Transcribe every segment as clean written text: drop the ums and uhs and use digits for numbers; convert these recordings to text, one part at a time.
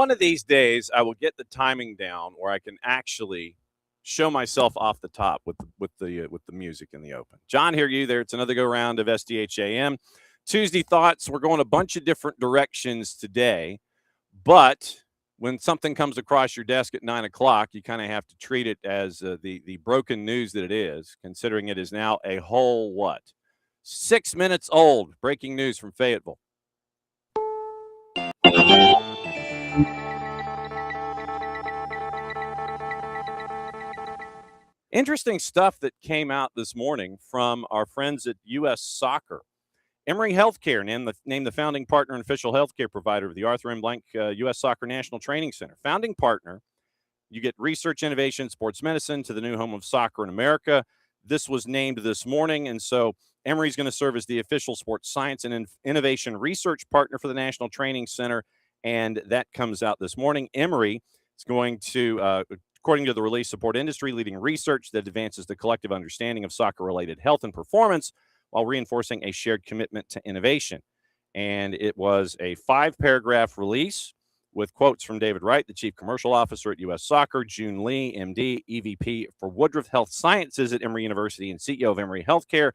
one of these days, I will get the timing down where I can actually show myself off the top with the music in the open. John, hear you there. It's another go round of SDH AM. Tuesday thoughts. We're going a bunch of different directions today, but when something comes across your desk at 9 o'clock, you kind of have to treat it as the broken news that it is, considering it is now a whole 6 minutes old. Breaking news from Fayetteville. Interesting stuff that came out this morning from our friends at U.S. Soccer. Emory Healthcare, named the founding partner and official healthcare provider of the Arthur M. Blank U.S. Soccer National Training Center. Founding partner, you get research, innovation, sports medicine to the new home of soccer in America. This was named this morning, and so Emory's going to serve as the official sports science and innovation research partner for the National Training Center, and that comes out this morning. Emory is going to, according to the release, support industry-leading research that advances the collective understanding of soccer-related health and performance while reinforcing a shared commitment to innovation. And it was a 5-paragraph release with quotes from David Wright, the Chief Commercial Officer at U.S. Soccer, June Lee, MD, EVP for Woodruff Health Sciences at Emory University and CEO of Emory Healthcare.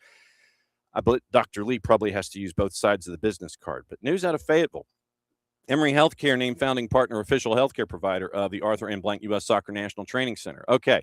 I believe Dr. Lee probably has to use both sides of the business card. But news out of Fayetteville. Emory Healthcare named founding partner, official healthcare provider of the Arthur M. Blank U.S. Soccer National Training Center. Okay,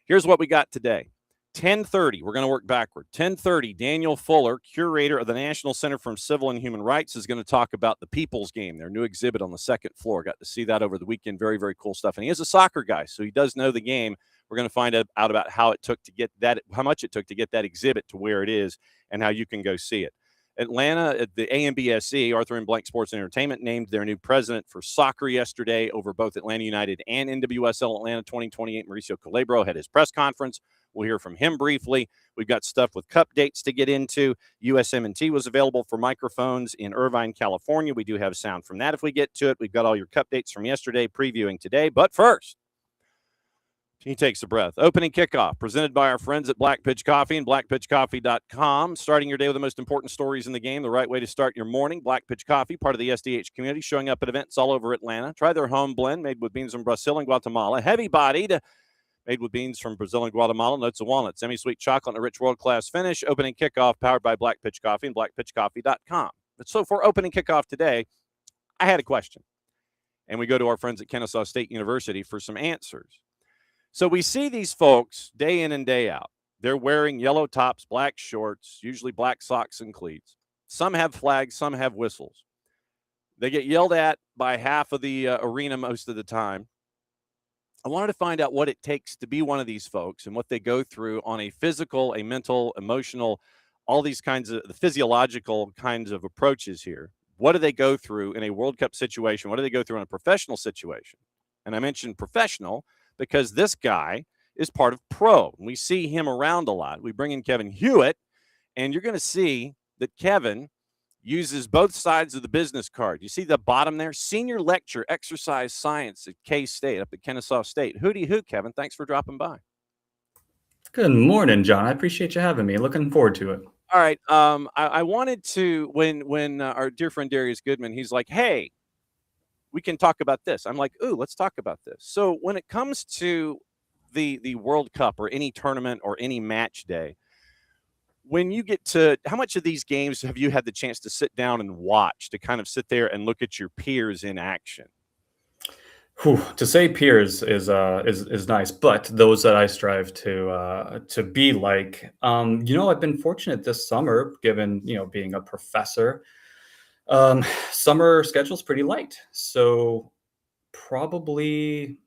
here's what we got today. 10:30, we're going to work backward. 10:30, Daniel Fuller, curator of the National Center for Civil and Human Rights, is going to talk about the People's Game, their new exhibit on the second floor. Got to see that over the weekend. Very, very cool stuff. And he is a soccer guy, so he does know the game. We're going to find out about how it took to get that, how much it took to get that exhibit to where it is, and how you can go see it. Atlanta, the AMBSC, Arthur M. Blank Sports and Entertainment, named their new president for soccer yesterday over both Atlanta United and NWSL Atlanta 2028. Mauricio Calabro had his press conference. We'll hear from him briefly. We've got stuff with cup dates to get into. USM&T was available for microphones in Irvine, California. We do have sound from that if we get to it. We've got all your cup dates from yesterday, previewing today. But first, he takes a breath. Opening kickoff, presented by our friends at Black Pitch Coffee and blackpitchcoffee.com. Starting your day with the most important stories in the game, the right way to start your morning. Black Pitch Coffee, part of the SDH community, showing up at events all over Atlanta. Try their home blend, made with beans from Brazil and Guatemala. Heavy-bodied, made with beans from Brazil and Guatemala, notes of walnut, semi-sweet chocolate, and a rich world-class finish. Opening kickoff, powered by Black Pitch Coffee and blackpitchcoffee.com. But so for opening kickoff today, I had a question. And we go to our friends at Kennesaw State University for some answers. So we see these folks day in and day out. They're wearing yellow tops, black shorts, usually black socks and cleats. Some have flags, some have whistles. They get yelled at by half of the arena most of the time. I wanted to find out what it takes to be one of these folks and what they go through on a physical, a mental, emotional, all these kinds of the physiological kinds of approaches here. What do they go through in a World Cup situation? What do they go through in a professional situation? And I mentioned professional because this guy is part of pro. We see him around a lot. We bring in Kevin Huet, and you're going to see that Kevin uses both sides of the business card. You see the bottom there? Senior lecture, exercise science at K-State up at Kennesaw State. Hooty hoot, Kevin. Thanks for dropping by. Good morning, John. I appreciate you having me. Looking forward to it. All right. I wanted to, when our dear friend Darius Goodman, he's like, hey, we can talk about this. I'm like, ooh, let's talk about this. So when it comes to the World Cup or any tournament or any match day, when you get to, how much of these games have you had the chance to sit down and watch, to kind of sit there and look at your peers in action? Whew, to say peers is nice, but those that I strive to be like, I've been fortunate this summer, given, being a professor. Summer schedule's pretty light. So probably,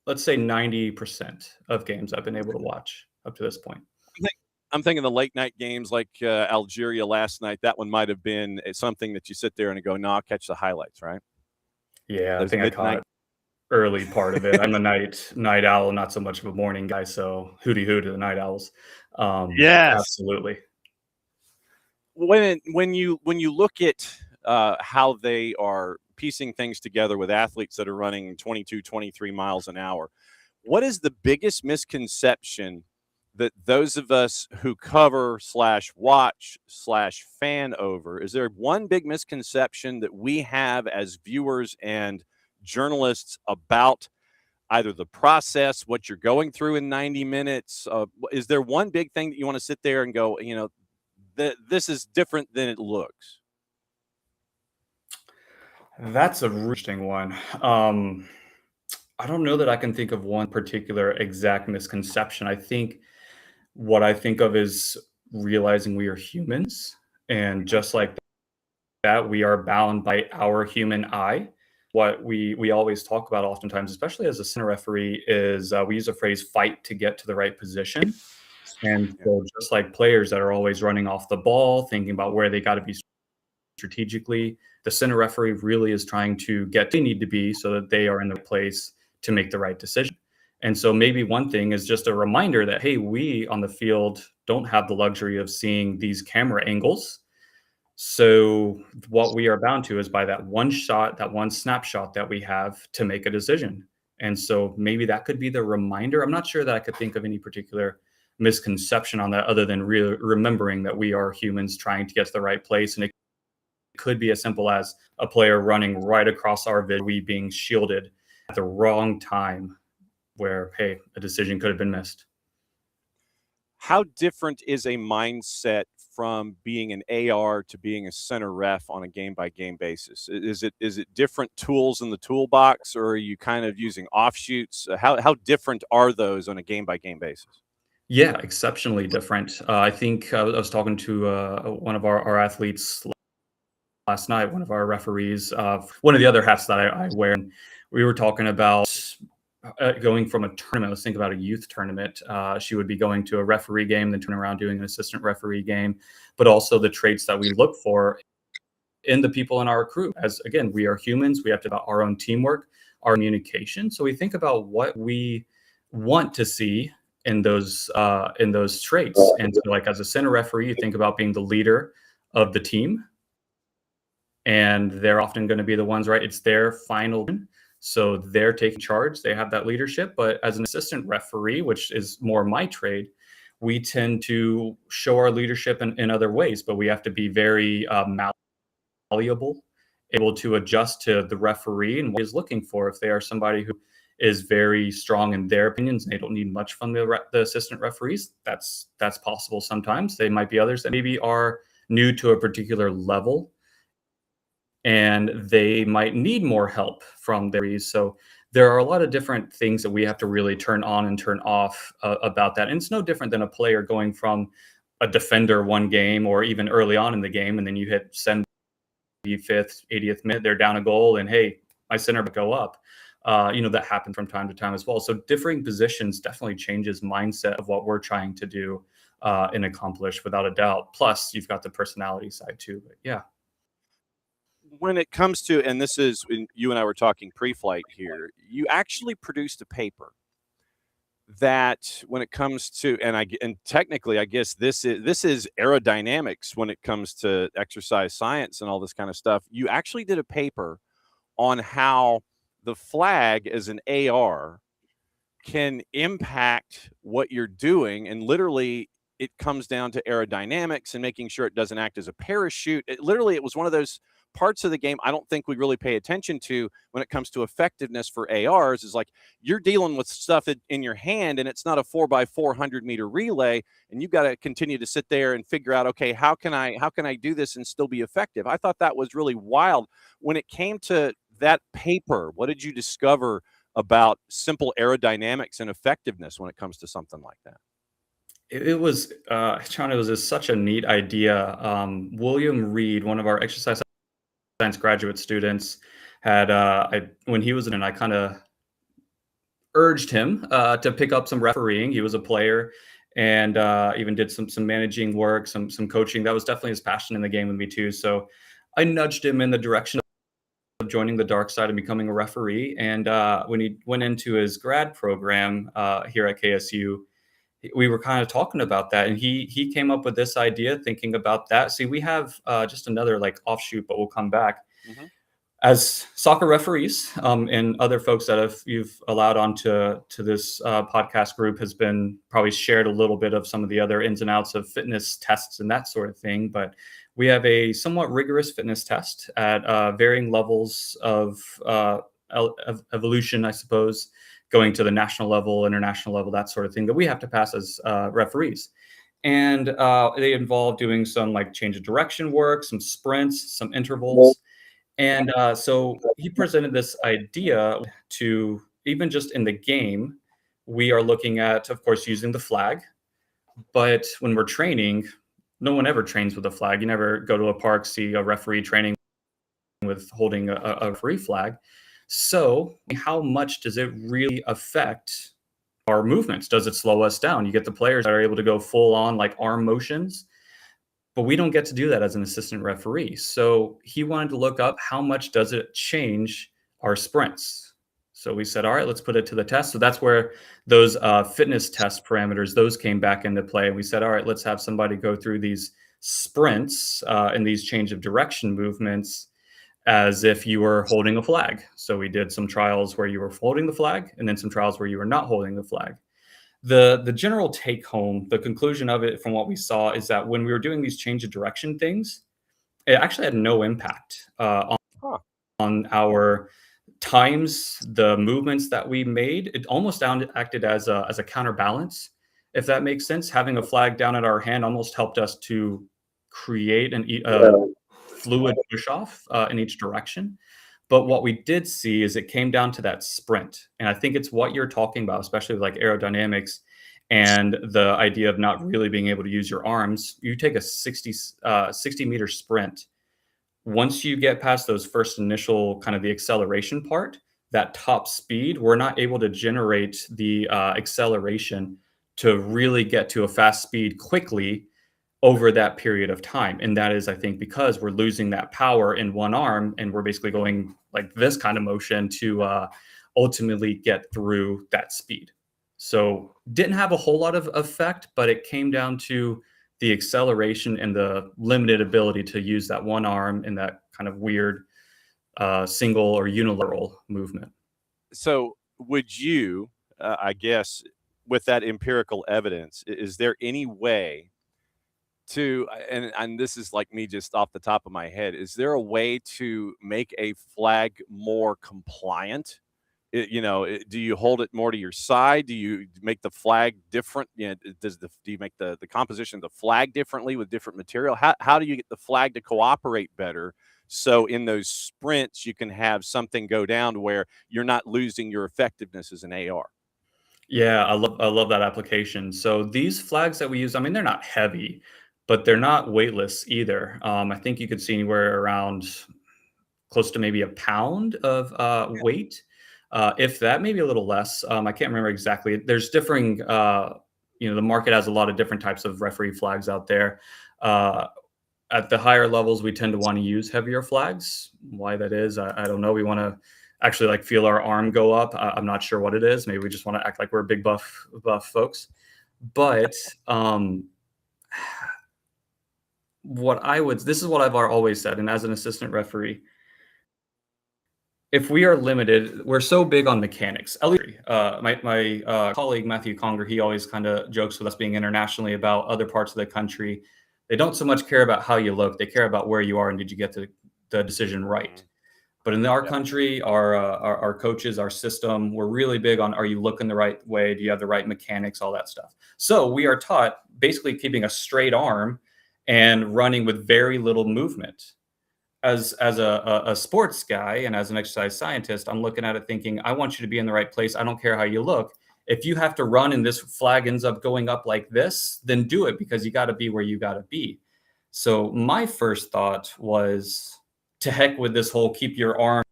let's say 90% of games I've been able to watch up to this point. I'm thinking the late night games like Algeria last night. That one might have been something that you sit there and go, no, I'll catch the highlights, right? Yeah, I think I caught early part of it. I'm a night owl, not so much of a morning guy. So hooty hoo to the night owls. Yes, absolutely. When you look at how they are piecing things together with athletes that are running 22, 23 miles an hour, what is the biggest misconception that those of us who cover /watch /fan over, is there one big misconception that we have as viewers and journalists about either the process, what you're going through in 90 minutes? Is there one big thing that you want to sit there and go, this is different than it looks? That's a really interesting one. I don't know that I can think of one particular exact misconception. I think what I think of is realizing we are humans, and just like that, we are bound by our human eye. What we always talk about oftentimes, especially as a center referee, is we use a phrase "fight to get to the right position." And so, just like players that are always running off the ball, thinking about where they got to be strategically, the center referee really is trying to get they need to be so that they are in the place to make the right decision. And so maybe one thing is just a reminder that, hey, we on the field don't have the luxury of seeing these camera angles. So what we are bound to is by that one shot, that one snapshot that we have to make a decision. And so maybe that could be the reminder. I'm not sure that I could think of any particular misconception on that other than remembering that we are humans trying to get to the right place. And it could be as simple as a player running right across our vision, we being shielded at the wrong time where, hey, a decision could have been missed. How different is a mindset from being an AR to being a center ref on a game by game basis? Is it different tools in the toolbox, or are you kind of using offshoots? How different are those on a game by game basis? Yeah, exceptionally different. I think I was talking to one of our athletes last night, one of our referees, one of the other hats that I wear. And we were talking about going from a tournament. Let's think about a youth tournament. She would be going to a referee game, then turn around doing an assistant referee game, but also the traits that we look for in the people in our crew. As again, we are humans. We have to have our own teamwork, our communication. So we think about what we want to see in those traits. And so, like as a center referee, you think about being the leader of the team, and they're often going to be the ones, right? It's their final. So they're taking charge. They have that leadership. But as an assistant referee, which is more my trade, we tend to show our leadership in other ways. But we have to be very malleable, able to adjust to the referee and what he's looking for. If they are somebody who is very strong in their opinions and they don't need much from the assistant referees, that's possible sometimes. They might be others that maybe are new to a particular level, and they might need more help from their referees. So there are a lot of different things that we have to really turn on and turn off about that. And it's no different than a player going from a defender one game or even early on in the game, and then you hit 75th, 80th minute, they're down a goal, and hey, my center would go up. That happened from time to time as well. So differing positions definitely changes mindset of what we're trying to do and accomplish, without a doubt. Plus, you've got the personality side too. But yeah. When it comes to, and this is, you and I were talking pre-flight here, you actually produced a paper that when it comes to, and technically, I guess this is aerodynamics when it comes to exercise science and all this kind of stuff. You actually did a paper on how the flag as an AR can impact what you're doing, and literally it comes down to aerodynamics and making sure it doesn't act as a parachute. It was one of those parts of the game I don't think we really pay attention to when it comes to effectiveness for ARs. Is like you're dealing with stuff in your hand, and it's not a 4x4 100-meter relay, and you've got to continue to sit there and figure out, okay, how can I do this and still be effective? I thought that was really wild. When it came to that paper, what did you discover about simple aerodynamics and effectiveness when it comes to something like that? It was, John, it was just such a neat idea. William Reed, one of our exercise science graduate students, had, when he was in, and I kind of urged him to pick up some refereeing. He was a player and even did some managing work, some coaching. That was definitely his passion in the game with me too. So I nudged him in the direction of joining the dark side and becoming a referee. And when he went into his grad program here at KSU, we were kind of talking about that, and he came up with this idea, thinking about that. See, we have just another like offshoot, but we'll come back. Mm-hmm. As soccer referees and other folks that you've allowed onto this podcast group has been probably shared a little bit of some of the other ins and outs of fitness tests and that sort of thing. But we have a somewhat rigorous fitness test at varying levels of evolution, I suppose, going to the national level, international level, that sort of thing that we have to pass as referees. And they involve doing some like change of direction work, some sprints, some intervals. And so he presented this idea to even just in the game, we are looking at, of course, using the flag. But when we're training, no one ever trains with a flag. You never go to a park, see a referee training with holding a referee flag. So how much does it really affect our movements? Does it slow us down? You get the players that are able to go full on like arm motions, but we don't get to do that as an assistant referee. So he wanted to look up how much does it change our sprints. So we said, all right, let's put it to the test. So that's where those fitness test parameters, those came back into play. And we said, all right, let's have somebody go through these sprints and these change of direction movements as if you were holding a flag. So we did some trials where you were holding the flag and then some trials where you were not holding the flag. The general take home, the conclusion of it from what we saw is that when we were doing these change of direction things, it actually had no impact on our times, the movements that we made. It almost acted as a counterbalance, if that makes sense. Having a flag down at our hand almost helped us to create a fluid push off in each direction. But what we did see is it came down to that sprint. And I think it's what you're talking about, especially with like aerodynamics and the idea of not really being able to use your arms. You take a 60 meter sprint. Once you get past those first initial kind of the acceleration part, that top speed, we're not able to generate the acceleration to really get to a fast speed quickly over that period of time. And that is, I think, because we're losing that power in one arm and we're basically going like this kind of motion to ultimately get through that speed. So didn't have a whole lot of effect, but it came down to the acceleration and the limited ability to use that one arm in that kind of weird single or unilateral movement. So would you, I guess, with that empirical evidence, is there any way to, and this is like me just off the top of my head, is there a way to make a flag more compliant? Do you hold it more to your side? Do you make the flag different? Do you make the composition of the flag differently with different material? How do you get the flag to cooperate better? So in those sprints, you can have something go down to where you're not losing your effectiveness as an AR. Yeah, I love that application. So these flags that we use, I mean, they're not heavy, but they're not weightless either. I think you could see anywhere around close to maybe a pound of weight, if that, maybe a little less. I can't remember exactly. There's differing, the market has a lot of different types of referee flags out there. At the higher levels, we tend to want to use heavier flags. Why that is, I don't know. We want to actually like feel our arm go up. I'm not sure what it is. Maybe we just want to act like we're big buff folks. But this is what I've always said, and as an assistant referee, if we are limited, we're so big on mechanics. My colleague Matthew Conger, he always kind of jokes with us being internationally about other parts of the country. They don't so much care about how you look; they care about where you are and did you get the decision right. But in our country, our coaches, our system, we're really big on, are you looking the right way? Do you have the right mechanics? All that stuff. So we are taught basically keeping a straight arm and running with very little movement. As a sports guy and as an exercise scientist, I'm looking at it thinking, I want you to be in the right place. I don't care how you look. If you have to run and this flag ends up going up like this, then do it, because you got to be where you got to be. So my first thought was, to heck with this whole keep your arm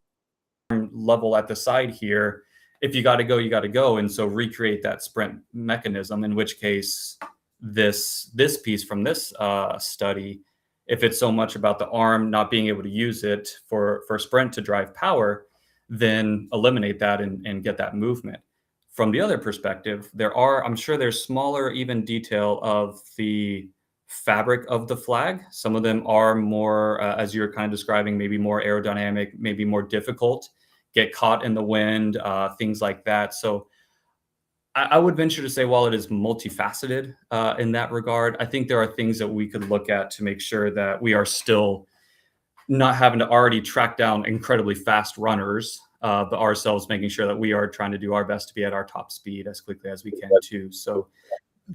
level at the side here. If you got to go, you got to go. And so recreate that sprint mechanism, in which case this piece from this study, if it's so much about the arm not being able to use it for sprint to drive power, then eliminate that and get that movement. From the other perspective, I'm sure there's smaller even detail of the fabric of the flag. Some of them are more, as you're kind of describing, maybe more aerodynamic, maybe more difficult, get caught in the wind, things like that. So I would venture to say, while it is multifaceted in that regard, I think there are things that we could look at to make sure that we are still not having to already track down incredibly fast runners but ourselves making sure that we are trying to do our best to be at our top speed as quickly as we can too. So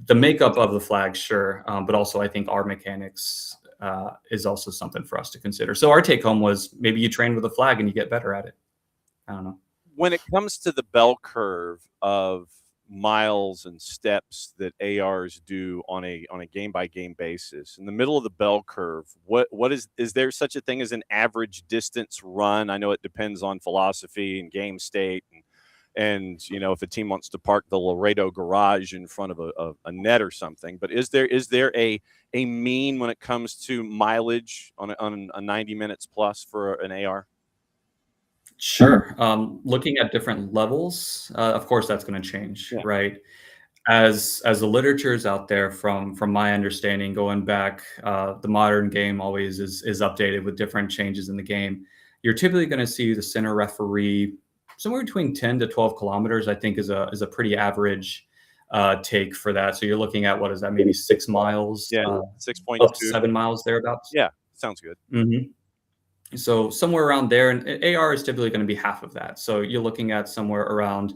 the makeup of the flag, sure, but also I think our mechanics is also something for us to consider. So our take home was maybe you train with a flag and you get better at it. I don't know. When it comes to the bell curve of miles and steps that ARs do on a game by game basis, in the middle of the bell curve, what is there such a thing as an average distance run? I know it depends on philosophy and game state, and if a team wants to park the Laredo garage in front of a net or something, but is there a mean when it comes to mileage on a 90 minutes plus for an AR? Sure. Looking at different levels, of course, that's going to change, Yeah. right? As the literature is out there, from my understanding, going back, the modern game always is updated with different changes in the game. You're typically going to see the center referee somewhere between 10 to 12 kilometers. I think is a pretty average take for that. So you're looking at, what is that? Maybe 6 miles, Yeah, up to 6.2. 7 miles thereabouts. Yeah, sounds good. hmm So somewhere around there, and AR is typically going to be half of that. So you're looking at somewhere around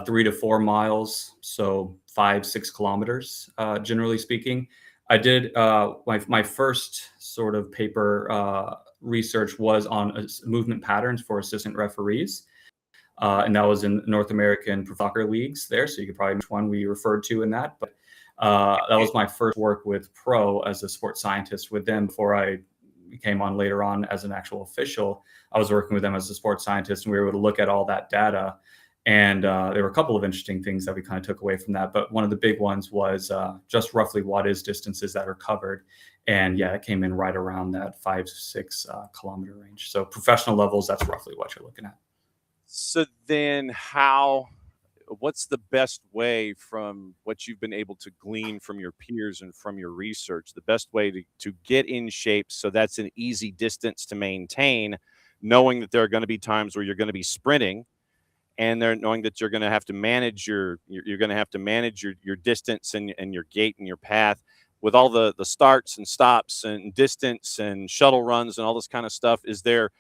3 to 4 miles, so 5, 6 kilometers, generally speaking. I did my first sort of paper research was on movement patterns for assistant referees, and that was in North American soccer leagues there. So you could probably know which one we referred to in that, but that was my first work with pro as a sports scientist with them before I came on later on as an actual official. I was working with them as a sports scientist, and we were able to look at all that data. And there were a couple of interesting things that we kind of took away from that. But one of the big ones was just roughly what is distances that are covered. And yeah, it came in right around that 5 to 6 kilometer range. So professional levels, that's roughly what you're looking at. So then what's the best way, from what you've been able to glean from your peers and from your research, the best way to get in shape so that's an easy distance to maintain, knowing that there are going to be times where you're going to be sprinting, and they're knowing that you're going to have to manage your distance and your gait and your path with all the starts and stops and distance and shuttle runs and all this kind of stuff. Is there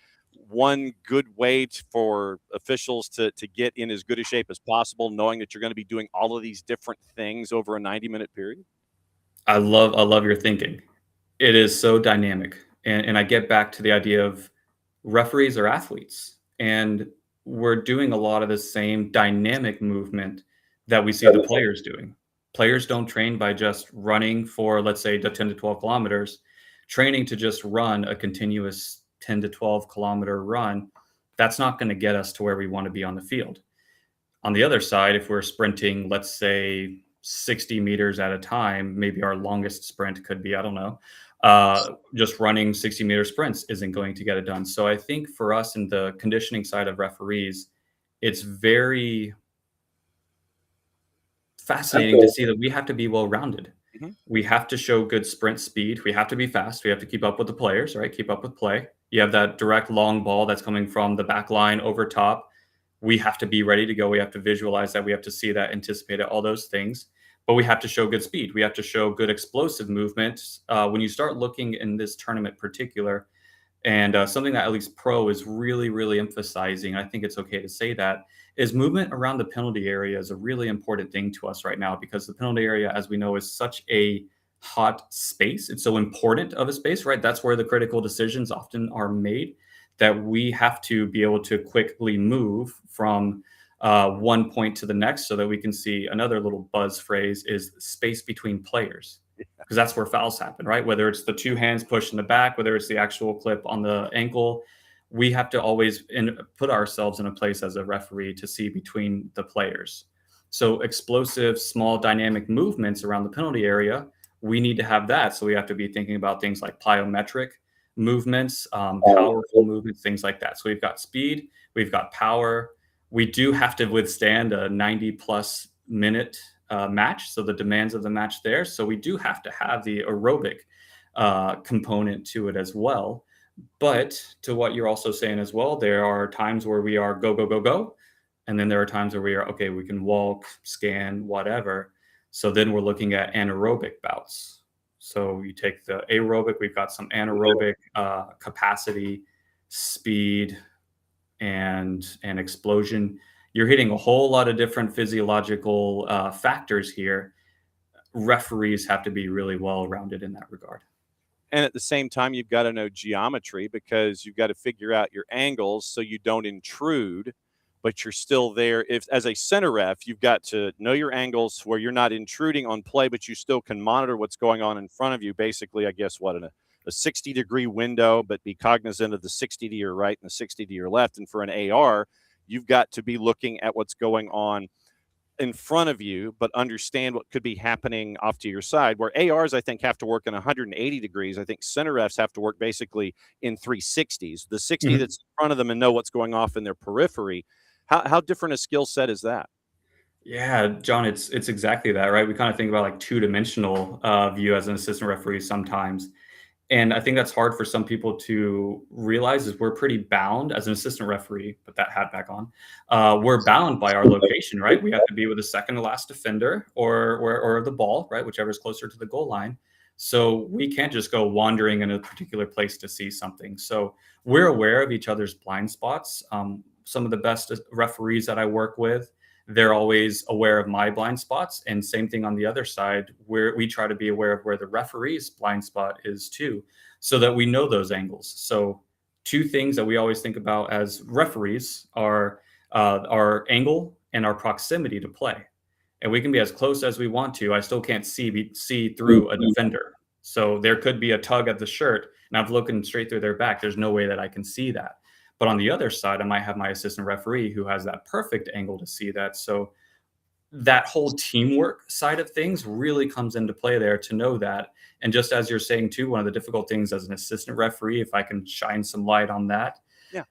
one good way for officials to get in as good a shape as possible, knowing that you're going to be doing all of these different things over a 90-minute period? I love your thinking. It is so dynamic. And I get back to the idea of referees are athletes. And we're doing a lot of the same dynamic movement that we see the players doing. Players don't train by just running for, let's say, the 10 to 12 kilometers. Training to just run a continuous 10 to 12 kilometer run, that's not going to get us to where we want to be on the field. On the other side, if we're sprinting, let's say 60 meters at a time, maybe our longest sprint could be, I don't know, just running 60-meter sprints isn't going to get it done. So I think for us in the conditioning side of referees, it's very fascinating to see that we have to be well-rounded. Mhm. We have to show good sprint speed. We have to be fast. We have to keep up with the players, right? Keep up with play. You have that direct long ball that's coming from the back line over top. We have to be ready to go. We have to visualize that. We have to see that, anticipate it, all those things. But we have to show good speed. We have to show good explosive movement. When you start looking in this tournament particular, and something that at least pro is really, really emphasizing, I think it's okay to say that, is movement around the penalty area is a really important thing to us right now, because the penalty area, as we know, is such a hot space. It's so important of a space, right? That's where the critical decisions often are made, that we have to be able to quickly move from one point to the next, so that we can see. Another little buzz phrase is space between players, because that's where fouls happen, right? Whether it's the two hands pushed in the back, whether it's the actual clip on the ankle, we have to always put ourselves in a place as a referee to see between the players. So explosive, small, dynamic movements around the penalty area, we need to have that. So we have to be thinking about things like plyometric movements, powerful movements, things like that. So we've got speed, we've got power. We do have to withstand a 90-plus minute match, so the demands of the match there. So we do have to have the aerobic component to it as well. But to what you're also saying as well, there are times where we are go, go, go, go. And then there are times where we are, okay, we can walk, scan, whatever. So then we're looking at anaerobic bouts. So you take the aerobic, we've got some anaerobic capacity, speed, and explosion. You're hitting a whole lot of different physiological factors here. Referees have to be really well rounded in that regard. And at the same time, you've got to know geometry because you've got to figure out your angles so you don't intrude, but you're still there. If as a center ref, you've got to know your angles where you're not intruding on play, but you still can monitor what's going on in front of you. Basically, I guess what in a 60-degree window, but be cognizant of the 60 to your right and the 60 to your left. And for an AR, you've got to be looking at what's going on in front of you, but understand what could be happening off to your side. Where ARs, I think, have to work in 180 degrees. I think center refs have to work basically in 360s. The 60 Mhm. that's in front of them and know what's going off in their periphery. How different a skill set is that? Yeah, John, it's exactly that, right? We kind of think about like two-dimensional view as an assistant referee sometimes. And I think that's hard for some people to realize is we're pretty bound as an assistant referee, put that hat back on. We're bound by our location, right? We have to be with the second to last defender or the ball, right? Whichever is closer to the goal line. So we can't just go wandering in a particular place to see something. So we're aware of each other's blind spots. Some of the best referees that I work with, they're always aware of my blind spots. And same thing on the other side, where we try to be aware of where the referee's blind spot is too, so that we know those angles. So two things that we always think about as referees are our angle and our proximity to play. And we can be as close as we want to. I still can't see through a defender. So there could be a tug at the shirt and I'm looking straight through their back. There's no way that I can see that. But on the other side, I might have my assistant referee who has that perfect angle to see that. So that whole teamwork side of things really comes into play there to know that. And just as you're saying too, one of the difficult things as an assistant referee, if I can shine some light on that, Yeah.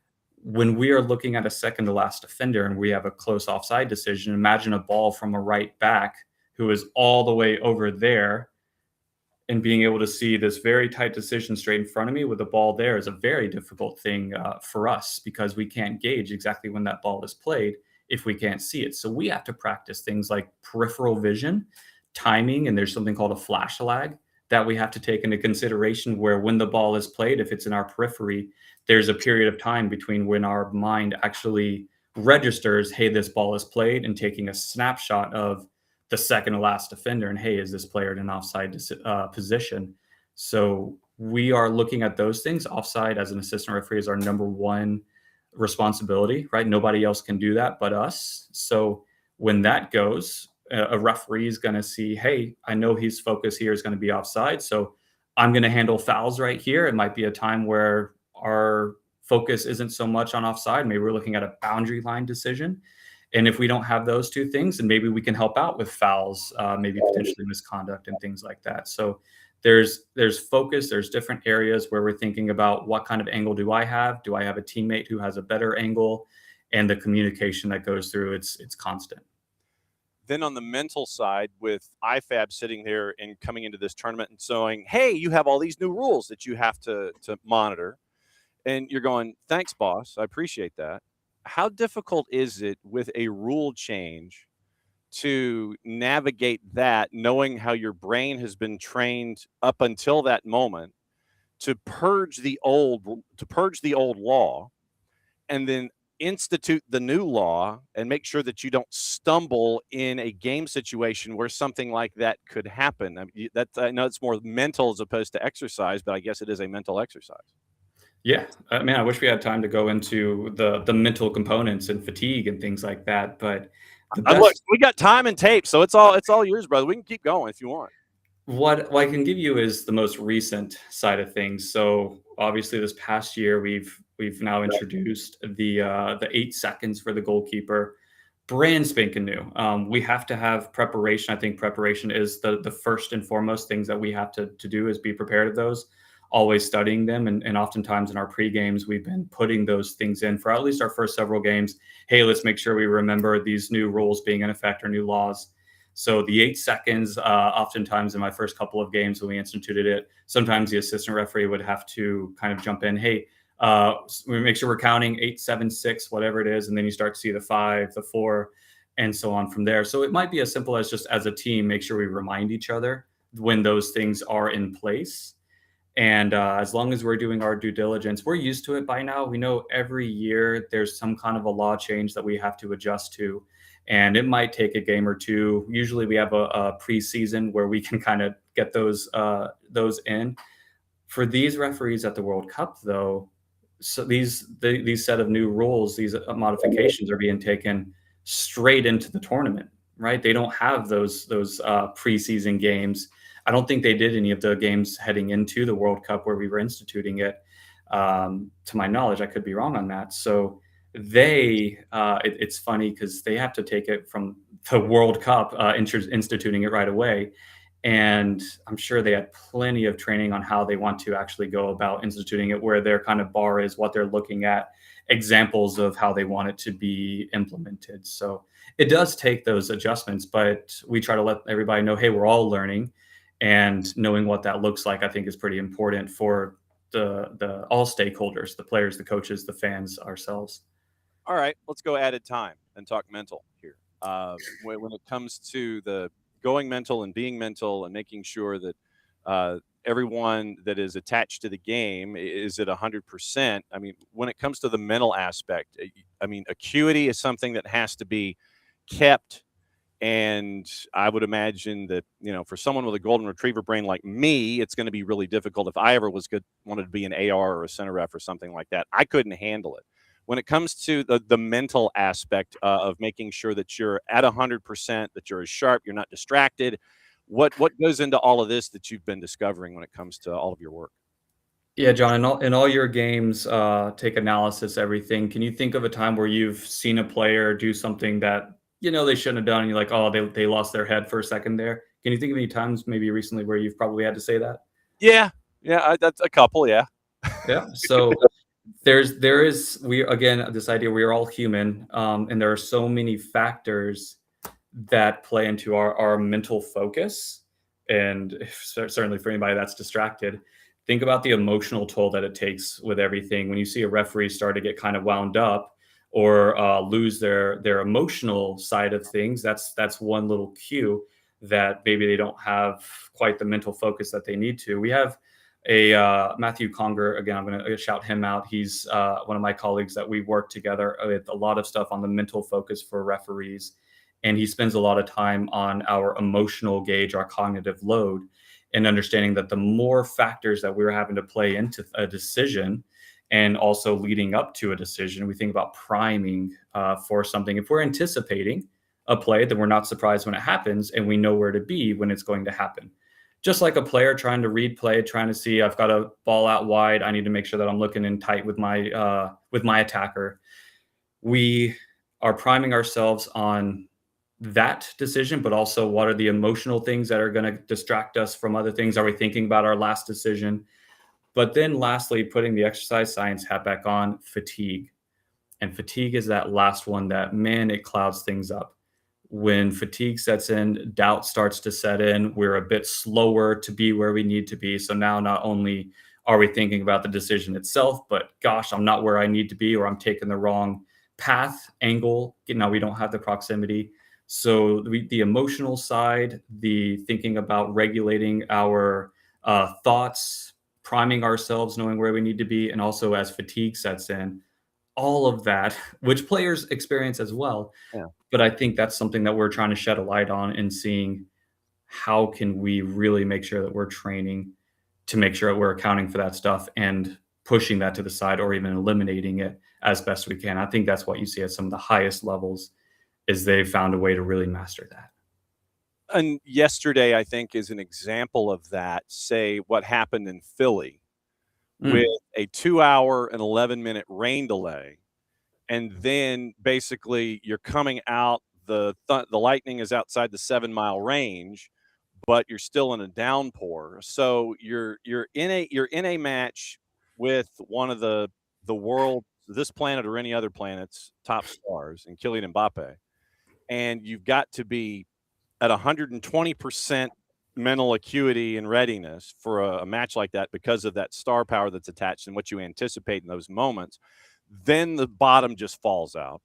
when we are looking at a second to last defender and we have a close offside decision, imagine a ball from a right back who is all the way over there and being able to see this very tight decision straight in front of me with the ball there is a very difficult thing for us because we can't gauge exactly when that ball is played if we can't see it. So we have to practice things like peripheral vision, timing, and there's something called a flash lag that we have to take into consideration where when the ball is played, if it's in our periphery, there's a period of time between when our mind actually registers, hey, this ball is played, and taking a snapshot of the second to last defender and hey, is this player in an offside position? So we are looking at those things. Offside as an assistant referee is our number one responsibility, right? Nobody else can do that but us. So when that goes, a referee is going to see, hey, I know his focus here is going to be offside, so I'm going to handle fouls right here. It might be a time where our focus isn't so much on offside. Maybe we're looking at a boundary line decision. And if we don't have those two things, then maybe we can help out with fouls, maybe potentially misconduct and things like that. So there's focus, there's different areas where we're thinking about what kind of angle do I have? Do I have a teammate who has a better angle? And the communication that goes through, it's constant. Then on the mental side, with IFAB sitting there and coming into this tournament and saying, hey, you have all these new rules that you have to monitor. And you're going, thanks, boss. I appreciate that. How difficult is it with a rule change to navigate that, knowing how your brain has been trained up until that moment to purge the old law and then institute the new law and make sure that you don't stumble in a game situation where something like that could happen? I mean, I know it's more mental as opposed to exercise, but I guess it is a mental exercise. Yeah, man, I wish we had time to go into the mental components and fatigue and things like that. But the Look, best we got time and tape, so it's all yours, brother. We can keep going if you want. what I can give you is the most recent side of things. So obviously, this past year we've now introduced the 8 seconds for the goalkeeper, brand spanking new. We have to have preparation. I think preparation is the first and foremost things that we have to do is be prepared of those. Always studying them, and oftentimes in our pre games, we've been putting those things in for at least our first several games. Hey, let's make sure we remember these new rules being in effect or new laws. So the 8 seconds, oftentimes in my first couple of games when we instituted it, sometimes the assistant referee would have to kind of jump in. Hey, we make sure we're counting 8, 7, 6, whatever it is, and then you start to see the 5, the 4, and so on from there. So it might be as simple as just as a team, make sure we remind each other when those things are in place. And as long as we're doing our due diligence, we're used to it by now. We know every year there's some kind of a law change that we have to adjust to. And it might take a game or two. Usually we have a preseason where we can kind of get those in. For these referees at the World Cup, though, so these set of new rules, these modifications are being taken straight into the tournament, right? They don't have those preseason games. I don't think they did any of the games heading into the World Cup where we were instituting it. To my knowledge, I could be wrong on that. So it's funny because they have to take it from the World Cup, instituting it right away. And I'm sure they had plenty of training on how they want to actually go about instituting it, where their kind of bar is, what they're looking at, examples of how they want it to be implemented. So it does take those adjustments, but we try to let everybody know, hey, we're all learning, and knowing what that looks like, I think, is pretty important for the all stakeholders, the players, the coaches, the fans, ourselves. All right, let's go added time and talk mental here. When it comes to the going mental and being mental and making sure that everyone that is attached to the game is at 100%. I mean, when it comes to the mental aspect, I mean, acuity is something that has to be kept. And I would imagine that, for someone with a golden retriever brain like me, it's going to be really difficult. If I ever wanted to be an AR or a center ref or something like that, I couldn't handle it. When it comes to the mental aspect of making sure that you're at 100%, that you're as sharp, you're not distracted, what goes into all of this that you've been discovering when it comes to all of your work? Yeah, John, in all your games, take analysis, everything. Can you think of a time where you've seen a player do something that they shouldn't have done, and you're like, oh, they lost their head for a second there? Can you think of any times, maybe recently, where you've probably had to say that? Yeah, that's a couple. Yeah. Yeah. So there is we again this idea we are all human, and there are so many factors that play into our mental focus, and certainly for anybody that's distracted, think about the emotional toll that it takes with everything. When you see a referee start to get kind of wound up or lose their emotional side of things, that's one little cue that maybe they don't have quite the mental focus that they need to. We have a Matthew Conger, again, I'm going to shout him out. He's one of my colleagues that we work together with a lot of stuff on the mental focus for referees. And he spends a lot of time on our emotional gauge, our cognitive load, and understanding that the more factors that we're having to play into a decision and also leading up to a decision, we think about priming for something. If we're anticipating a play, then we're not surprised when it happens, and we know where to be when it's going to happen. Just like a player trying to read play, trying to see, I've got a ball out wide, I need to make sure that I'm looking in tight with my attacker. We are priming ourselves on that decision, but also what are the emotional things that are going to distract us from other things? Are we thinking about our last decision? But then lastly, putting the exercise science hat back on, fatigue. And fatigue is that last one that, man, it clouds things up. When fatigue sets in, doubt starts to set in. We're a bit slower to be where we need to be. So now not only are we thinking about the decision itself, but gosh, I'm not where I need to be, or I'm taking the wrong path, angle. Now we don't have the proximity. So the emotional side, the thinking about regulating our thoughts, priming ourselves, knowing where we need to be, and also as fatigue sets in, all of that, which players experience as well. Yeah. But I think that's something that we're trying to shed a light on and seeing how can we really make sure that we're training to make sure that we're accounting for that stuff and pushing that to the side or even eliminating it as best we can. I think that's what you see at some of the highest levels, is they've found a way to really master that. And yesterday, I think, is an example of that. Say what happened in Philly with a 2-hour and 11-minute rain delay. And then basically you're coming out, the lightning is outside the 7-mile range, but you're still in a downpour. So you're in a match with one of the world, this planet or any other planet's top stars, and Kylian Mbappe. And you've got to be at 120% mental acuity and readiness for a match like that because of that star power that's attached and what you anticipate in those moments. Then the bottom just falls out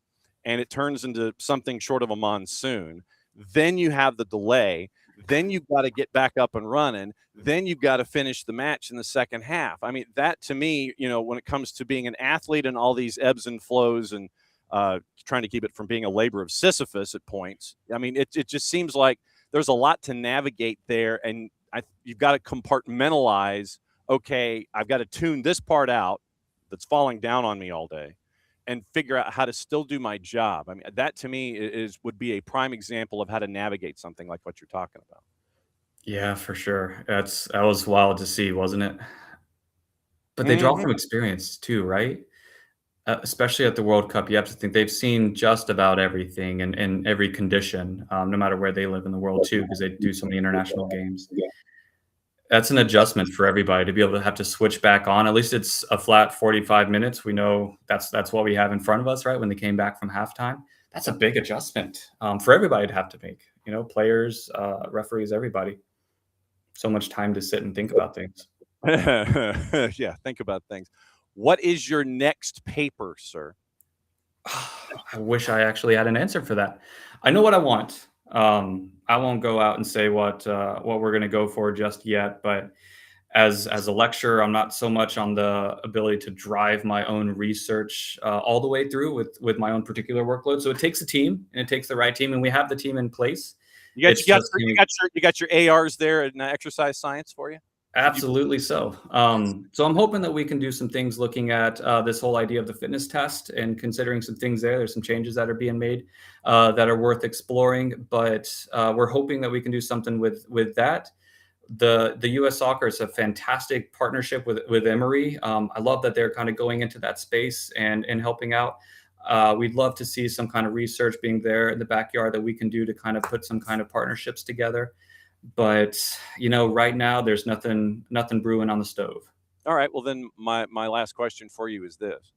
and it turns into something short of a monsoon. Then you have the delay. Then you've got to get back up and running. Then you've got to finish the match in the second half. I mean, that to me, when it comes to being an athlete and all these ebbs and flows and trying to keep it from being a labor of Sisyphus at points, I mean, it just seems like there's a lot to navigate there. And you've got to compartmentalize, okay, I've got to tune this part out that's falling down on me all day and figure out how to still do my job. I mean, that to me would be a prime example of how to navigate something like what you're talking about. Yeah, for sure. That was wild to see, wasn't it? But they draw from experience too, right? Especially at the World Cup, you have to think they've seen just about everything in every condition, no matter where they live in the world too, because they do so many international games. That's an adjustment for everybody to be able to have to switch back on. At least it's a flat 45 minutes. We know that's what we have in front of us, right? When they came back from halftime, that's a big adjustment for everybody to have to make. Players, referees, everybody. So much time to sit and think about things. Yeah, think about things. What is your next paper, sir? I wish I actually had an answer for that. I know what I want. I won't go out and say what we're going to go for just yet, but as a lecturer, I'm not so much on the ability to drive my own research all the way through with my own particular workload. So it takes a team, and it takes the right team, and we have the team in place. You got your ARs there in exercise science for you? Absolutely so. So I'm hoping that we can do some things looking at this whole idea of the fitness test and considering some things there. There's some changes that are being made that are worth exploring, but we're hoping that we can do something with that. The U.S. Soccer is a fantastic partnership with Emory. I love that they're kind of going into that space and helping out. We'd love to see some kind of research being there in the backyard that we can do to kind of put some kind of partnerships together. But right now there's nothing brewing on the stove. All right. Well, then my last question for you is this: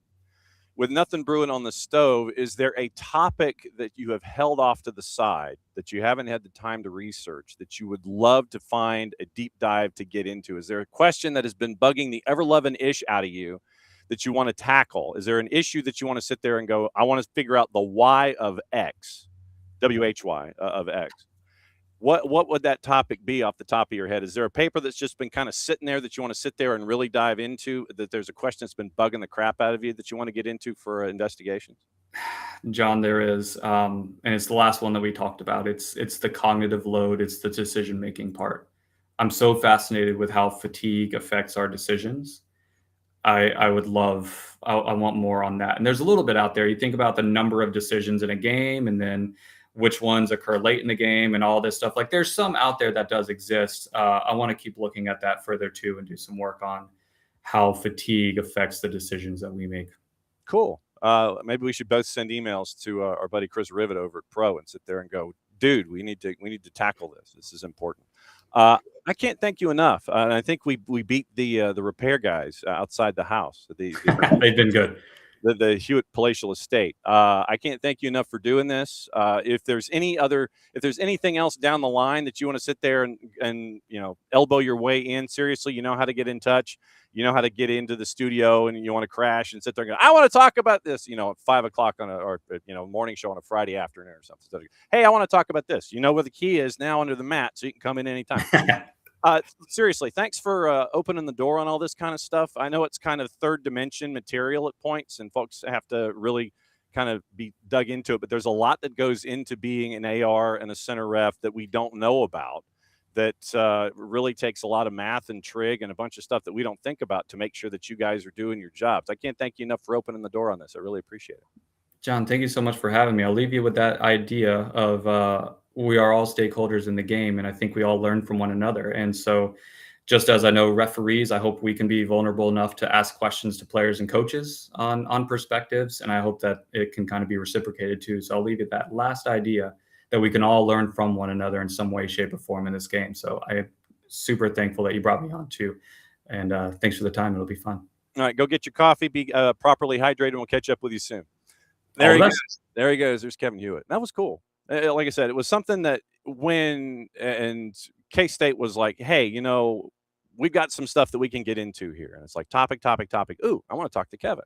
with nothing brewing on the stove, is there a topic that you have held off to the side that you haven't had the time to research that you would love to find a deep dive to get into? Is there a question that has been bugging the ever-loving ish out of you that you want to tackle? Is there an issue that you want to sit there and go, I want to figure out the why of X, WHY of X? What would that topic be off the top of your head? Is there a paper that's just been kind of sitting there that you want to sit there and really dive into, that there's a question that's been bugging the crap out of you that you want to get into for investigations? John, there is, and it's the last one that we talked about. It's the cognitive load. It's the decision-making part. I'm so fascinated with how fatigue affects our decisions. I want more on that. And there's a little bit out there. You think about the number of decisions in a game and then which ones occur late in the game and all this stuff. Like there's some out there that does exist. I want to keep looking at that further too and do some work on how fatigue affects the decisions that we make. Cool. Maybe we should both send emails to our buddy Chris Rivet over at Pro and sit there and go, dude, we need to tackle this. This is important. I can't thank you enough. And I think we beat the repair guys outside the house. They've been good. The Huet palatial estate. I can't thank you enough for doing this. If there's anything else down the line that you want to sit there and elbow your way in, seriously, you know how to get in touch. You know how to get into the studio, and you want to crash and sit there and go, I want to talk about this, at 5 o'clock or morning show on a Friday afternoon or something. So, hey, I want to talk about this. You know where the key is now under the mat, so you can come in anytime. Seriously, thanks for opening the door on all this kind of stuff. I know it's kind of third dimension material at points, and folks have to really kind of be dug into it. But there's a lot that goes into being an AR and a center ref that we don't know about, that really takes a lot of math and trig and a bunch of stuff that we don't think about to make sure that you guys are doing your jobs. I can't thank you enough for opening the door on this. I really appreciate it. John, thank you so much for having me. I'll leave you with that idea of we are all stakeholders in the game, and I think we all learn from one another. And so just as I know referees, I hope we can be vulnerable enough to ask questions to players and coaches on perspectives, and I hope that it can kind of be reciprocated too. So I'll leave you that last idea that we can all learn from one another in some way, shape, or form in this game. So I'm super thankful that you brought me on too, and thanks for the time. It'll be fun. All right, go get your coffee, be properly hydrated, and we'll catch up with you soon. There he goes. There he goes. There's Kevin Huet. That was cool. Like I said, it was something that and K-State was like, hey, we've got some stuff that we can get into here. And it's like topic. Ooh, I want to talk to Kevin,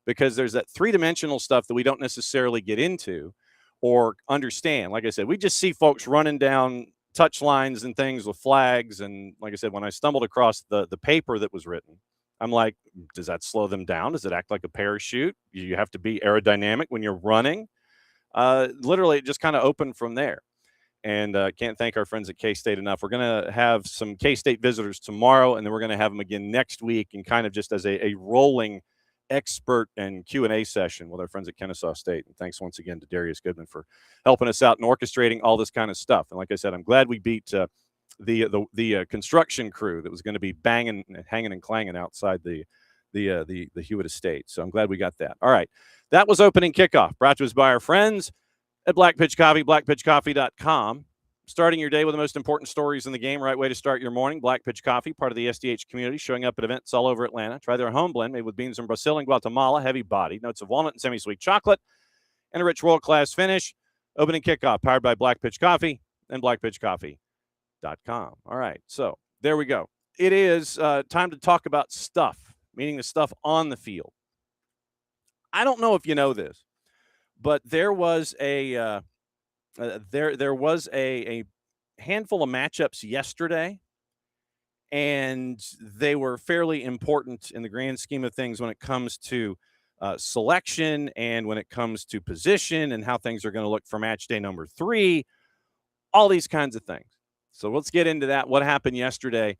because there's that three-dimensional stuff that we don't necessarily get into or understand. Like I said, we just see folks running down touch lines and things with flags. And like I said, when I stumbled across the paper that was written, I'm like, does that slow them down? Does it act like a parachute? You have to be aerodynamic when you're running. Literally, it just kind of opened from there. And can't thank our friends at K-State enough. We're going to have some K-State visitors tomorrow, and then we're going to have them again next week, and kind of just as a rolling expert and Q&A session with our friends at Kennesaw State. And thanks once again to Darius Goodman for helping us out and orchestrating all this kind of stuff. And like I said, I'm glad we beat the construction crew that was going to be banging, hanging, and clanging outside the Huet estate. So I'm glad we got that. All right, that was opening kickoff, brought to us by our friends at Black Pitch Coffee, blackpitchcoffee.com. Starting your day with the most important stories in the game, right way to start your morning. Black Pitch Coffee, part of the SDH community, showing up at events all over Atlanta. Try their home blend made with beans from Brazil and Guatemala, heavy body, notes of walnut and semi-sweet chocolate, and a rich world-class finish. Opening kickoff, powered by Black Pitch Coffee and blackpitchcoffee.com. All right, so there we go. It is time to talk about stuff, meaning the stuff on the field. I don't know if you know this, but there was a there was a handful of matchups yesterday, and they were fairly important in the grand scheme of things when it comes to selection and when it comes to position and how things are going to look for match day number 3, all these kinds of things. So let's get into that, what happened yesterday.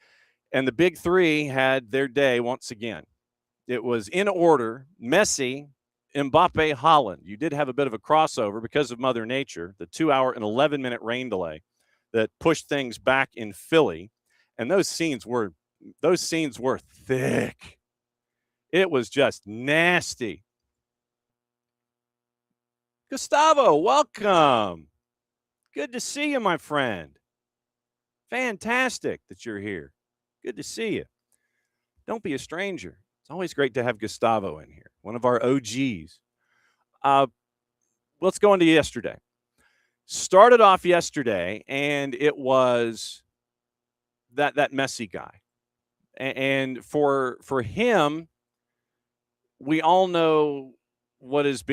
And the big 3 had their day once again. It was in order: Messi, Mbappe, Haaland. You did have a bit of a crossover because of Mother Nature, the 2-hour and 11-minute rain delay that pushed things back in Philly. And those scenes were thick. It was just nasty. Gustavo, welcome. Good to see you, my friend. Fantastic that you're here. Good to see you. Don't be a stranger. It's always great to have Gustavo in here, one of our OGs. Let's go into yesterday. Started off yesterday, and it was that Messi guy. And for him, we all know what is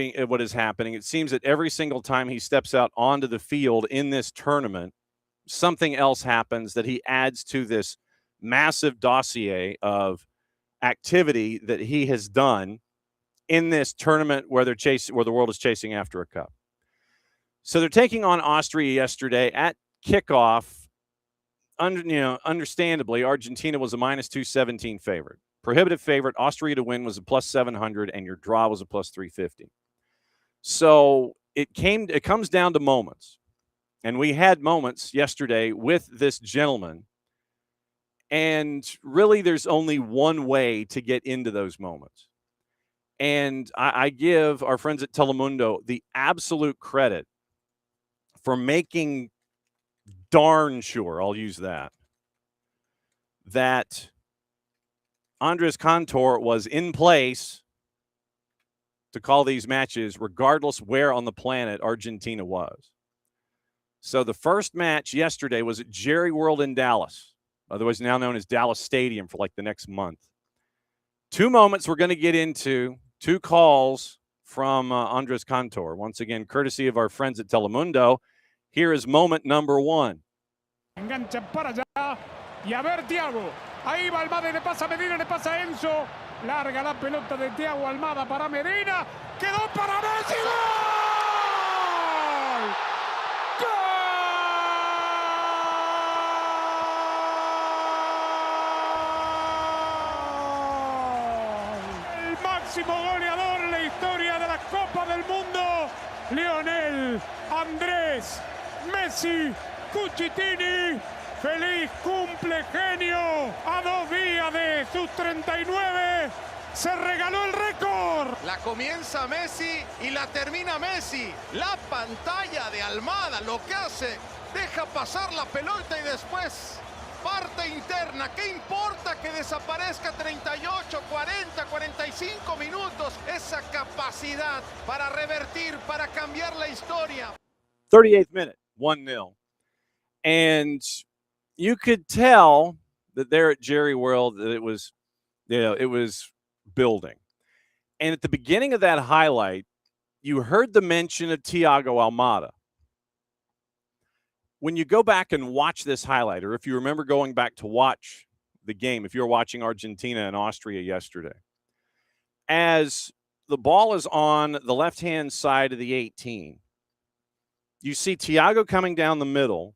happening. It seems that every single time he steps out onto the field in this tournament, something else happens that he adds to this massive dossier of activity that he has done in this tournament where the world is chasing after a cup. So they're taking on Austria yesterday at kickoff. Understandably, Argentina was a -217 favorite. Prohibitive favorite. Austria to win was a +700, and your draw was a +350. So it comes down to moments. And we had moments yesterday with this gentleman. And really, there's only one way to get into those moments. And I give our friends at Telemundo the absolute credit for making darn sure, I'll use that Andres Cantor was in place to call these matches regardless where on the planet Argentina was. So the first match yesterday was at Jerry World in Dallas, otherwise now known as Dallas Stadium, for like the next month. 2 moments we're going to get into, 2 calls from Andres Cantor. Once again, courtesy of our friends at Telemundo. Here is moment number 1. Engancha para allá y a ver Thiago. Ahí va Almada y le pasa a Medina, le pasa a Enzo. Larga la pelota de Thiago Almada para Medina. Quedó para Messi. ¡Gol! ¡Gol! El máximo goleador en la historia de la Copa del Mundo, Lionel Andrés Messi Cucitini. ¡Feliz cumple, genio! A 2 días de sus 39, se regaló el récord. La comienza Messi y la termina Messi. La pantalla de Almada lo que hace, deja pasar la pelota y después parte interna. ¿Qué importa que desaparezca 38, 40, 45 minutos? Esa capacidad para revertir, para cambiar la historia. 38th minute, 1-0. And you could tell that there at Jerry World that it was building. And at the beginning of that highlight, you heard the mention of Thiago Almada. when you go back and watch this highlight, or if you remember going back to watch the game, if you were watching Argentina and Austria yesterday, as the ball is on the left-hand side of the 18, you see Thiago coming down the middle,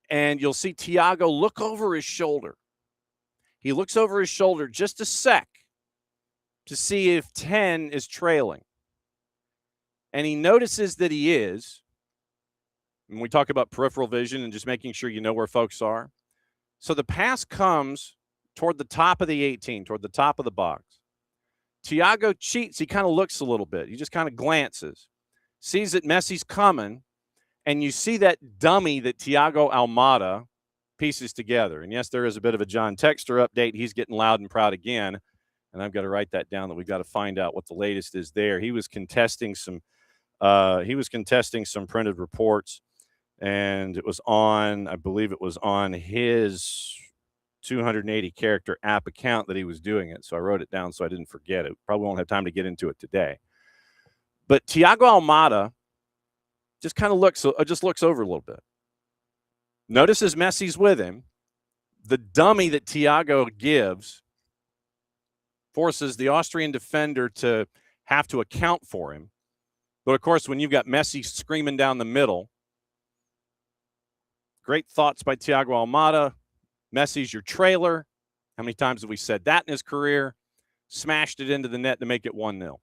and you'll see Thiago look over his shoulder. He looks over his shoulder just a sec to see if 10 is trailing. And he notices that he is. And we talk about peripheral vision and just making sure you know where folks are. So the pass comes toward the top of the 18, toward the top of the box. Thiago cheats. He kind of looks a little bit. He just kind of glances, sees that Messi's coming, and you see that dummy that Thiago Almada pieces together. And yes, there is a bit of a John Texter update. He's getting loud and proud again. And I've got to write that down that we've got to find out what the latest is there. He was contesting some printed reports, and it was on, I believe it was on his 280 character app account that he was doing it. So I wrote it down so I didn't forget it. Probably won't have time to get into it today. But Thiago Almada just kind of looks over a little bit. Notices Messi's with him. The dummy that Thiago gives forces the Austrian defender to have to account for him. But, of course, when you've got Messi screaming down the middle, great thoughts by Thiago Almada. Messi's your trailer. How many times have we said that in his career? Smashed it into the net to make it 1-0.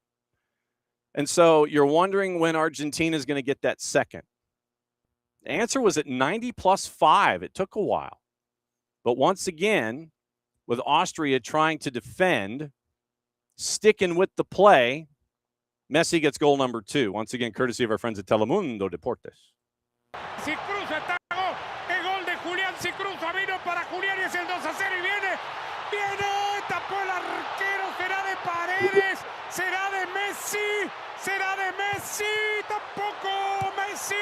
And so you're wondering when Argentina is going to get that second. The answer was at 90 plus 5. It took a while. But once again, with Austria trying to defend, sticking with the play, Messi gets goal number 2. Once again, courtesy of our friends at Telemundo Deportes. Si cruza Tago, el gol de Julián, si cruza, vino para Julián y es el 2-0 y viene, tapó el arquero, será de Paredes, será de Messi, tampoco Messi,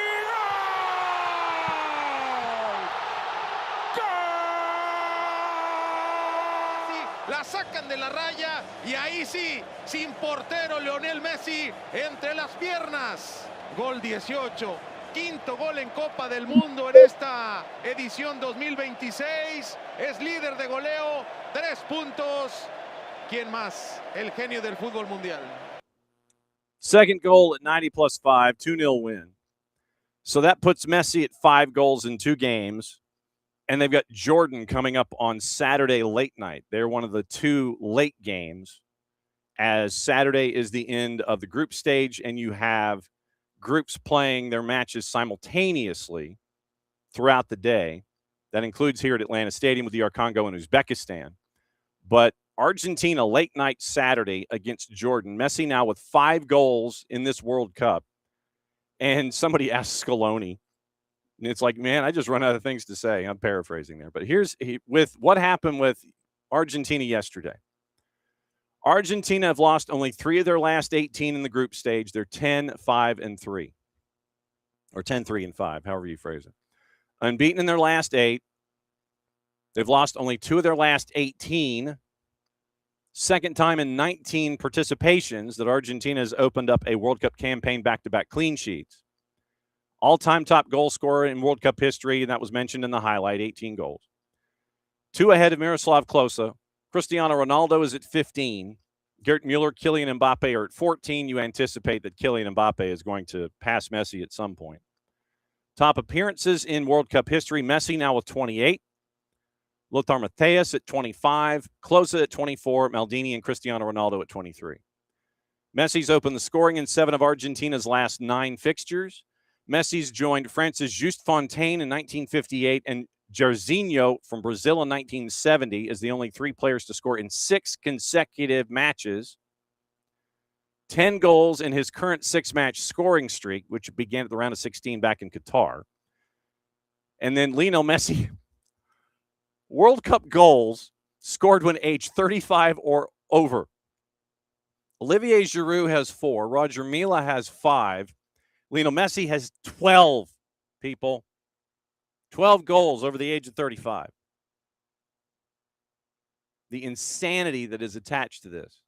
La sacan de la raya y ahí sí, sin portero, Lionel Messi entre las piernas. Gol 18, quinto gol en Copa del Mundo en esta edición 2026. Es líder de goleo, 3 puntos. ¿Quién más? El genio del fútbol mundial. Second goal at 90 plus 5, 2-0 win. So that puts Messi at 5 goals in 2 games. And they've got Jordan coming up on Saturday late night. They're one of the 2 late games, as Saturday is the end of the group stage, and you have groups playing their matches simultaneously throughout the day. That includes here at Atlanta Stadium with the Congo and Uzbekistan. But Argentina late night Saturday against Jordan. Messi now with 5 goals in this World Cup. And somebody asked Scaloni, and it's like, man, I just run out of things to say. I'm paraphrasing there. But with what happened with Argentina yesterday. Argentina have lost only 3 of their last 18 in the group stage. They're 10-5-3. Or 10-3-5, however you phrase it. Unbeaten in their last 8. They've lost only 2 of their last 18. Second time in 19 participations that Argentina has opened up a World Cup campaign back-to-back clean sheets. All-time top goal scorer in World Cup history, and that was mentioned in the highlight, 18 goals. 2 ahead of Miroslav Klose. Cristiano Ronaldo is at 15. Gerd Muller, Kylian Mbappe are at 14. You anticipate that Kylian Mbappe is going to pass Messi at some point. Top appearances in World Cup history, Messi now with 28. Lothar Matthäus at 25. Klose at 24. Maldini and Cristiano Ronaldo at 23. Messi's opened the scoring in 7 of Argentina's last 9 fixtures. Messi's joined France's Just Fontaine in 1958 and Jairzinho from Brazil in 1970 as the only 3 players to score in 6 consecutive matches. 10 goals in his current 6-match scoring streak, which began at the round of 16 back in Qatar. And then Lionel Messi, World Cup goals scored when aged 35 or over. Olivier Giroud has 4. Roger Mila has 5. Lionel Messi has 12, people. 12 goals over the age of 35. The insanity that is attached to this.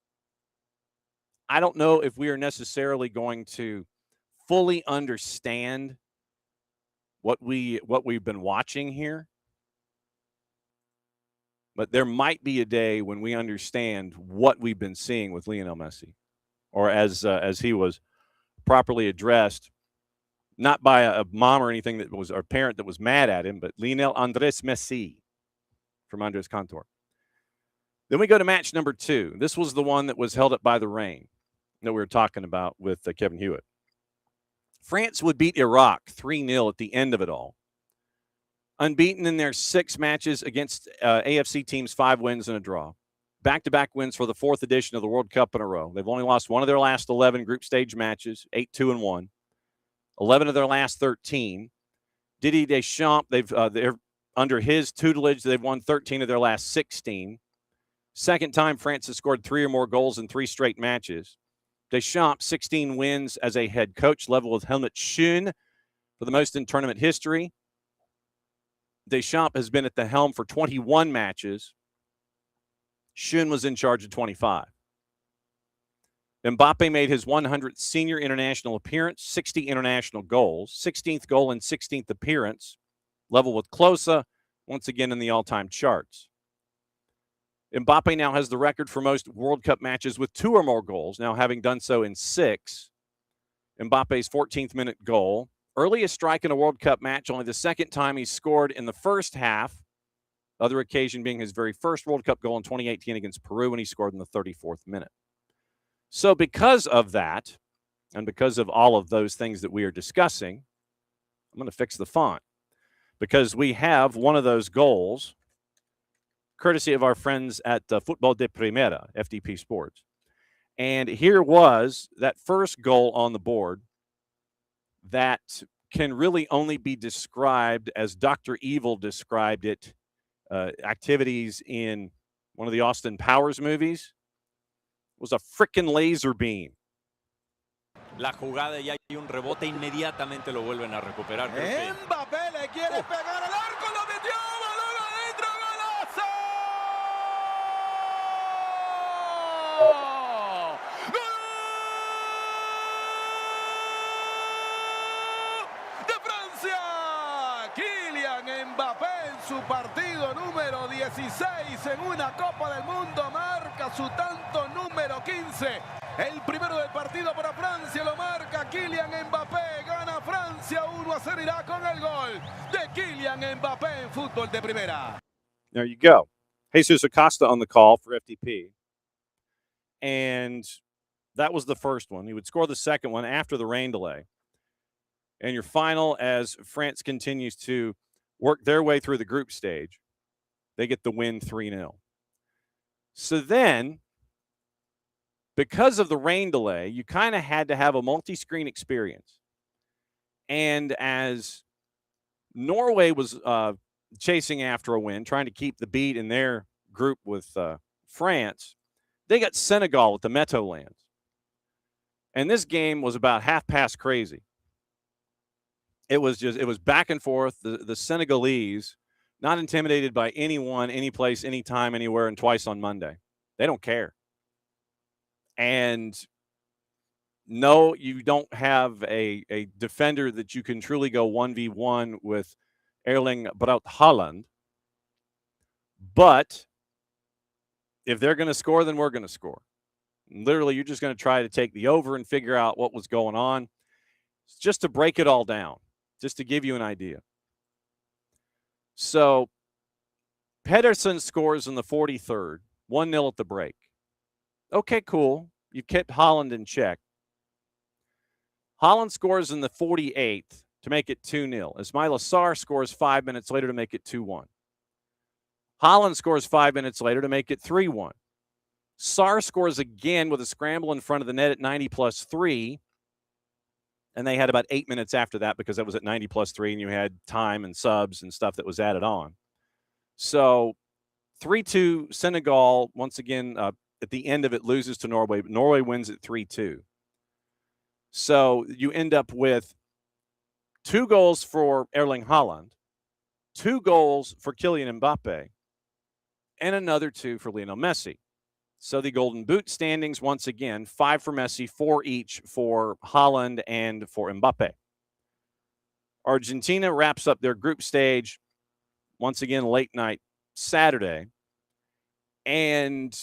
I don't know if we are necessarily going to fully understand what we've been watching here. But there might be a day when we understand what we've been seeing with Lionel Messi, or as he was properly addressed, not by a mom or anything that was, or parent that was mad at him, but Lionel Andres Messi from Andres Cantor. Then we go to match number 2. This was the one that was held up by the rain that we were talking about with Kevin Hewitt. France would beat Iraq 3-0 at the end of it all. Unbeaten in their 6 matches against AFC teams, 5 wins and a draw. Back-to-back wins for the 4th edition of the World Cup in a row. They've only lost one of their last 11 group stage matches, 8-2-1. 11 of their last 13. Didier Deschamps, they're under his tutelage, they've won 13 of their last 16. Second time France has scored 3 or more goals in 3 straight matches. Deschamps, 16 wins as a head coach, level with Helmut Schön for the most in tournament history. Deschamps has been at the helm for 21 matches. Schön was in charge of 25. Mbappe made his 100th senior international appearance, 60 international goals, 16th goal and 16th appearance, level with Klose, once again in the all-time charts. Mbappe now has the record for most World Cup matches with 2 or more goals, now having done so in 6. Mbappe's 14th minute goal, earliest strike in a World Cup match, only the second time he scored in the first half, other occasion being his very first World Cup goal in 2018 against Peru when he scored in the 34th minute. So because of that, and because of all of those things that we are discussing, I'm going to fix the font, because we have one of those goals, courtesy of our friends at Football de Primera, FDP Sports. And here was that first goal on the board that can really only be described as Dr. Evil described it, activities in one of the Austin Powers movies. It was a frickin' laser beam. La jugada y hay un rebote, inmediatamente lo vuelven a recuperar. Mbappé le quiere pegar al arco, lo metió, balón adentro, golazo. ¡Gol de Francia! Kylian Mbappé en su partido número 16 en una Copa del Mundo marca su tanto número 15. El primero del partido para Francia lo marca Kylian Mbappé. Gana Francia 1-0, irá con el gol de Kylian Mbappé en fútbol de primera. There you go. Jesus Acosta on the call for FTP. And that was the first one. He would score the second one after the rain delay. And your final, as France continues to work their way through the group stage, they get the win 3-0. So then, because of the rain delay, you kind of had to have a multi-screen experience. And as Norway was chasing after a win, trying to keep the beat in their group with France, they got Senegal at the Meadowlands. And this game was about half past crazy. It was back and forth. The Senegalese, not intimidated by anyone, any place, anytime, anywhere, and twice on Monday. They don't care. And no, you don't have a defender that you can truly go 1v1 with Erling Braut Haaland. But if they're going to score, then we're going to score. Literally, you're just going to try to take the over and figure out what was going on. Just to break it all down, just to give you an idea. So Pedersen scores in the 43rd, 1-0 at the break. Okay, cool. You kept Haaland in check. Haaland scores in the 48th to make it 2-0. Ismaila Sarr scores 5 minutes later to make it 2-1. Haaland scores 5 minutes later to make it 3-1. Sarr scores again with a scramble in front of the net at 90+3. And they had about 8 minutes after that because that was at 90+3 and you had time and subs and stuff that was added on. So 3-2 Senegal, once again, at the end of it, loses to Norway, but Norway wins at 3-2. So you end up with 2 goals for Erling Haaland, 2 goals for Kylian Mbappe, and another 2 for Lionel Messi. So the Golden Boot standings, once again, 5 for Messi, 4 each for Haaland and for Mbappe. Argentina wraps up their group stage once again late night Saturday. And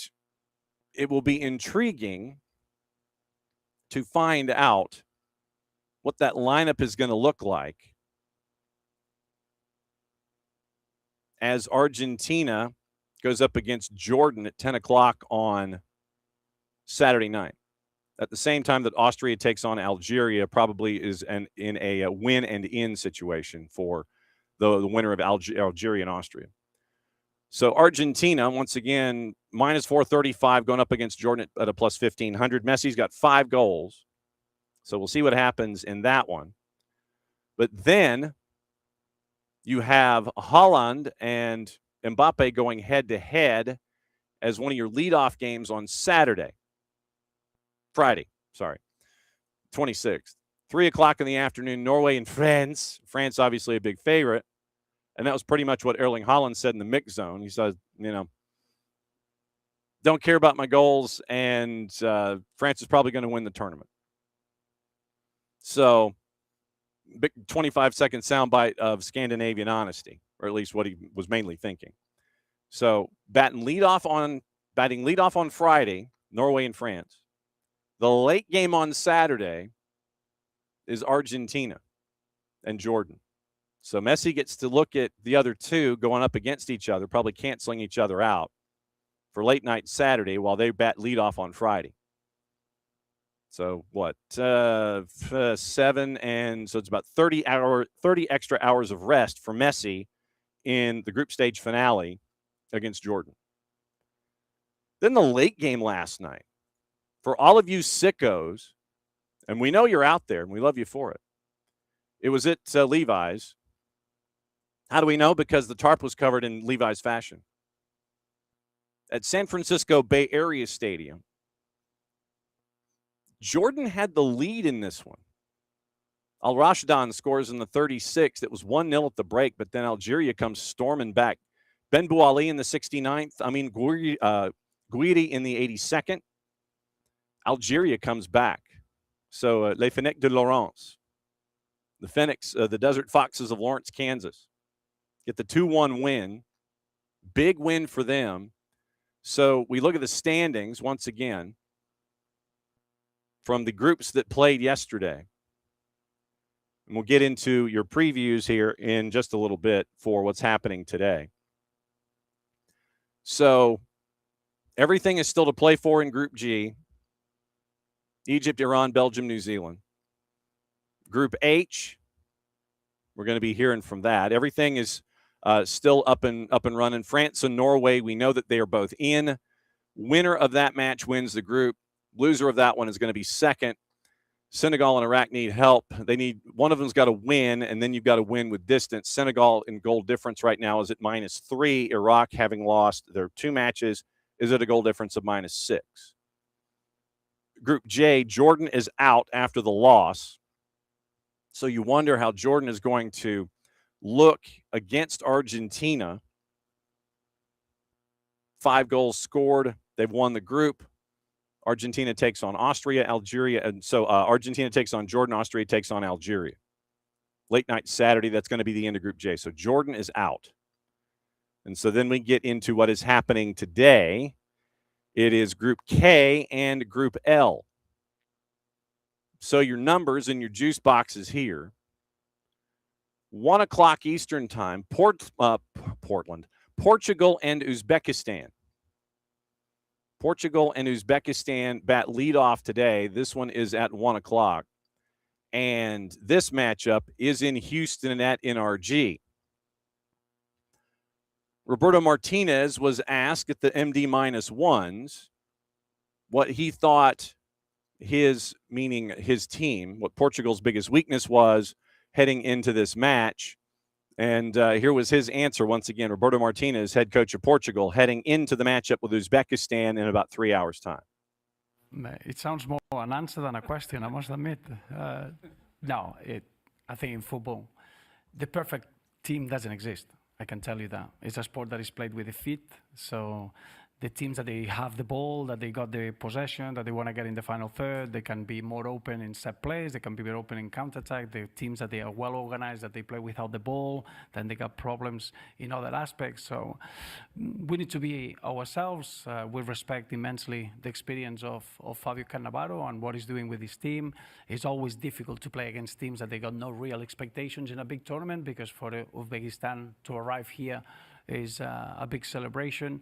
it will be intriguing to find out what that lineup is going to look like as Argentina goes up against Jordan at 10 o'clock on Saturday night. At the same time that Austria takes on Algeria, probably is in a win and in situation for the winner of Algeria and Austria. So Argentina, once again, minus 435 going up against Jordan at a plus 1,500. Messi's got 5 goals. So we'll see what happens in that one. But then you have Haaland and Mbappe going head-to-head as one of your leadoff games on Friday, 26th. 3 o'clock in the afternoon, Norway and France. France, obviously a big favorite. And that was pretty much what Erling Haaland said in the mix zone. He said, don't care about my goals, and France is probably going to win the tournament. So, big 25-second soundbite of Scandinavian honesty, or at least what he was mainly thinking. So, batting leadoff on Friday, Norway and France. The late game on Saturday is Argentina and Jordan. So Messi gets to look at the other two going up against each other, probably canceling each other out for late night Saturday while they bat leadoff on Friday. So what? 7, and so it's about 30 extra hours of rest for Messi in the group stage finale against Jordan. Then the late game last night. For all of you sickos, and we know you're out there, and we love you for it. It was at Levi's. How do we know? Because the tarp was covered in Levi's fashion. At San Francisco Bay Area Stadium, Jordan had the lead in this one. Al-Rashdan scores in the 36th. It was 1-0 at the break, but then Algeria comes storming back. Ben Bouali in the 69th. Guiri in the 82nd. Algeria comes back. So, Les Fennecs de Laurence. The Phoenix, the Desert Foxes of Lawrence, Kansas, get the 2-1 win. Big win for them. So we look at the standings once again from the groups that played yesterday. And we'll get into your previews here in just a little bit for what's happening today. So everything is still to play for in Group G. Egypt, Iran, Belgium, New Zealand. Group H, we're going to be hearing from that. Everything is still up and running. France and Norway, we know that they are both in. Winner of that match wins the group. Loser of that one is going to be second. Senegal and Iraq need help. One of them's got to win, and then you've got to win with distance. Senegal in goal difference right now is at -3. Iraq, having lost their 2 matches, is at a goal difference of -6. Group J, Jordan is out after the loss. So you wonder how Jordan is going to look against Argentina. 5 goals scored. They've won the group. Argentina takes on Austria, Algeria. And so Argentina takes on Jordan. Austria takes on Algeria. Late night Saturday, that's going to be the end of Group J. So Jordan is out. And so then we get into what is happening today. It is Group K and Group L. So your numbers and your juice boxes here. 1 o'clock Eastern time, Portland, Portugal and Uzbekistan. Portugal and Uzbekistan bat lead off today. This one is at 1 o'clock. And this matchup is in Houston at NRG. Roberto Martinez was asked at the MD-1s what he thought meaning his team, what Portugal's biggest weakness was heading into this match. And here was his answer once again. Roberto Martinez, head coach of Portugal, heading into the matchup with Uzbekistan in about 3 hours' time. It sounds more an answer than a question, I must admit. No, I think in football, the perfect team doesn't exist. I can tell you that. It's a sport that is played with the feet, so the teams that they have the ball, that they got the possession, that they want to get in the final third, they can be more open in set plays, they can be more open in counterattack. The teams that they are well organized, that they play without the ball, then they got problems in other aspects. So we need to be ourselves. We respect immensely the experience of Fabio Cannavaro and what he's doing with his team. It's always difficult to play against teams that they got no real expectations in a big tournament, because for Uzbekistan to arrive here is a big celebration.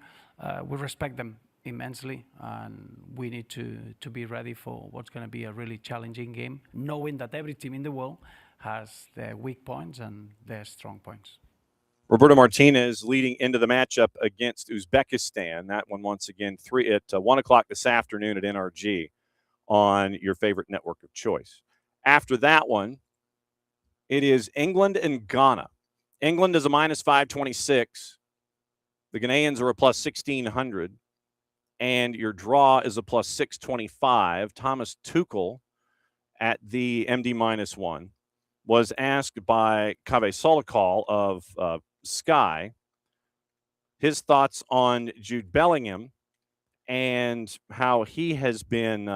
We respect them immensely, and we need to be ready for what's going to be a really challenging game, knowing that every team in the world has their weak points and their strong points. Roberto Martinez leading into the matchup against Uzbekistan. That one, once again, 1 o'clock this afternoon at NRG on your favorite network of choice. After that one, it is England and Ghana. England is a minus 526. The Ghanaians are a plus 1,600. And your draw is a plus 625. Thomas Tuchel at the MD minus 1 was asked by Kaveh Solokal of Sky his thoughts on Jude Bellingham and how he has been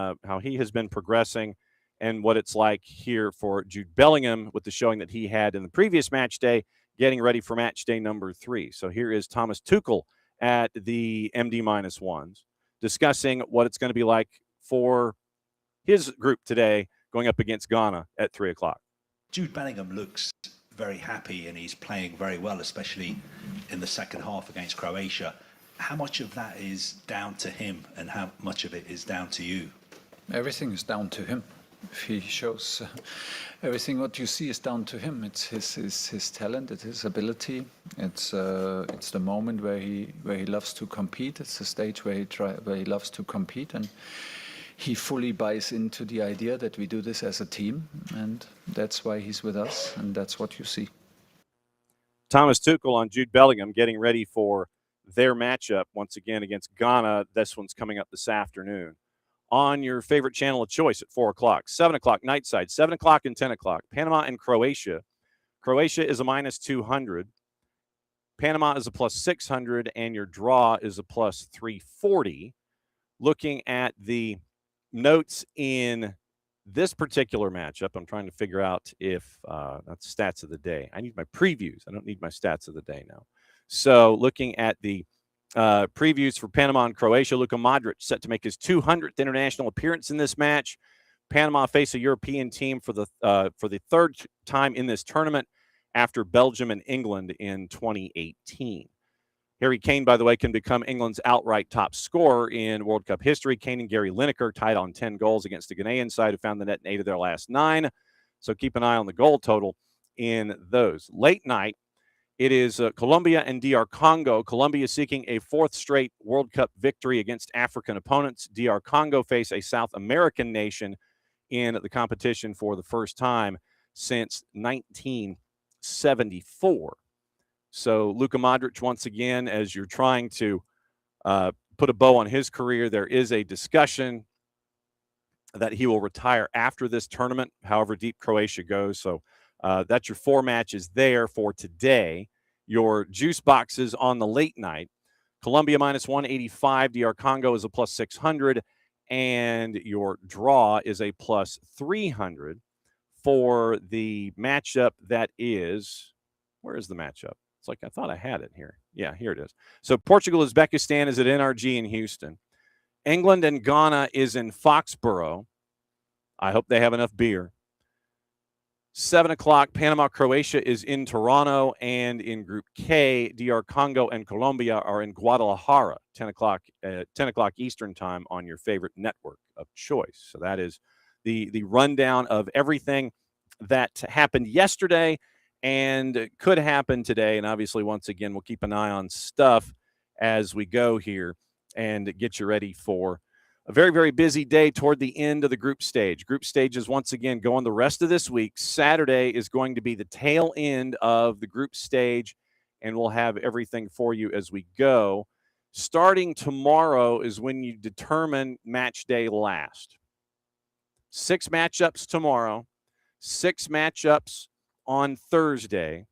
progressing, and what it's like here for Jude Bellingham with the showing that he had in the previous match day, getting ready for match day number 3. So here is Thomas Tuchel at the MD minus 1s discussing what it's going to be like for his group today going up against Ghana at 3 o'clock. Jude Bellingham looks very happy and he's playing very well, especially in the second half against Croatia. How much of that is down to him and how much of it is down to you? Everything is down to him. If he shows everything what you see is down to him. It's his talent, it's his ability. It's the moment where he loves to compete. It's the stage where he loves to compete, and he fully buys into the idea that we do this as a team, and that's why he's with us, and that's what you see. Thomas Tuchel on Jude Bellingham getting ready for their matchup once again against Ghana. This one's coming up this afternoon on your favorite channel of choice at 4 o'clock, 7 o'clock night side, 7 o'clock and 10 o'clock. Panama and Croatia. Croatia is a minus 200. Panama is a plus 600, and your draw is a plus 340. Looking at the notes in this particular matchup, I'm trying to figure out if that's stats of the day. I need my previews. I don't need my stats of the day now. So looking at the previews for Panama and Croatia, Luka Modric set to make his 200th international appearance in this match. Panama face a European team for the third time in this tournament after Belgium and England in 2018. Harry Kane, by the way, can become England's outright top scorer in World Cup history. Kane and Gary Lineker tied on 10 goals against the Ghanaian side, who found the net in 8 of their last 9. So keep an eye on the goal total in those. Late night, it is Colombia and DR Congo. Colombia seeking a 4th straight World Cup victory against African opponents. DR Congo face a South American nation in the competition for the first time since 1974. So Luka Modric, once again, as you're trying to put a bow on his career, there is a discussion that he will retire after this tournament, however deep Croatia goes. So that's your 4 matches there for today. Your juice boxes on the late night. Colombia minus 185. DR Congo is a plus 600. And your draw is a plus 300 for the matchup that is, where is the matchup? It's like I thought I had it here. Yeah, here it is. So Portugal-Uzbekistan is at NRG in Houston. England and Ghana is in Foxborough. I hope they have enough beer. 7 o'clock, Panama-Croatia is in Toronto, and in Group K, DR Congo and Colombia are in Guadalajara, 10 o'clock Eastern time on your favorite network of choice. So that is the rundown of everything that happened yesterday and could happen today. And obviously, once again, we'll keep an eye on stuff as we go here and get you ready for a very, very busy day toward the end of the group stage. Group stages, once again, going the rest of this week. Saturday is going to be the tail end of the group stage, and we'll have everything for you as we go. Starting tomorrow is when you determine match day last. 6 matchups tomorrow, 6 matchups on Thursday,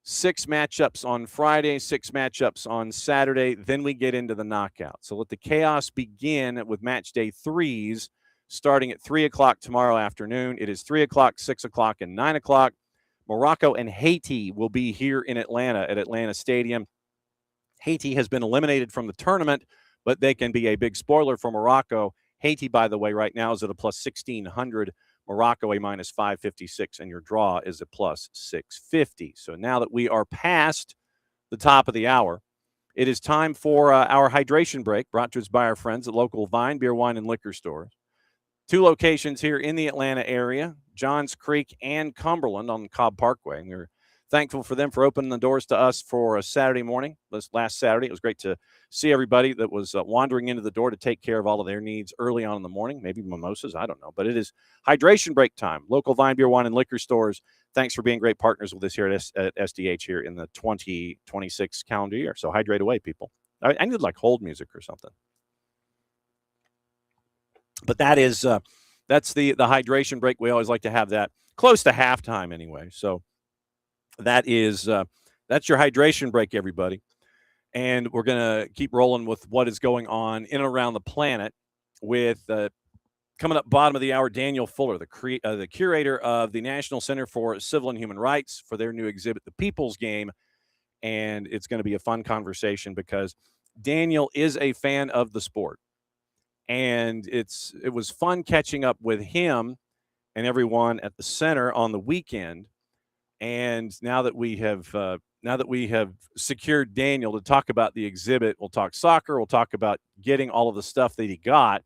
6 matchups on Friday, 6 matchups on Saturday. Then we get into the knockout. So let the chaos begin with match day 3s starting at 3 o'clock tomorrow afternoon. It is 3 o'clock, 6 o'clock, and 9 o'clock. Morocco and Haiti will be here in Atlanta at Atlanta Stadium. Haiti has been eliminated from the tournament, but they can be a big spoiler for Morocco. Haiti, by the way, right now is at a plus 1,600. Morocco a minus 556, and your draw is a plus 650. So now that we are past the top of the hour, it is time for our hydration break, brought to us by our friends at local Vine Beer, Wine, and Liquor stores. 2 locations here in the Atlanta area, Johns Creek and Cumberland on the Cobb Parkway. And we're thankful for them for opening the doors to us for a Saturday morning. This last Saturday, it was great to see everybody that was wandering into the door to take care of all of their needs early on in the morning, maybe mimosas, I don't know. But it is hydration break time. Local Vine Beer, Wine, and Liquor stores, thanks for being great partners with us here at SDH here in the 2026 calendar year. So hydrate away, people. I need like hold music or something. But that is that's the hydration break. We always like to have that close to halftime anyway. So that is that's your hydration break, everybody. And we're going to keep rolling with what is going on in and around the planet with coming up bottom of the hour, Daniel Fuller, the curator of the National Center for Civil and Human Rights, for their new exhibit, The People's Game. And it's going to be a fun conversation because Daniel is a fan of the sport. And it was fun catching up with him and everyone at the center on the weekend. And now that we have secured Daniel to talk about the exhibit, we'll talk soccer, we'll talk about getting all of the stuff that he got,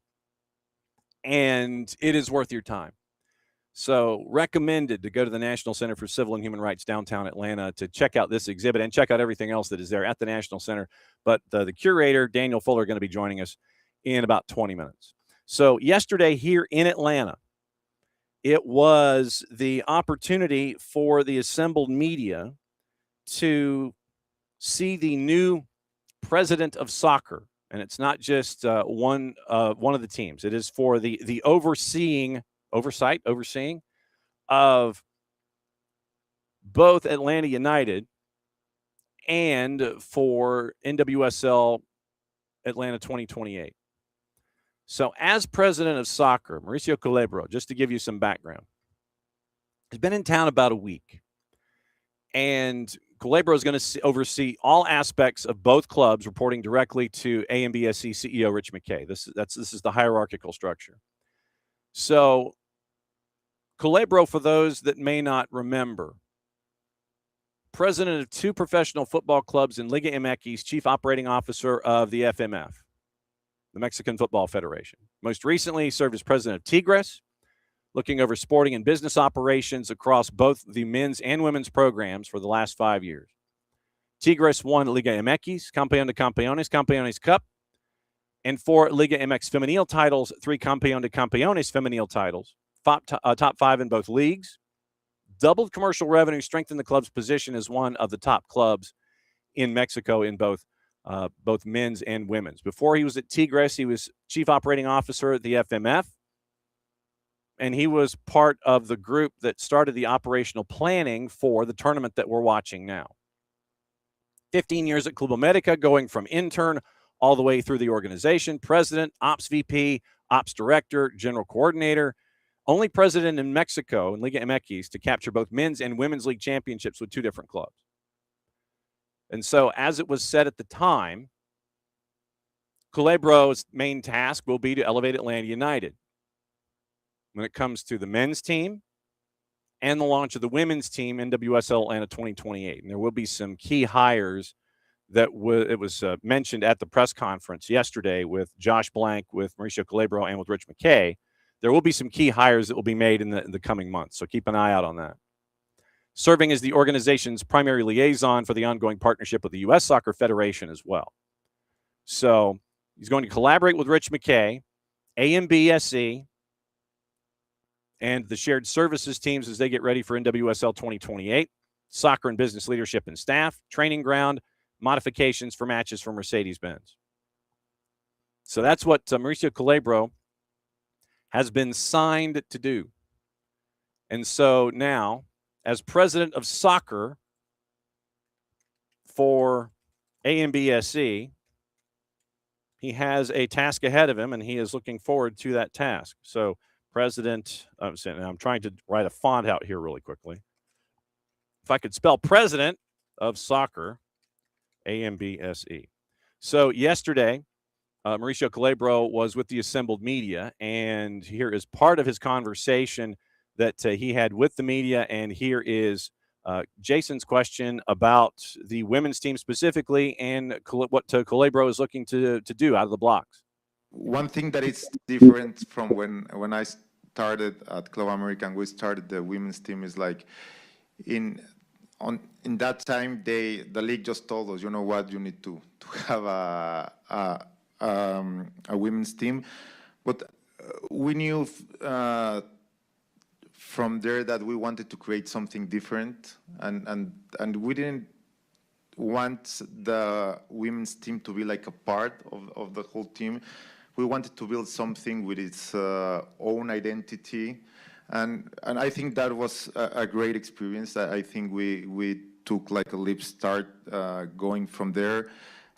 and it is worth your time. So recommended to go to the National Center for Civil and Human Rights downtown Atlanta to check out this exhibit and check out everything else that is there at the National Center. But the curator, Daniel Fuller, going to be joining us in about 20 minutes. So yesterday here in Atlanta, it was the opportunity for the assembled media to see the new president of soccer. And it's not just one of the teams. It is for the overseeing of both Atlanta United and for NWSL Atlanta 2028. So as president of soccer, Mauricio Culebro, just to give you some background, has been in town about a week. And Culebro is going to oversee all aspects of both clubs, reporting directly to AMBSC CEO Rich McKay. This is the hierarchical structure. So Culebro, for those that may not remember, president of 2 professional football clubs in Liga MX, chief operating officer of the FMF, the Mexican Football Federation. Most recently, he served as president of Tigres, looking over sporting and business operations across both the men's and women's programs for the last 5 years. Tigres won Liga MX, Campeón de Campeones, Campeones Cup, and 4 Liga MX Femenil titles, 3 Campeón de Campeones Femenil titles, top 5 in both leagues, doubled commercial revenue, strengthened the club's position as one of the top clubs in Mexico in both men's and women's. Before he was at Tigres, he was chief operating officer at the FMF, and he was part of the group that started the operational planning for the tournament that we're watching now. 15 years at Club America, going from intern all the way through the organization, president, ops VP, ops director, general coordinator, only president in Mexico in Liga MX to capture both men's and women's league championships with 2 different clubs. And so, as it was said at the time, Culebro's main task will be to elevate Atlanta United when it comes to the men's team and the launch of the women's team, NWSL Atlanta 2028. And there will be some key hires that it was mentioned at the press conference yesterday with Josh Blank, with Mauricio Culebro, and with Rich McKay. There will be some key hires that will be made in the coming months, so keep an eye out on that. Serving as the organization's primary liaison for the ongoing partnership with the U.S. Soccer Federation as well. So he's going to collaborate with Rich McKay, AMBSC, and the shared services teams as they get ready for NWSL 2028, soccer and business leadership and staff, training ground, modifications for matches for Mercedes-Benz. So that's what Mauricio Culebro has been signed to do. And so now, as president of soccer, for AMBSC, he has a task ahead of him, and he is looking forward to that task. So, President, I'm trying to write a font out here really quickly. If I could spell President of Soccer, AMBSE. So, yesterday, Mauricio Calabro was with the assembled media, and here is part of his conversation that he had with the media, and here is Jason's question about the women's team specifically and what Calabro is looking to do out of the blocks. One thing that is different from when I started at Club American, we started the women's team, is like in that time the league just told us, you know what, you need to have a women's team, but we knew from there that we wanted to create something different, and we didn't want the women's team to be like a part of the whole team. We wanted to build something with its own identity, and I think that was a great experience. I think we took like a leap start going from there,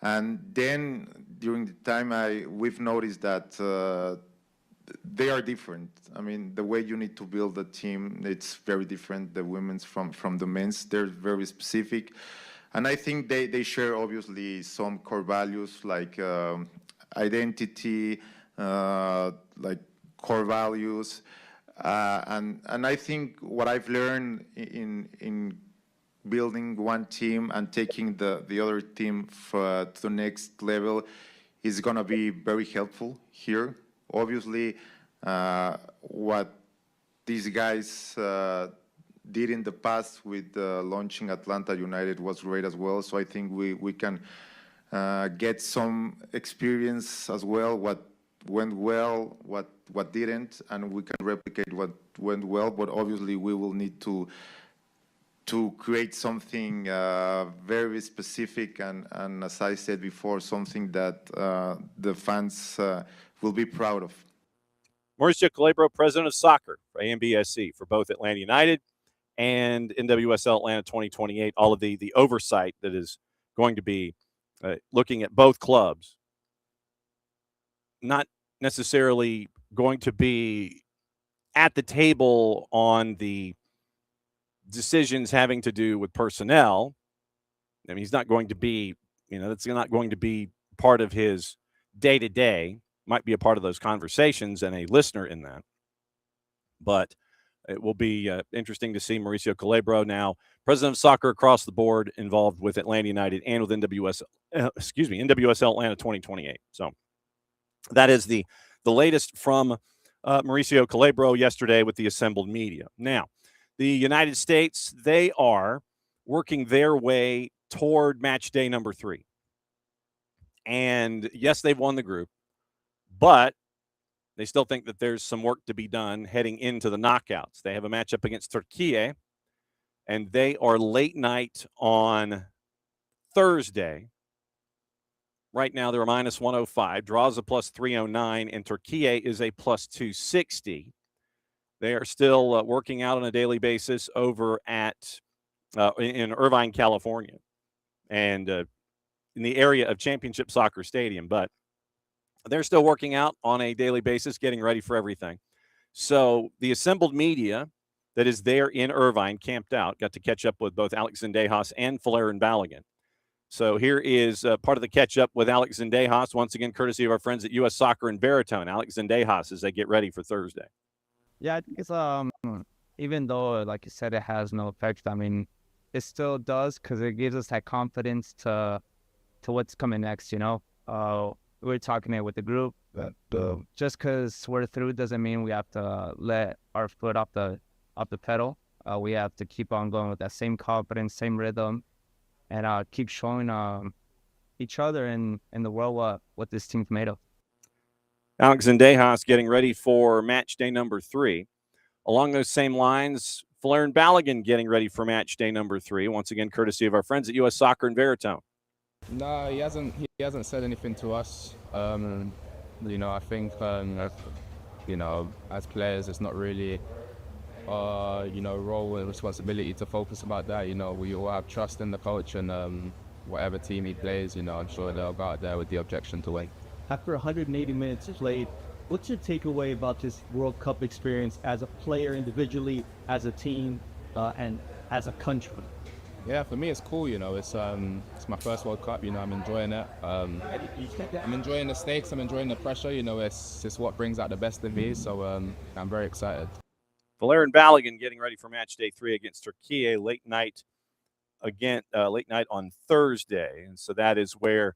and then during the time we've noticed that they are different. I mean, the way you need to build a team, it's very different, the women's from the men's. They're very specific, and I think they share obviously some core values like identity, like core values, and I think what I've learned in building one team and taking the other team to the next level is going to be very helpful here. Obviously, what these guys did in the past with launching Atlanta United was great as well. So I think we can get some experience as well, what went well, what didn't, and we can replicate what went well. But obviously, we will need to create something very specific and as I said before, something that the fans will be proud of. Mauricio Calabro, president of soccer for AMBSC for both Atlanta United and NWSL Atlanta 2028. All of the oversight that is going to be looking at both clubs, not necessarily going to be at the table on the decisions having to do with personnel. I mean, he's not going to be, that's not going to be part of his day-to-day. Might be a part of those conversations and a listener in that. But it will be interesting to see Mauricio Calabro, now president of soccer across the board, involved with Atlanta United and with NWSL Atlanta 2028. So that is the latest from Mauricio Calabro yesterday with the assembled media. Now, the United States, they are working their way toward match day number 3. And yes, they've won the group, but they still think that there's some work to be done heading into the knockouts. They have a matchup against Turkey, and they are late night on Thursday. Right now, they're a minus 105. Draws a plus 309, and Turkey is a plus 260. They are still working out on a daily basis over at in Irvine, California, and in the area of Championship Soccer Stadium. But they're still working out on a daily basis, getting ready for everything. So the assembled media that is there in Irvine, camped out, got to catch up with both Alex Zendejas and Folarin Balogun. So here is part of the catch-up with Alex Zendejas, once again, courtesy of our friends at U.S. Soccer and Baritone. Alex Zendejas as they get ready for Thursday. Yeah, I think it's, even though, like you said, it has no effect, I mean, it still does, because it gives us that confidence to what's coming next, We're talking it with the group. Just because we're through doesn't mean we have to let our foot off the pedal. We have to keep on going with that same confidence, same rhythm, and keep showing each other and the world what this team's made of. Alex Zendejas getting ready for match day number 3. Along those same lines, Folarin Balogun getting ready for match day number 3. Once again, courtesy of our friends at U.S. Soccer and Baritone. No, he hasn't said anything to us. I think as players, it's not really role and responsibility to focus about that. We all have trust in the coach, and whatever team he plays, I'm sure they'll go out there with the objection to win. After 180 minutes played, what's your takeaway about this World Cup experience as a player individually, as a team, and as a country? Yeah, for me it's cool, it's my first World Cup, I'm enjoying it. I'm enjoying the stakes, I'm enjoying the pressure, it's what brings out the best in me, so I'm very excited. Valerian Balogun getting ready for match day 3 against Turkey, late night on Thursday. And so that is where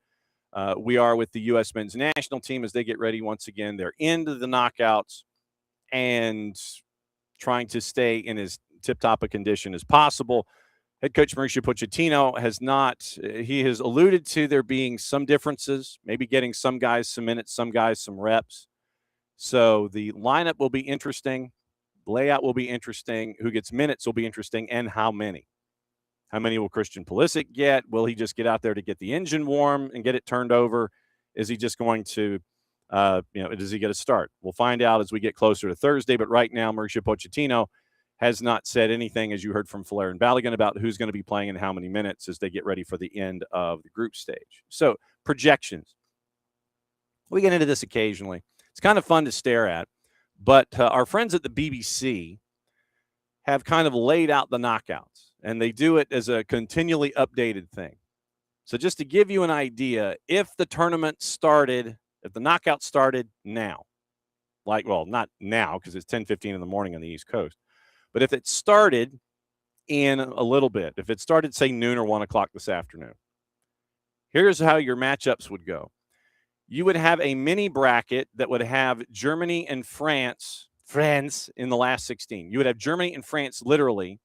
we are with the U.S. men's national team as they get ready once again. They're into the knockouts and trying to stay in as tip-top a condition as possible. Head coach Mauricio Pochettino has alluded to there being some differences, maybe getting some guys some minutes, some guys some reps. So the lineup will be interesting. Layout will be interesting. Who gets minutes will be interesting, and how many. How many will Christian Pulisic get? Will he just get out there to get the engine warm and get it turned over? Is he just going to, does he get a start? We'll find out as we get closer to Thursday. But right now, Mauricio Pochettino has not said anything, as you heard from Valerian Balogun, about who's going to be playing and how many minutes as they get ready for the end of the group stage. So projections. We get into this occasionally. It's kind of fun to stare at. But our friends at the BBC have kind of laid out the knockouts, and they do it as a continually updated thing. So just to give you an idea, if the knockout started now, not now because it's 10:15 in the morning on the East Coast, but if it started in a little bit, if it started, say, noon or 1 o'clock this afternoon, here's how your matchups would go. You would have a mini bracket that would have Germany and France in the last 16. You would have Germany and France literally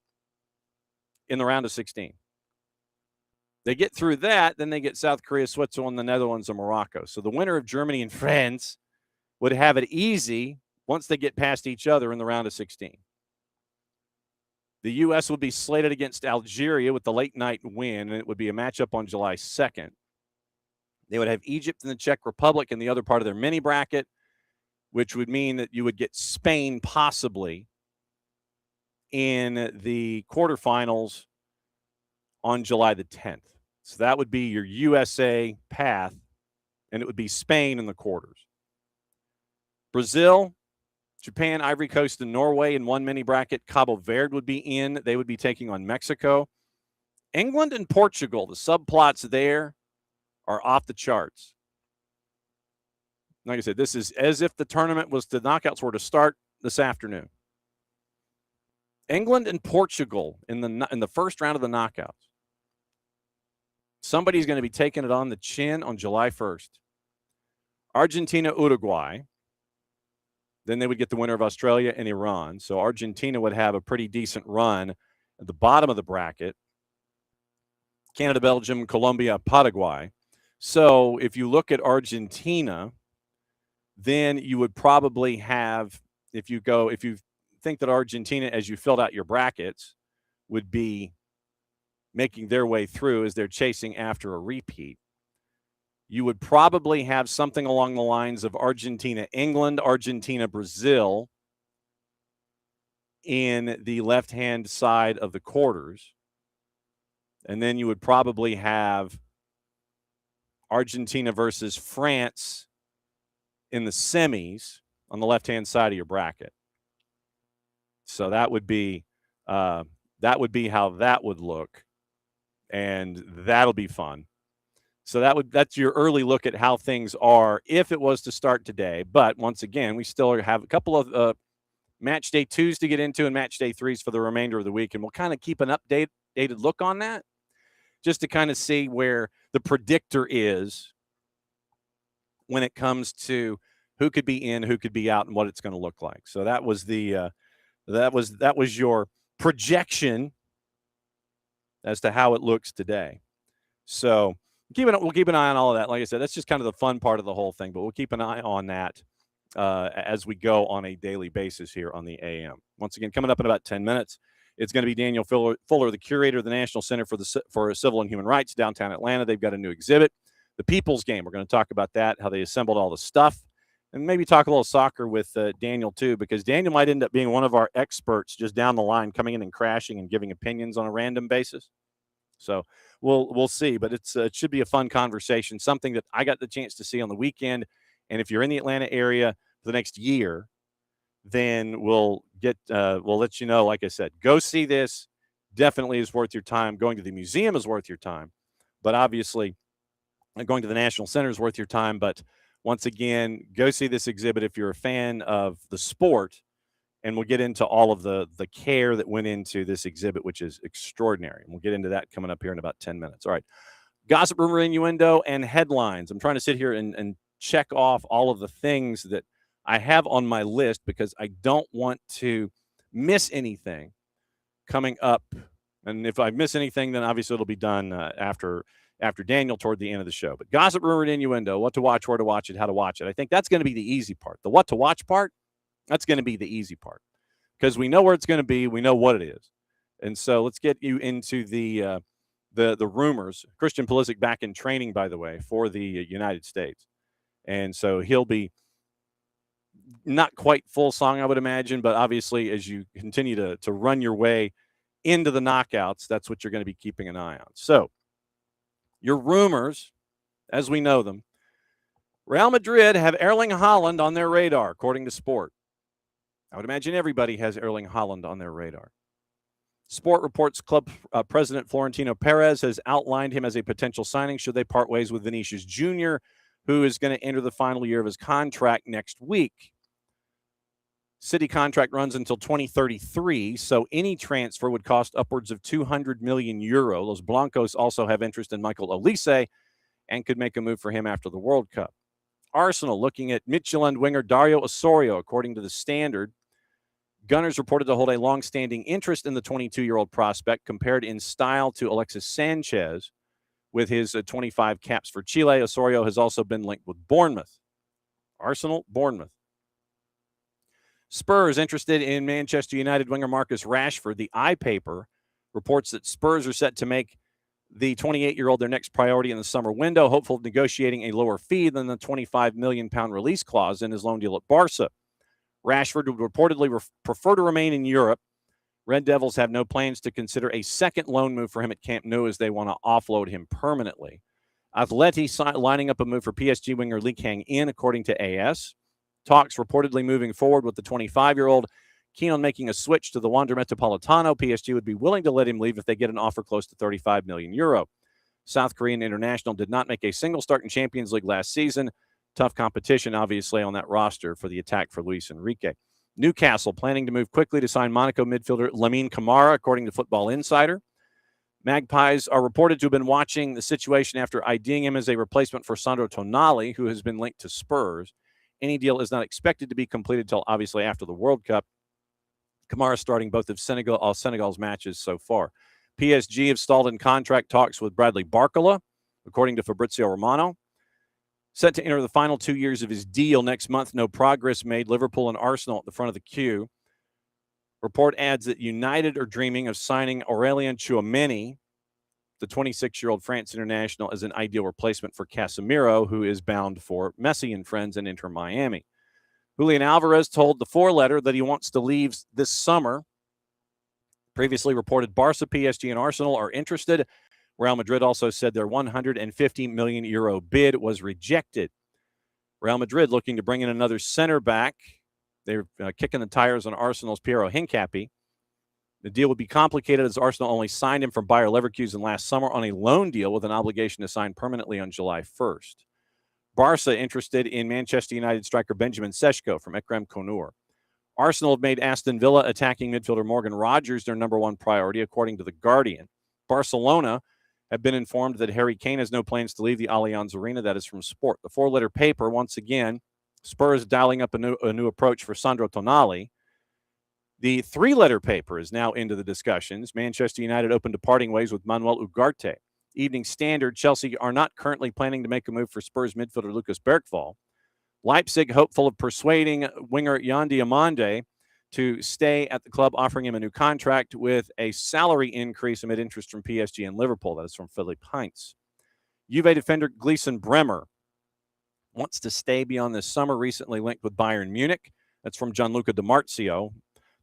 in the round of 16. They get through that, then they get South Korea, Switzerland, the Netherlands, and Morocco. So the winner of Germany and France would have it easy once they get past each other in the round of 16. The U.S. would be slated against Algeria with the late night win, and it would be a matchup on July 2nd. They would have Egypt and the Czech Republic in the other part of their mini bracket, which would mean that you would get Spain possibly in the quarterfinals on July the 10th. So that would be your USA path, and it would be Spain in the quarters. Brazil, Japan, Ivory Coast, and Norway in one mini bracket. Cabo Verde would be in. They would be taking on Mexico. England and Portugal, the subplots there are off the charts. Like I said, this is as if the knockouts were to start this afternoon. England and Portugal in the first round of the knockouts. Somebody's going to be taking it on the chin on July 1st. Argentina, Uruguay. Then they would get the winner of Australia and Iran. So Argentina would have a pretty decent run at the bottom of the bracket. Canada, Belgium, Colombia, Paraguay. So if you look at Argentina, then you would probably have, if you think that Argentina, as you filled out your brackets, would be making their way through as they're chasing after a repeat, you would probably have something along the lines of Argentina, England, Argentina, Brazil in the left-hand side of the quarters. And then you would probably have Argentina versus France in the semis on the left-hand side of your bracket. So that would be how that would look, and that'll be fun. So that's your early look at how things are if it was to start today. But once again, we still have a couple of match day 2s to get into and match day 3s for the remainder of the week, and we'll kind of keep an updated look on that just to kind of see where the predictor is when it comes to who could be in, who could be out, and what it's going to look like. So that was that was your projection as to how it looks today. So we'll keep an eye on all of that. Like I said, that's just kind of the fun part of the whole thing, but we'll keep an eye on that as we go on a daily basis here on the AM. Once again, coming up in about 10 minutes, it's going to be Daniel Fuller, the curator of the National Center for Civil and Human Rights, downtown Atlanta. They've got a new exhibit, the People's Game. We're going to talk about that, how they assembled all the stuff, and maybe talk a little soccer with Daniel too, because Daniel might end up being one of our experts just down the line, coming in and crashing and giving opinions on a random basis. So we'll see. But it should be a fun conversation, something that I got the chance to see on the weekend. And if you're in the Atlanta area for the next year, then we'll let you know. Like I said, go see this. Definitely is worth your time. Going to the museum is worth your time. But obviously, going to the National Center is worth your time. But once again, go see this exhibit if you're a fan of the sport. And we'll get into all of the care that went into this exhibit, which is extraordinary. And we'll get into that coming up here in about 10 minutes. All right. Gossip, rumor, innuendo, and headlines. I'm trying to sit here and check off all of the things that I have on my list because I don't want to miss anything coming up. And if I miss anything, then obviously it'll be done after Daniel toward the end of the show. But gossip, rumor, and innuendo, what to watch, where to watch it, how to watch it. I think that's going to be the easy part. The what to watch part, that's going to be the easy part because we know where it's going to be. We know what it is. And so let's get you into the rumors. Christian Pulisic back in training, by the way, for the United States. And so he'll be not quite full song, I would imagine, but obviously as you continue to run your way into the knockouts, that's what you're going to be keeping an eye on. So your rumors, as we know them, Real Madrid have Erling Haaland on their radar, according to Sport. I would imagine everybody has Erling Haaland on their radar. Sport reports club president Florentino Perez has outlined him as a potential signing should they part ways with Vinicius Jr., who is going to enter the final year of his contract next week. City contract runs until 2033, so any transfer would cost upwards of 200 million euro. Los Blancos also have interest in Michael Olise and could make a move for him after the World Cup. Arsenal looking at Midtjylland winger Dario Osorio, according to the Standard. Gunners reported to hold a long-standing interest in the 22-year-old prospect, compared in style to Alexis Sanchez. With his 25 caps for Chile, Osorio has also been linked with Bournemouth. Arsenal, Bournemouth. Spurs interested in Manchester United winger Marcus Rashford. The iPaper reports that Spurs are set to make the 28-year-old their next priority in the summer window, hopeful of negotiating a lower fee than the £25 million release clause in his loan deal at Barca. Rashford would reportedly prefer to remain in Europe. Red Devils have no plans to consider a second loan move for him at Camp Nou as they want to offload him permanently. Atleti lining up a move for PSG winger Lee Kang-in, according to AS. Talks reportedly moving forward with the 25-year-old. Keen on making a switch to the Wander Metropolitano. PSG would be willing to let him leave if they get an offer close to 35 million euro. South Korean international did not make a single start in Champions League last season. Tough competition, obviously, on that roster for the attack for Luis Enrique. Newcastle planning to move quickly to sign Monaco midfielder Lamine Camara, according to Football Insider. Magpies are reported to have been watching the situation after IDing him as a replacement for Sandro Tonali, who has been linked to Spurs. Any deal is not expected to be completed until, obviously, after the World Cup. Kamara starting both of Senegal's matches so far. PSG have stalled in contract talks with Bradley Barcola, according to Fabrizio Romano. Set to enter the final 2 years of his deal next month. No progress made. Liverpool and Arsenal at the front of the queue. Report adds that United are dreaming of signing Aurelien Tchouameni, the 26-year-old France international, as an ideal replacement for Casemiro, who is bound for Messi and friends and Inter Miami. Julian Alvarez told the four-letter that he wants to leave this summer. Previously reported Barca, PSG, and Arsenal are interested. Real Madrid also said their 150 million euro bid was rejected. Real Madrid looking to bring in another center back. They're kicking the tires on Arsenal's Piero Hincapié. The deal would be complicated as Arsenal only signed him from Bayer Leverkusen last summer on a loan deal with an obligation to sign permanently on July 1st. Barca interested in Manchester United striker Benjamin Sesko from Ekrem Konur. Arsenal have made Aston Villa attacking midfielder Morgan Rogers their number one priority, according to The Guardian. Barcelona have been informed that Harry Kane has no plans to leave the Allianz Arena. That is from Sport. The four-letter paper, once again, Spurs dialing up a new approach for Sandro Tonali. The three-letter paper is now into the discussions. Manchester United open to parting ways with Manuel Ugarte. Evening Standard, Chelsea are not currently planning to make a move for Spurs midfielder Lucas Bergvall. Leipzig hopeful of persuading winger Yan Diomande to stay at the club, offering him a new contract with a salary increase amid interest from PSG and Liverpool. That is from Philippe Heinz. Juve defender Gleison Bremer wants to stay beyond this summer, recently linked with Bayern Munich. That's from Gianluca Di Marzio.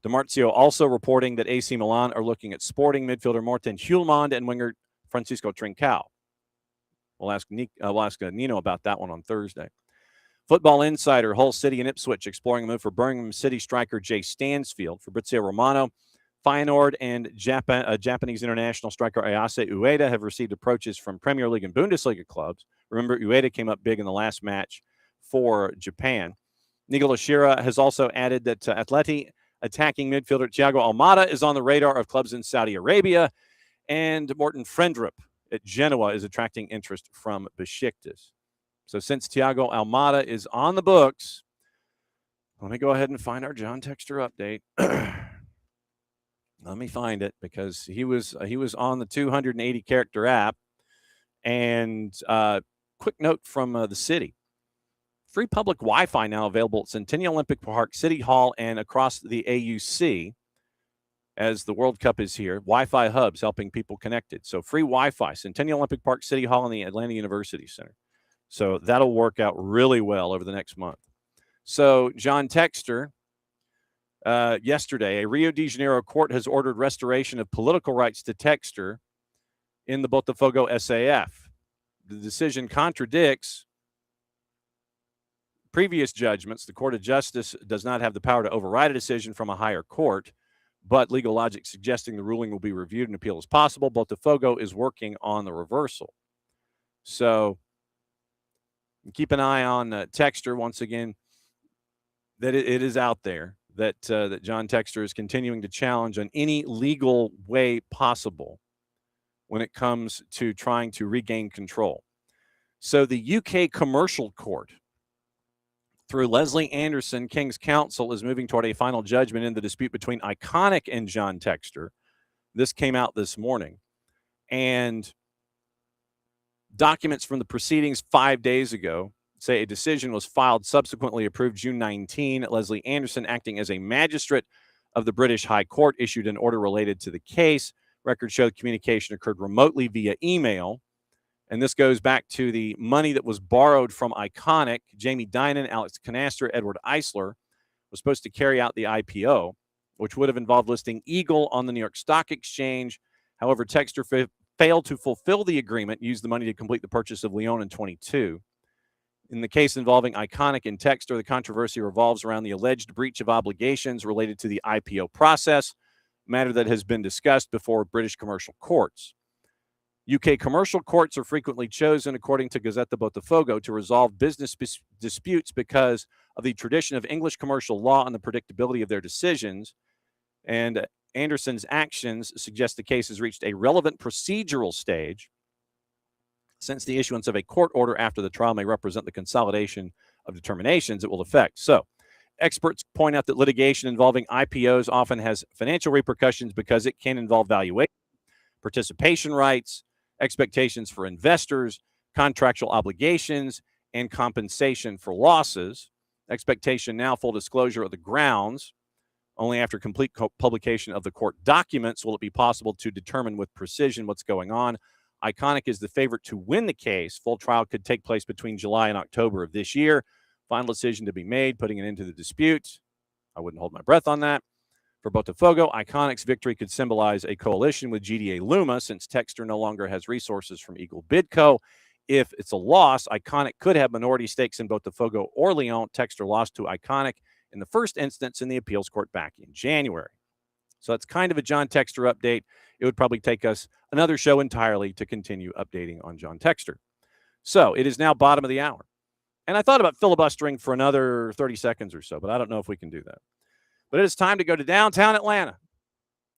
Di Marzio also reporting that AC Milan are looking at Sporting midfielder Morten Hjulmand and winger Francisco Trincao. We'll ask Nino about that one on Thursday. Football Insider, Hull City and Ipswich exploring a move for Birmingham City striker Jay Stansfield. Fabrizio Romano, Feyenoord, and Japanese international striker Ayase Ueda have received approaches from Premier League and Bundesliga clubs. Remember, Ueda came up big in the last match for Japan. Nigel Ashira has also added that Atleti attacking midfielder Thiago Almada is on the radar of clubs in Saudi Arabia, and Morten Frendrup at Genoa is attracting interest from Besiktas. So since Thiago Almada is on the books, let me go ahead and find our John Texter update. Let me find it because he was on the 280 character app. And quick note from the city. Free public Wi-Fi now available at Centennial Olympic Park, City Hall, and across the AUC as the World Cup is here. Wi-Fi hubs helping people connected. So free Wi-Fi, Centennial Olympic Park, City Hall, and the Atlanta University Center. So that'll work out really well over the next month. So John Texter, yesterday, a Rio de Janeiro court has ordered restoration of political rights to Texter in the Botafogo SAF. The decision contradicts previous judgments. The Court of Justice does not have the power to override a decision from a higher court, but legal logic suggesting the ruling will be reviewed and appeal as possible. Botafogo is working on the reversal. So keep an eye on Texter once again, that it is out there that John Texter is continuing to challenge on any legal way possible when it comes to trying to regain control. So the UK Commercial Court, through Leslie Anderson, King's Counsel, is moving toward a final judgment in the dispute between Iconic and John Texter. This came out this morning. And documents from the proceedings 5 days ago say a decision was filed, subsequently approved June 19. Leslie Anderson, acting as a magistrate of the British High Court, issued an order related to the case. Records show communication occurred remotely via email. And this goes back to the money that was borrowed from Iconic. Jamie Dinan, Alex Canaster, Edward Eisler was supposed to carry out the IPO, which would have involved listing Eagle on the New York Stock Exchange. However, Texter failed to fulfill the agreement, used the money to complete the purchase of Lyon in 22. In the case involving Iconic and Texter, the controversy revolves around the alleged breach of obligations related to the IPO process, a matter that has been discussed before British commercial courts. UK commercial courts are frequently chosen, according to Gazzetta Botafogo, to resolve business disputes because of the tradition of English commercial law and the predictability of their decisions. And Anderson's actions suggest the case has reached a relevant procedural stage, since the issuance of a court order after the trial may represent the consolidation of determinations it will affect. So, experts point out that litigation involving IPOs often has financial repercussions because it can involve valuation, participation rights, expectations for investors, contractual obligations, and compensation for losses. Expectation now, full disclosure of the grounds. Only after complete publication of the court documents will it be possible to determine with precision what's going on. Iconic is the favorite to win the case. Full trial could take place between July and October of this year. Final decision to be made, putting an end to the dispute. I wouldn't hold my breath on that. For Botafogo, Iconic's victory could symbolize a coalition with GDA Luma, since Texter no longer has resources from Eagle Bidco. If it's a loss, Iconic could have minority stakes in Botafogo or Lyon. Texter lost to Iconic in the first instance in the appeals court back in January. So it's kind of a John Texter update. It would probably take us another show entirely to continue updating on John Texter. So it is now bottom of the hour. And I thought about filibustering for another 30 seconds or so, but I don't know if we can do that. But it is time to go to downtown Atlanta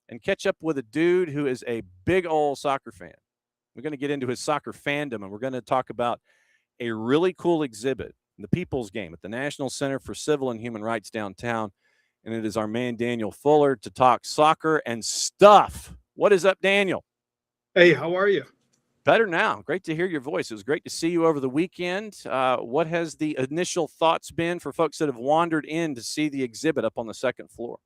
and catch up with a dude who is a big old soccer fan. We're going to get into his soccer fandom, and we're going to talk about a really cool exhibit, the People's Game at the National Center for Civil and Human Rights downtown. And it is our man, Daniel Fuller, to talk soccer and stuff. What is up, Daniel? Hey, how are you? Better now. Great to hear your voice. It was great to see you over the weekend. What has the initial thoughts been for folks that have wandered in to see the exhibit up on the second floor?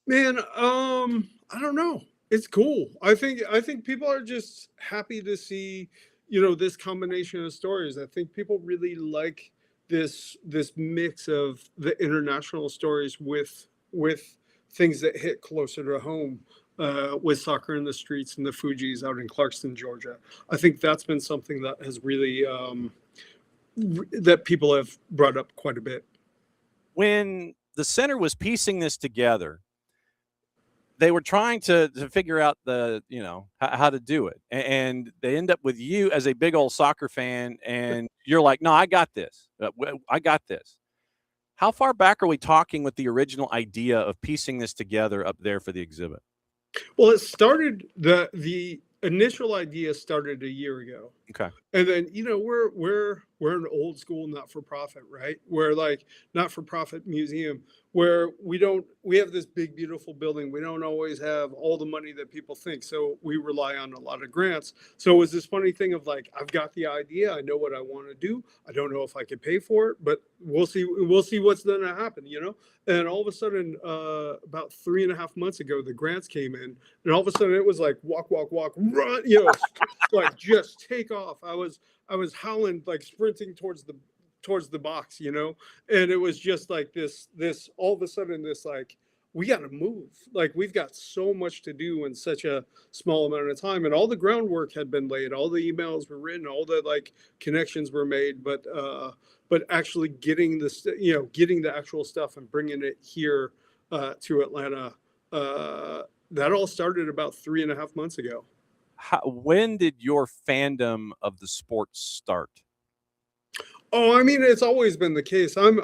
Man, I don't know. It's cool. I think people are just happy to see, this combination of stories. I think people really like this mix of the international stories with things that hit closer to home. with soccer in the streets and the Fujis out in Clarkston, Georgia. I think that's been something that has really that people have brought up quite a bit. When the center was piecing this together, they were trying to figure out how to do it, and they end up with you as a big old soccer fan, and you're like, no, I got this. I got this. How far back are we talking with the original idea of piecing this together up there for the exhibit? Well, it started, the initial idea started a year ago. Okay. And then, we're an old school not-for-profit, right? We're like not-for-profit museum where we have this big, beautiful building. We don't always have all the money that people think. So we rely on a lot of grants. So it was this funny thing of like, I've got the idea. I know what I want to do. I don't know if I can pay for it, but we'll see what's going to happen, And all of a sudden, about 3.5 months ago, the grants came in, and all of a sudden it was like walk, run, like just take off. I was Haaland, like sprinting towards the box, and it was just like this all of a sudden this like, we got to move. Like we've got so much to do in such a small amount of time, and all the groundwork had been laid, all the emails were written, all the like connections were made, but actually getting the actual stuff and bringing it here to Atlanta, that all started about 3.5 months ago. When did your fandom of the sport start? Oh, I mean, it's always been the case. I'm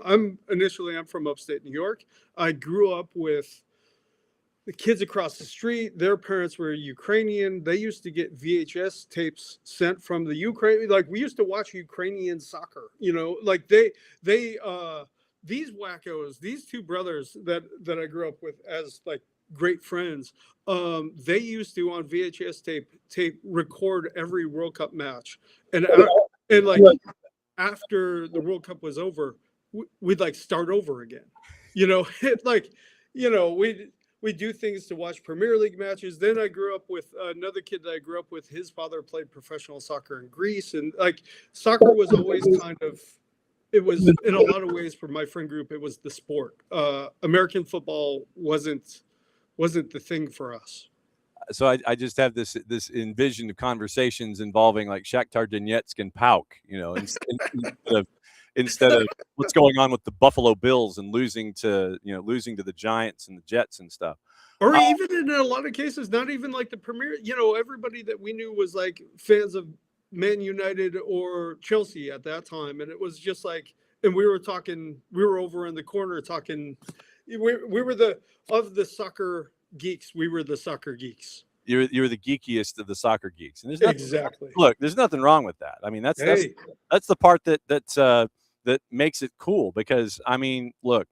from upstate New York. I grew up with the kids across the street. Their parents were Ukrainian. They used to get VHS tapes sent from the Ukraine. Like we used to watch Ukrainian soccer, like these wackos, these two brothers that I grew up with as like great friends. They used to on VHS tape record every World Cup match. And like after the World Cup was over, we'd like start over again. It like, we do things to watch Premier League matches. Then I grew up with another kid that I grew up with. His father played professional soccer in Greece. And like soccer was always it was in a lot of ways for my friend group, it was the sport. American football wasn't the thing for us. So I just have this envisioned conversations involving like Shakhtar Donetsk and PAOK, instead of what's going on with the Buffalo Bills and losing to the Giants and the Jets and stuff. Or even in a lot of cases, not even like the Premier, everybody that we knew was like fans of Man United or Chelsea at that time. And it was just like, and we were over in the corner talking, we were of the soccer geeks. We were the soccer geeks. You're the geekiest of the soccer geeks. And there's nothing wrong with that. I mean, that's the part that makes it cool, because I mean, look,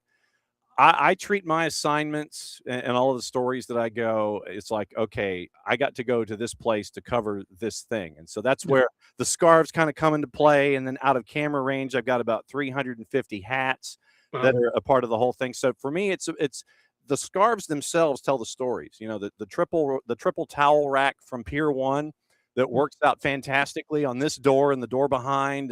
I treat my assignments and all of the stories that I go, it's like, okay, I got to go to this place to cover this thing. And so that's where the scarves kind of come into play. And then out of camera range, I've got about 350 hats that are a part of the whole thing. So for me, it's the scarves themselves tell the stories. The triple towel rack from Pier 1 that works out fantastically on this door and the door behind,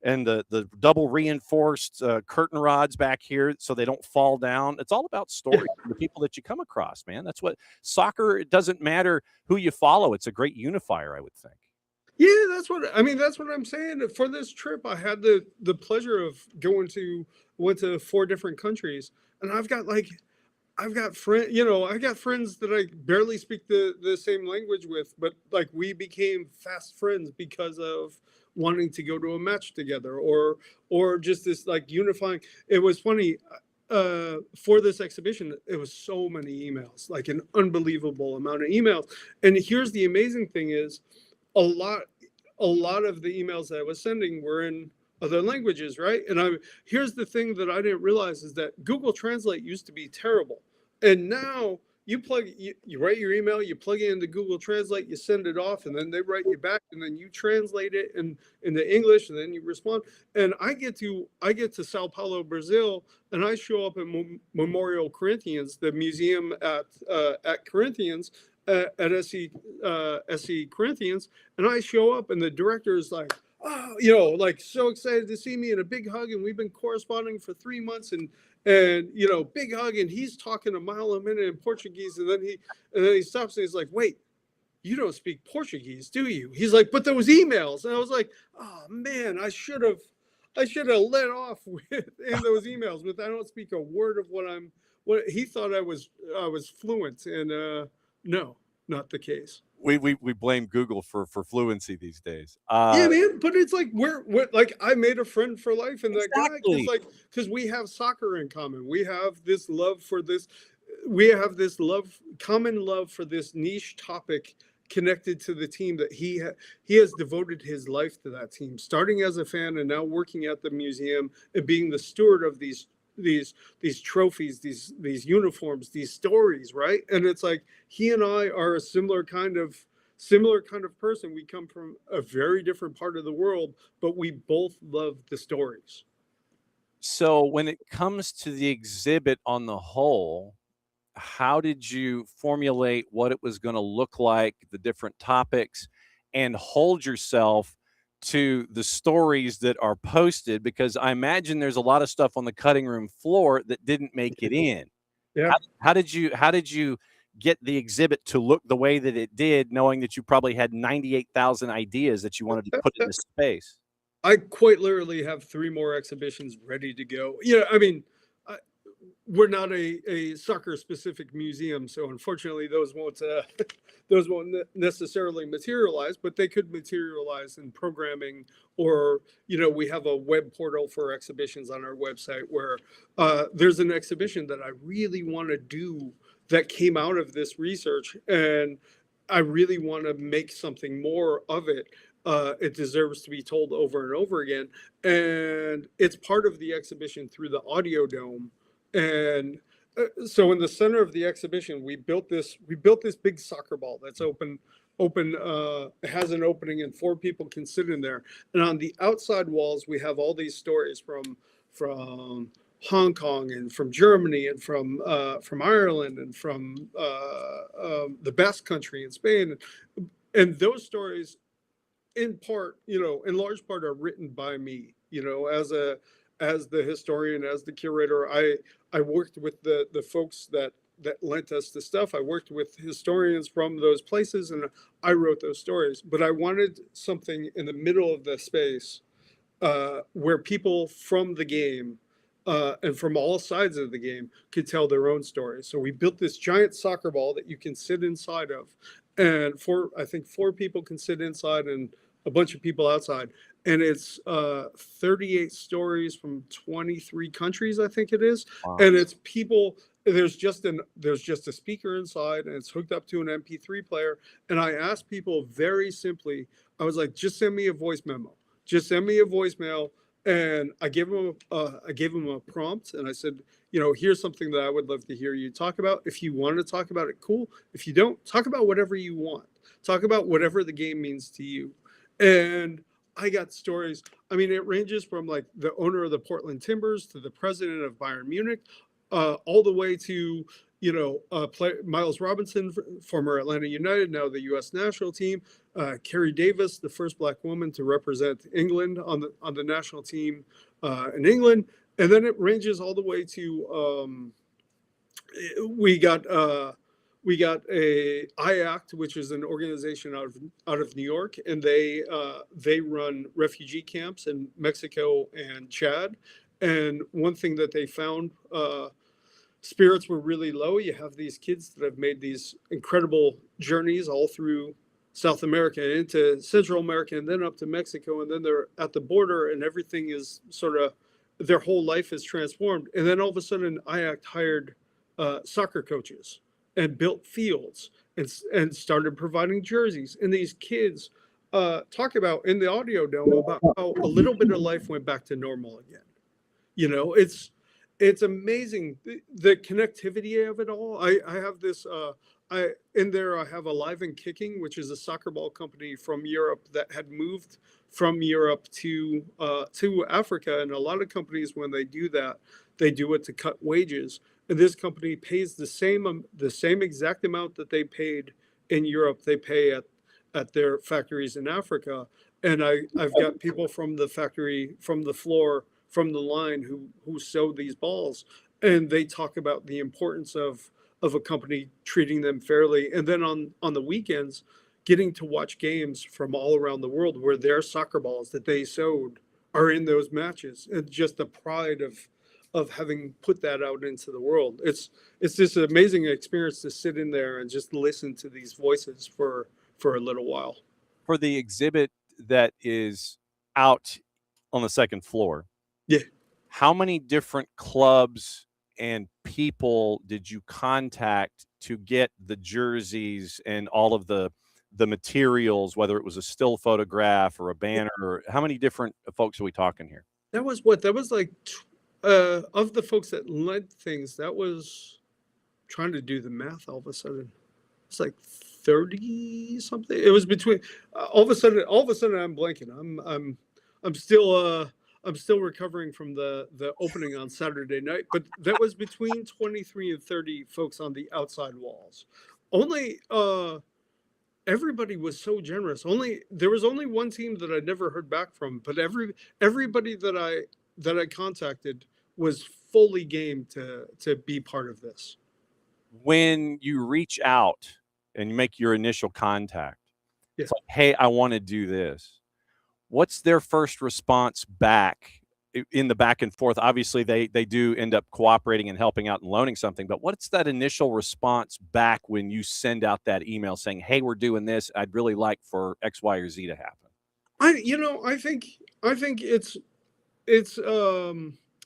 and the double reinforced curtain rods back here so they don't fall down. It's all about stories, the people that you come across, man. That's what soccer, it doesn't matter who you follow. It's a great unifier, I would think. Yeah, that's what I'm saying. For this trip, I had the pleasure of went to 4 different countries, and I've got friends, I got friends that I barely speak the same language with, but like we became fast friends because of wanting to go to a match together, or just this like unifying. It was funny, for this exhibition, it was so many emails, like an unbelievable amount of emails. And here's the amazing thing is a lot of the emails that I was sending were in other languages, right? And here's the thing that I didn't realize is that Google Translate used to be terrible. And now you write your email, you plug it into Google Translate, you send it off, and then they write you back, and then you translate it into English, and then you respond. And I get to Sao Paulo, Brazil, and I show up at Memorial Corinthians, the museum at Corinthians, at SC Corinthians, and I show up, and the director is like, oh, like so excited to see me, and a big hug, and we've been corresponding for 3 months, and and big hug, and he's talking a mile a minute in Portuguese, and then he stops and he's like, "Wait, you don't speak Portuguese, do you?" He's like, "But those emails," and I was like, "Oh man, I should have let off in those emails, but I don't speak a word of what he thought I was fluent, and no, not the case." We blame Google for fluency these days. Yeah, man, but it's like we're like I made a friend for life in that guy Exactly. because we have soccer in common. We have this love for this. We have this common love for this niche topic connected to the team that he has devoted his life to that team, starting as a fan and now working at the museum and being the steward of these trophies, these uniforms, these stories, right? And it's like he and I are a similar kind of person. We come from a very different part of the world, but we both love the stories. So when it comes to the exhibit on the whole, how did you formulate what it was going to look like, the different topics, and hold yourself to the stories that are posted? Because I imagine there's a lot of stuff on the cutting room floor that didn't make it in. Yeah. How did you get the exhibit to look the way that it did, knowing that you probably had 98,000 ideas that you wanted to put in the space? I quite literally have 3 more exhibitions ready to go. Yeah, I mean, we're not a soccer specific museum, so unfortunately those won't necessarily materialize, but they could materialize in programming, or we have a web portal for exhibitions on our website where there's an exhibition that I really want to do that came out of this research, and I really want to make something more of it. It deserves to be told over and over again, and it's part of the exhibition through the audio dome. And so in the center of the exhibition, we built this big soccer ball that's open. It has an opening and 4 people can sit in there. And on the outside walls, we have all these stories from Hong Kong and from Germany and from Ireland and from the Basque Country in Spain. And those stories, in large part, are written by me. As the historian, as the curator, I worked with the folks that lent us the stuff. I worked with historians from those places, and I wrote those stories. But I wanted something in the middle of the space where people from the game and from all sides of the game could tell their own stories. So we built this giant soccer ball that you can sit inside of, and I think 4 people can sit inside and a bunch of people outside. And it's 38 stories from 23 countries, I think it is. Wow. And it's people. There's just a speaker inside, and it's hooked up to an MP3 player. And I asked people very simply, I was like, just send me a voice memo. Just send me a voicemail. And I gave them a prompt, and I said, here's something that I would love to hear you talk about. If you want to talk about it, cool. If you don't, talk about whatever you want. Talk about whatever the game means to you. And I got stories. I mean, it ranges from like the owner of the Portland Timbers to the president of Bayern Munich, all the way to Miles Robinson, former Atlanta United, now the U.S. national team. Carrie Davis, the first Black woman to represent England on the national team in England, and then it ranges all the way to we got a IACT, which is an organization out of New York, and they run refugee camps in Mexico and Chad. And one thing that they found, spirits were really low. You have these kids that have made these incredible journeys all through South America and into Central America and then up to Mexico, and then they're at the border, and everything is sort of, their whole life is transformed. And then all of a sudden, IACT hired soccer coaches and built fields and started providing jerseys. And these kids talk about in the audio dome about how a little bit of life went back to normal again. It's amazing the connectivity of it all. I have this I have Alive and Kicking, which is a soccer ball company from Europe that had moved from Europe to Africa. And a lot of companies, when they do that, they do it to cut wages. And this company pays the same exact amount that they paid in Europe, they pay at their factories in Africa. And I've got people from the factory, from the floor, from the line who sew these balls. and they talk about the importance of a company treating them fairly. And then on the weekends, getting to watch games from all around the world where their soccer balls that they sewed are in those matches, and just the pride of having put that out into the world. It's this amazing experience to sit in there and just listen to these voices for a little while. For the exhibit that is out on the second floor, yeah, how many different clubs and people did you contact to get the jerseys and all of the materials, whether it was a still photograph or a banner? Or how many different folks are we talking here? That was like of the folks that led things, that was, trying to do the math all of a sudden, it's like 30 something. It was between all of a sudden I'm blanking. I'm still recovering from the opening on Saturday night, but that was between 23 and 30 folks on the outside walls. Only everybody was so generous. There was only one team that I never heard back from, but everybody that I contacted was fully game to be part of this. When you reach out and you make your initial contact, yeah. It's like, hey, I want to do this. What's their first response back in the back and forth? Obviously, they do end up cooperating and helping out and loaning something, but what's that initial response back when you send out that email saying, hey, we're doing this, I'd really like for X, Y, or Z to happen? I think it's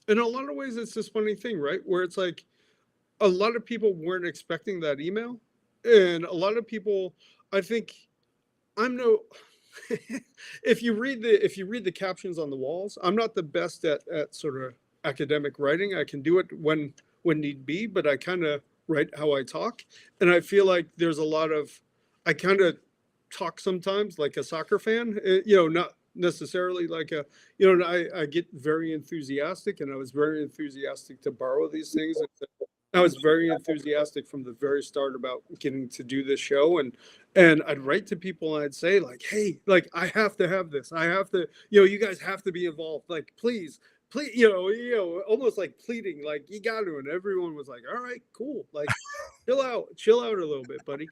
in a lot of ways it's this funny thing, right? Where it's like a lot of people weren't expecting that email, and a lot of people, I think, if you read the captions on the walls, I'm not the best at sort of academic writing. I can do it when need be, but I kind of write how I talk, and I feel like there's a lot of, I kind of talk sometimes like a soccer fan, not necessarily like I get very enthusiastic, and I was very enthusiastic to borrow these things. I was very enthusiastic from the very start about getting to do this show, and I'd write to people and I'd say like, hey, like I have to have this. I have to, you guys have to be involved. Like, please, almost like pleading, like you got to. And everyone was like, all right, cool. Like, chill out a little bit, buddy.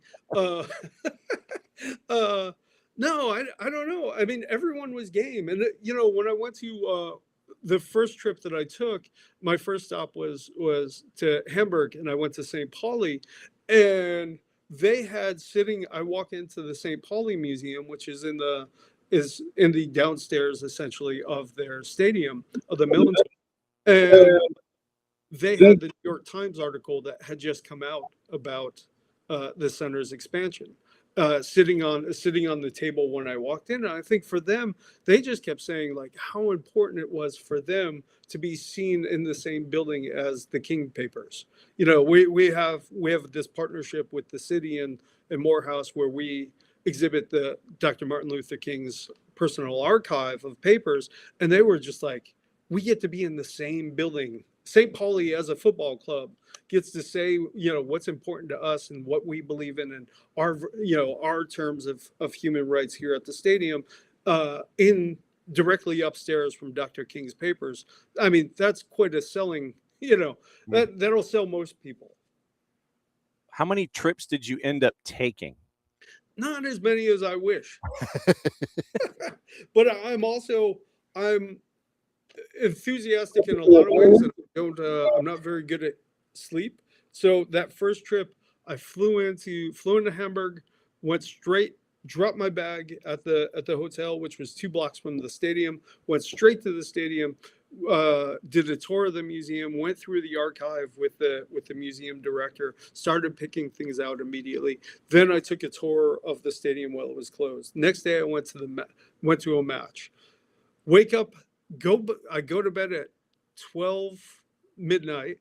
No, I don't know. I mean, everyone was game. And, when I went to the first trip that I took, my first stop was to Hamburg, and I went to St. Pauli, and they had I walk into the St. Pauli Museum, which is in the downstairs essentially of their stadium, of the Millens. And they had the New York Times article that had just come out about the center's expansion. Sitting on the table when I walked in. And I think for them, they just kept saying like how important it was for them to be seen in the same building as the King papers. We have this partnership with the city and Morehouse where we exhibit the Dr. Martin Luther King's personal archive of papers, and they were just like, we get to be in the same building. St. Pauli as a football club gets to say, what's important to us and what we believe in, and our terms of human rights here at the stadium, in directly upstairs from Dr. King's papers. I mean, that's quite a selling, that'll sell most people. How many trips did you end up taking? Not as many as I wish. But I'm enthusiastic in a lot of ways, and I'm not very good at sleep. So that first trip, I flew into Hamburg, went straight, dropped my bag at the hotel, which was 2 blocks from the stadium, went straight to the stadium, did a tour of the museum, went through the archive with the museum director, started picking things out immediately. Then I took a tour of the stadium while it was closed. Next day I went to a match. Wake up, I go to bed at 12 midnight,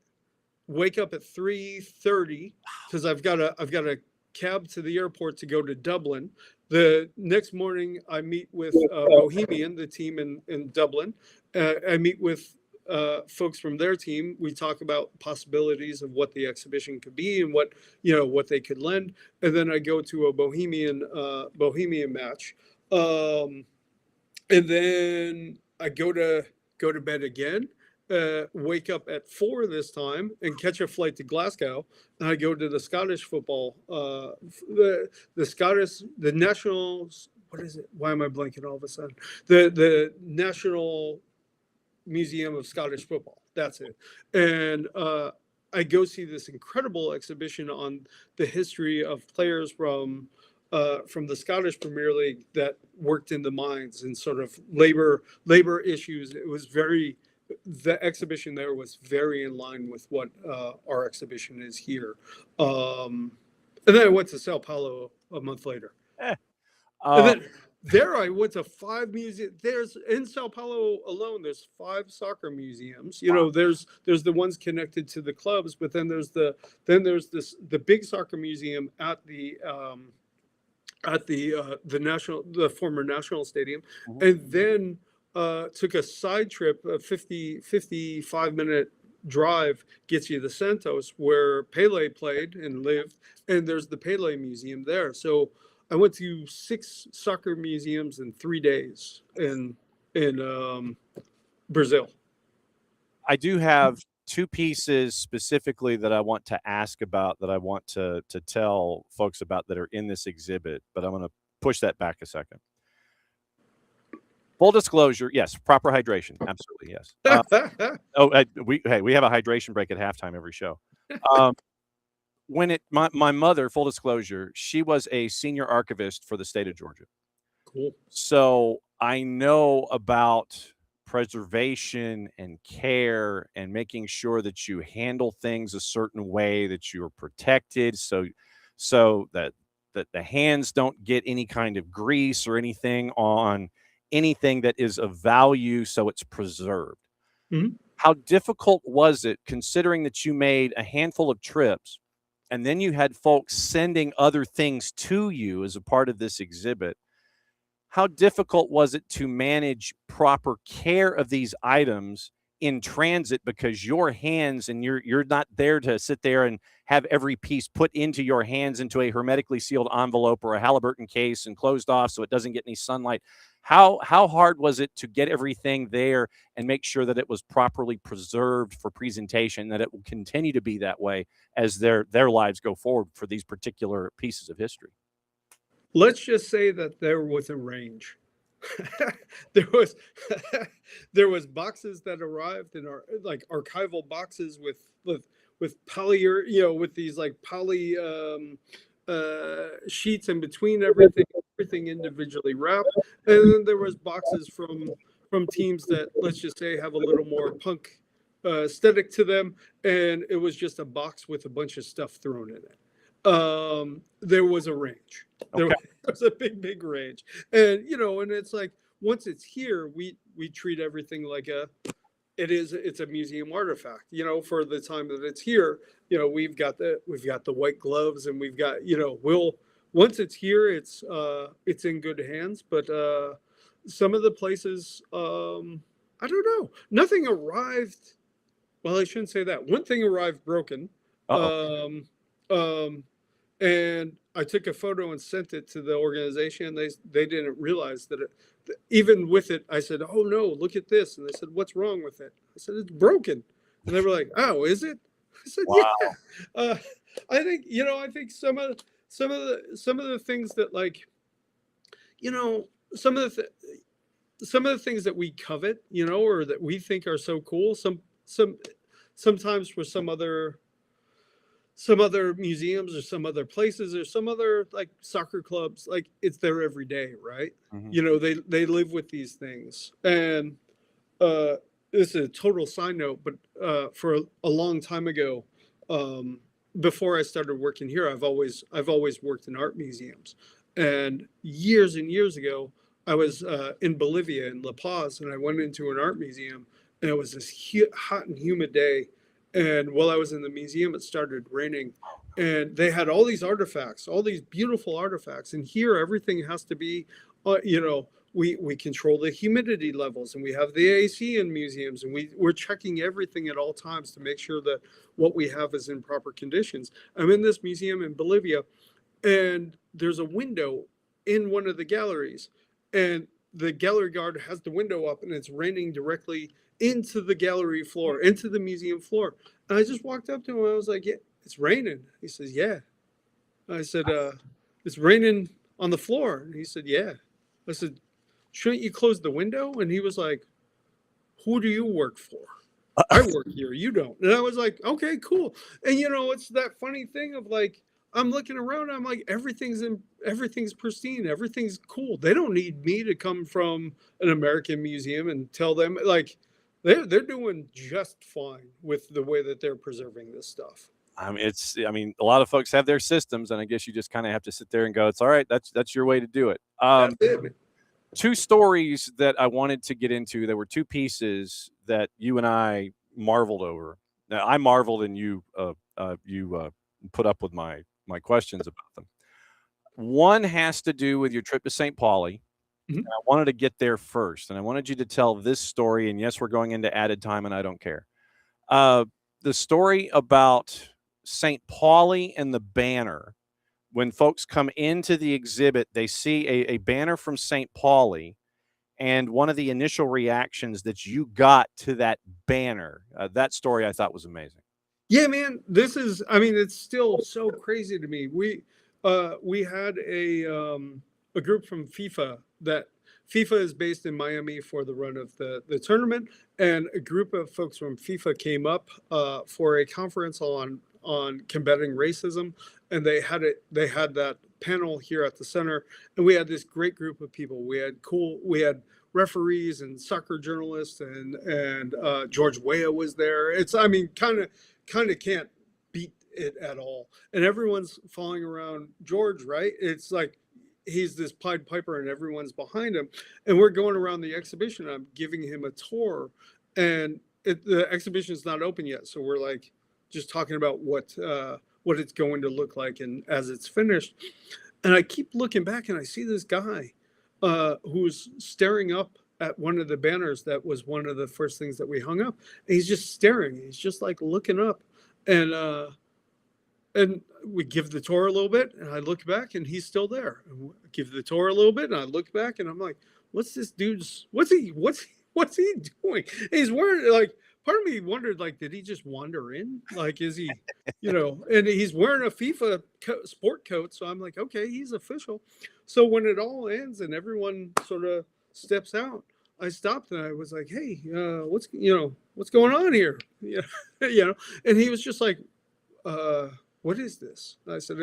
wake up at 3:30 because I've got a cab to the airport to go to Dublin. The next morning I meet with Bohemian, the team in Dublin. I meet with folks from their team. We talk about possibilities of what the exhibition could be and what they could lend. And then I go to a Bohemian match. And then I go to bed again, wake up at 4 this time and catch a flight to Glasgow, and I go to the Scottish football, the national. What is it? Why am I blanking all of a sudden? The National Museum of Scottish Football. That's it. And I go see this incredible exhibition on the history of players from the Scottish Premier League that worked in the mines and sort of labor issues. It was the exhibition there was very in line with what our exhibition is here. And then I went to Sao Paulo a month later. And then there I went to 5 museums. There's in Sao Paulo alone, there's 5 soccer museums. You know, there's the ones connected to the clubs, but then there's the big soccer museum at the former national stadium, and then took a side trip, a 55-minute drive gets you to Santos, where Pele played and lived, and there's the Pele Museum there. So I went to 6 soccer museums in 3 days in Brazil. I do have 2 pieces specifically that I want to ask about, that I want to tell folks about, that are in this exhibit, but I'm going to push that back a second. Full disclosure, yes, proper hydration, absolutely, yes. We have a hydration break at halftime every show. My mother, full disclosure, she was a senior archivist for the state of Georgia. Cool. So I know about preservation and care and making sure that you handle things a certain way, that you're protected, so that the hands don't get any kind of grease or anything on anything that is of value, so it's preserved. Mm-hmm. How difficult was it, considering that you made a handful of trips and then you had folks sending other things to you as a part of this exhibit? How difficult was it to manage proper care of these items in transit, because your hands, and you're not there to sit there and have every piece put into your hands into a hermetically sealed envelope or a Halliburton case and closed off so it doesn't get any sunlight? How hard was it to get everything there and make sure that it was properly preserved for presentation, that it will continue to be that way as their lives go forward for these particular pieces of history? Let's just say that there was a range. there was boxes that arrived in our archival boxes with poly, with these poly sheets in between everything individually wrapped, and then there was boxes from teams that, let's just say, have a little more punk aesthetic to them, and it was just a box with a bunch of stuff thrown in it. There was a range. There was a big range, and and it's like, once it's here, we treat everything like it's a museum artifact. For the time that it's here, we've got the white gloves, and we've got once it's here, it's in good hands. But some of the places, I don't know, nothing arrived. Well, I shouldn't say that. One thing arrived broken. And I took a photo and sent it to the organization. They didn't realize that even with it, I said, "Oh no, look at this." And they said, "What's wrong with it?" I said, "It's broken." And they were like, "Oh, is it?" I said, Wow. "Yeah." I think some of the things that some of the things that we covet, or that we think are so cool, sometimes for some other museums or some other places or some other soccer clubs, it's there every day, right? Mm-hmm. They live with these things. And this is a total side note, but for a long time ago, before I started working here, I've always worked in art museums. And years ago, I was in Bolivia, in La Paz, and I went into an art museum, and it was this hot and humid day. And while I was in the museum, it started raining, and they had all these artifacts, all these beautiful artifacts. And here, everything has to be, we control the humidity levels, and we have the AC in museums, and we're checking everything at all times to make sure that what we have is in proper conditions. I'm in this museum in Bolivia, and there's a window in one of the galleries, and the gallery guard has the window up, and it's raining directly into the gallery floor, into the museum floor. And I just walked up to him. I was like, yeah, it's raining. He says, yeah. I said, it's raining on the floor. And he said, yeah. I said, shouldn't you close the window? And he was like, who do you work for? I work here. You don't. And I was like, okay, cool. And it's that funny thing of like, I'm looking around. I'm like, everything's pristine. Everything's cool. They don't need me to come from an American museum and tell them like they're doing just fine with the way that they're preserving this stuff. I mean, a lot of folks have their systems, and I guess you just kind of have to sit there and go, it's all right. That's your way to do it. That's it. Two stories that I wanted to get into. There were two pieces that you and I marveled over. Now, I marveled, and you put up with my questions about them. One has to do with your trip to St. Pauli. Mhm. And I wanted to get there first, and I wanted you to tell this story. And yes, we're going into added time, and I don't care. The story about St. Pauli and the banner. When folks come into the exhibit, they see a banner from St. Pauli, and one of the initial reactions that you got to that banner, that story I thought was amazing. Yeah, man, it's still so crazy to me. We had a group from FIFA. That FIFA is based in Miami for the run of the tournament, and a group of folks from FIFA came up for a conference on combating racism, and they had that panel here at the center, and we had this great group of people. We had referees and soccer journalists, and George Weah was there. Kind of can't beat it at all. And everyone's following around George, right? It's like he's this Pied Piper and everyone's behind him. And we're going around the exhibition. I'm giving him a tour, and the exhibition's not open yet. So we're like just talking about what it's going to look like and as it's finished. And I keep looking back and I see this guy who's staring up at one of the banners that was one of the first things that we hung up. And he's just staring. He's just like looking up. And we give the tour a little bit, and I look back, and he's still there. And we give the tour a little bit, and I look back, and I'm like, what's this dude's? What's he doing? And he's wearing like. Part of me wondered, like, did he just wander in? Like, is he, and he's wearing a FIFA sport coat. So I'm like, okay, he's official. So when it all ends and everyone sort of steps out, I stopped and I was like, hey, what's going on here? Yeah, and he was just like, what is this? I said,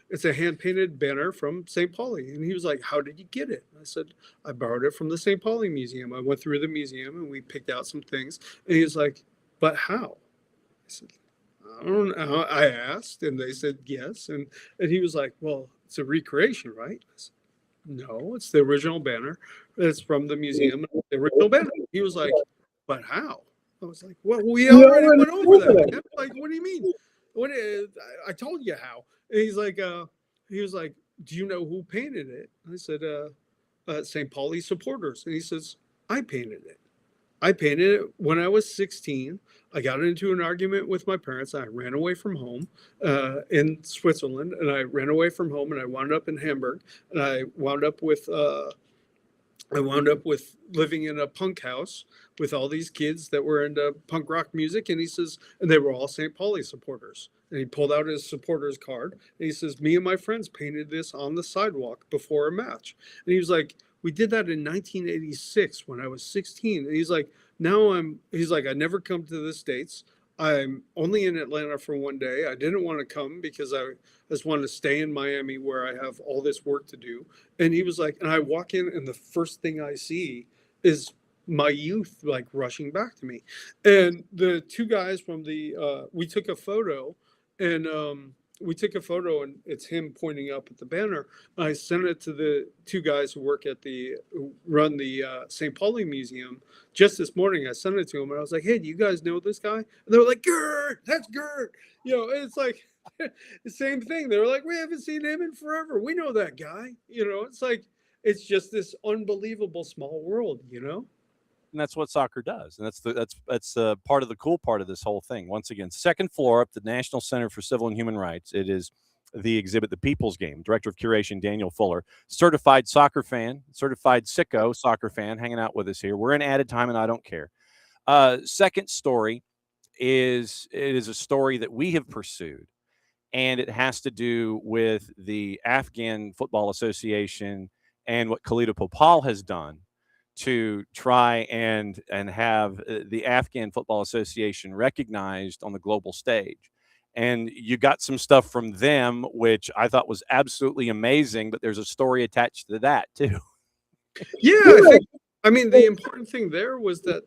it's a hand-painted banner from St. Pauli. And he was like, how did you get it? I said, I borrowed it from the St. Pauli Museum. I went through the museum and we picked out some things. And he was like, but how? I said, I don't know. I asked, and they said yes. And he was like, well, it's a recreation, right? I said, no, it's the original banner. It's from the museum, the original banner. He was like, but how? I was like, well, we already went over that. Man. Like, what do you mean? I told you how. And he was like, do you know who painted it? I said, St. Pauli supporters. And he says, I painted it. I painted it when I was 16. I got into an argument with my parents. I ran away from home in Switzerland, and I ran away from home, and I wound up in Hamburg, and I wound up with living in a punk house with all these kids that were into punk rock music. And he says, and they were all St. Pauli supporters. And he pulled out his supporters card. And he says, me and my friends painted this on the sidewalk before a match. And he was like, we did that in 1986 when I was 16. And he's like, I never come to the States. I'm only in Atlanta for one day. I didn't want to come because I just wanted to stay in Miami where I have all this work to do. And he was like, and I walk in and the first thing I see is my youth like rushing back to me. And the two guys from we took a photo, and it's him pointing up at the banner. I sent it to the two guys who run the St. Pauli Museum just this morning. I sent it to them, and I was like, hey, do you guys know this guy? And they were like, Gert, that's Gert. It's like the same thing. They were like, we haven't seen him in forever. We know that guy. It's like, it's just this unbelievable small world, And that's what soccer does. And that's part of the cool part of this whole thing. Once again, second floor up the National Center for Civil and Human Rights. It is the exhibit, The People's Game. Director of Curation, Daniel Fuller. Certified soccer fan, certified sicko soccer fan, hanging out with us here. We're in added time, and I don't care. Second story is a story that we have pursued, and it has to do with the Afghan Football Association and what Khalida Popal has done to try and have the Afghan Football Association recognized on the global stage. And you got some stuff from them, which I thought was absolutely amazing, but there's a story attached to that too. Yeah, I mean, the important thing there was that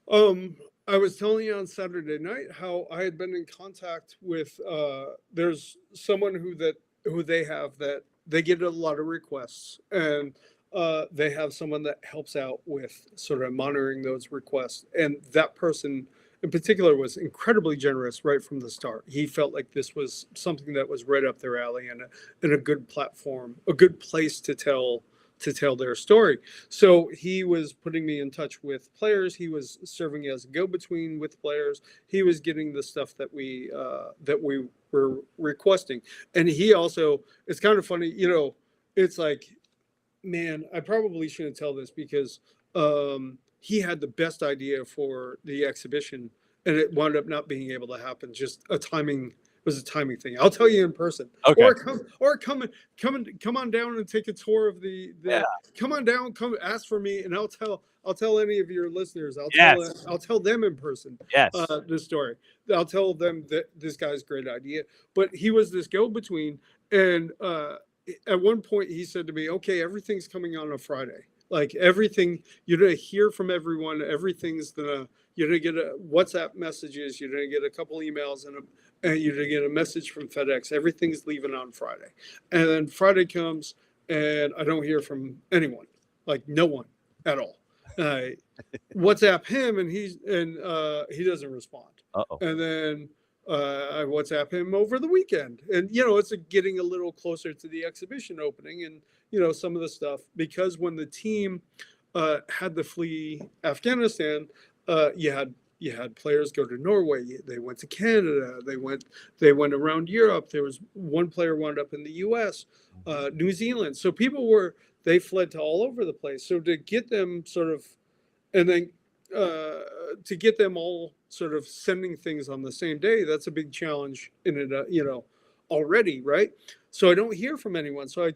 I was telling you on Saturday night how I had been in contact with there's someone who they have that they get a lot of requests, and they have someone that helps out with sort of monitoring those requests, and that person in particular was incredibly generous right from the start. He felt like this was something that was right up their alley, and a good platform, a good place to tell their story. So he was putting me in touch with players. He was serving as a go-between with players. He was getting the stuff that we were requesting. And he also, it's kind of funny, it's like, man, I probably shouldn't tell this because he had the best idea for the exhibition, and it wound up not being able to happen. Just a timing. It was a timing thing. I'll tell you in person. Okay. Come on down and take a tour of the Yeah. Come on down, come ask for me, and I'll tell any of your listeners. I'll tell them in person. Yes. This story. I'll tell them that this guy's great idea. But he was this go-between, and at one point he said to me, "Okay, everything's coming on a Friday. Like everything, you're gonna hear from everyone. Everything's you're gonna get WhatsApp messages. You're gonna get a couple emails and you're gonna get a message from FedEx. Everything's leaving on Friday." And then Friday comes, and I don't hear from anyone, like no one at all. WhatsApp him, and he doesn't respond. Uh-oh. And then I WhatsApp him over the weekend, and it's getting a little closer to the exhibition opening, and some of the stuff, because when the team had to flee Afghanistan, you had players go to Norway. They went to Canada. They went around Europe. There was one player wound up in the U.S., New Zealand. So they fled to all over the place. So to get them sort of, and then to get them all sort of sending things on the same day, that's a big challenge in it, already, right? So I don't hear from anyone. So I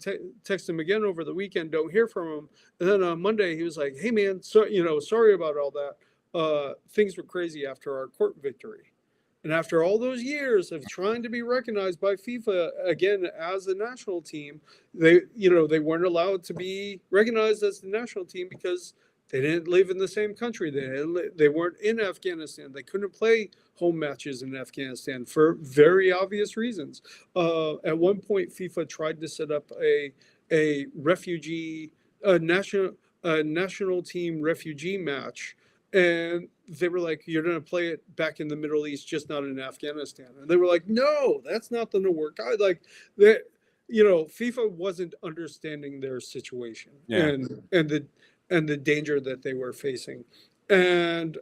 text him again over the weekend, don't hear from him. And then on Monday, he was like, "Hey man, sorry about all that. Things were crazy after our court victory. And after all those years of trying to be recognized by FIFA again as a national team, they weren't allowed to be recognized as the national team because they didn't live in the same country. They weren't in Afghanistan. They couldn't play home matches in Afghanistan for very obvious reasons. At one point, FIFA tried to set up a national team refugee match, and they were like, "You're going to play it back in the Middle East, just not in Afghanistan." And they were like, "No, that's not going to work." FIFA wasn't understanding their situation, Yeah. and the danger that they were facing, and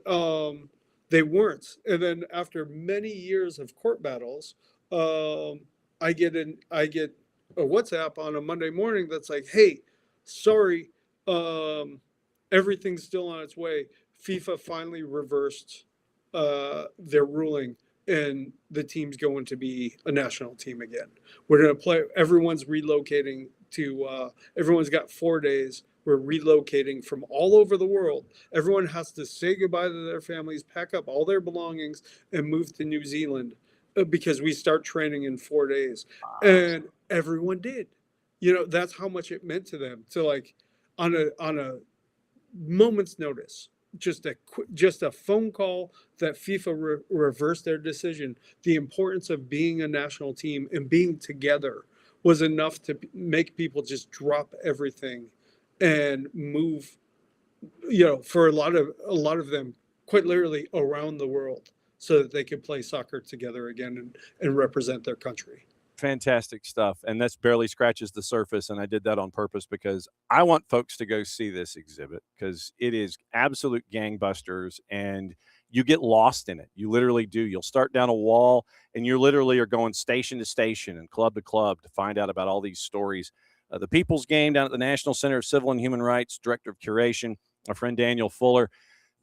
they weren't. And then after many years of court battles, I get a WhatsApp on a Monday morning that's like, "Hey, sorry, everything's still on its way. FIFA finally reversed their ruling, and the team's going to be a national team again. We're going to play. Everyone's relocating to. Everyone's got 4 days. We're relocating from all over the world. Everyone has to say goodbye to their families, pack up all their belongings, and move to New Zealand because we start training in 4 days." And everyone did. That's how much it meant to them. To like, on a moment's notice, just a phone call that FIFA reversed their decision. The importance of being a national team and being together was enough to make people just drop everything and move, for a lot of them, quite literally around the world, so that they could play soccer together again and represent their country. Fantastic stuff. And that's barely scratches the surface. And I did that on purpose because I want folks to go see this exhibit because it is absolute gangbusters and you get lost in it. You literally do. You'll start down a wall and you literally are going station to station and club to club to find out about all these stories. The People's Game down at the National Center of Civil and Human Rights, Director of Curation, our friend Daniel Fuller.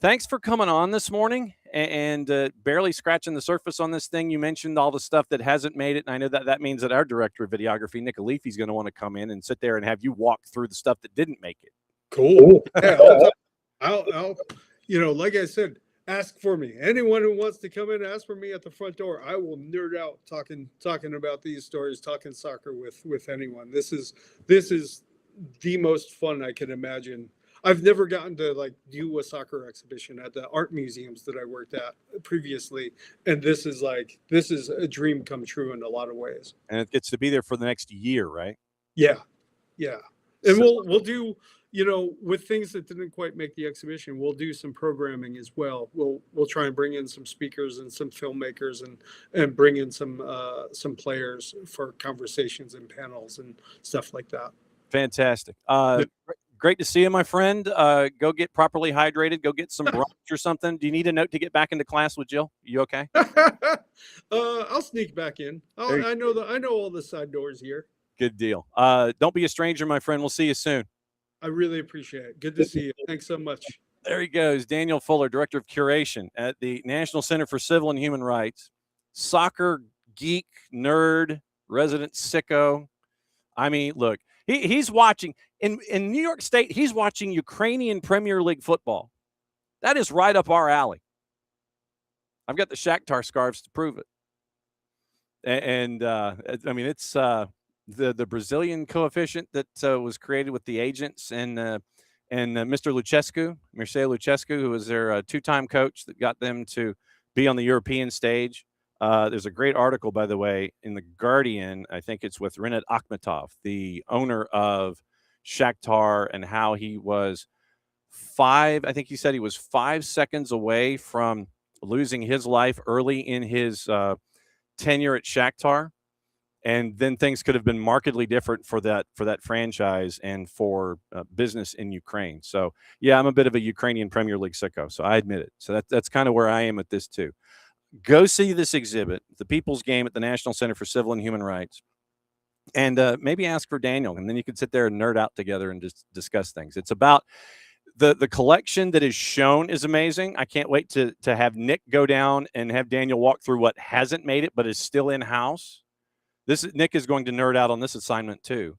Thanks for coming on this morning and barely scratching the surface on this thing. You mentioned all the stuff that hasn't made it, and I know that means that our director of videography, Nick Alifi, is going to want to come in and sit there and have you walk through the stuff that didn't make it. Cool. Yeah, I'll like I said, ask for me. Anyone who wants to come in, ask for me at the front door. I will nerd out talking about these stories, talking soccer with anyone. This is the most fun I can imagine. I've never gotten to do a soccer exhibition at the art museums that I worked at previously, and this is a dream come true in a lot of ways. And it gets to be there for the next year, right? Yeah, and we'll do, with things that didn't quite make the exhibition, we'll do some programming as well. We'll try and bring in some speakers and some filmmakers and bring in some players for conversations and panels and stuff like that. Fantastic. Great to see you, my friend. Go get properly hydrated. Go get some brunch or something. Do you need a note to get back into class with Jill? You okay? I'll sneak back in. I know all the side doors here. Good deal. Don't be a stranger, my friend. We'll see you soon. I really appreciate it. Good to see you. Thanks so much. There he goes. Daniel Fuller, Director of Curation at the National Center for Civil and Human Rights. Soccer geek, nerd, resident sicko. I mean, look, he's watching in New York State. He's watching Ukrainian Premier League football. That is right up our alley. I've got the Shakhtar scarves to prove it. And I mean, it's the Brazilian coefficient that was created with the agents and Mr. Lucescu, Mircea Lucescu, who was their two-time coach that got them to be on the European stage. There's a great article, by the way, in The Guardian. I think it's with Rinat Akhmetov, the owner of Shakhtar, and how he was I think he said he was 5 seconds away from losing his life early in his tenure at Shakhtar. And then things could have been markedly different for that franchise and for business in Ukraine. So, yeah, I'm a bit of a Ukrainian Premier League sicko, so I admit it. So that's kind of where I am with this too. Go see this exhibit, The People's Game at the National Center for Civil and Human Rights, and maybe ask for Daniel, and then you can sit there and nerd out together and just discuss things. It's about the collection that is shown is amazing. I can't wait to have Nick go down and have Daniel walk through what hasn't made it but is still in-house. Nick is going to nerd out on this assignment too.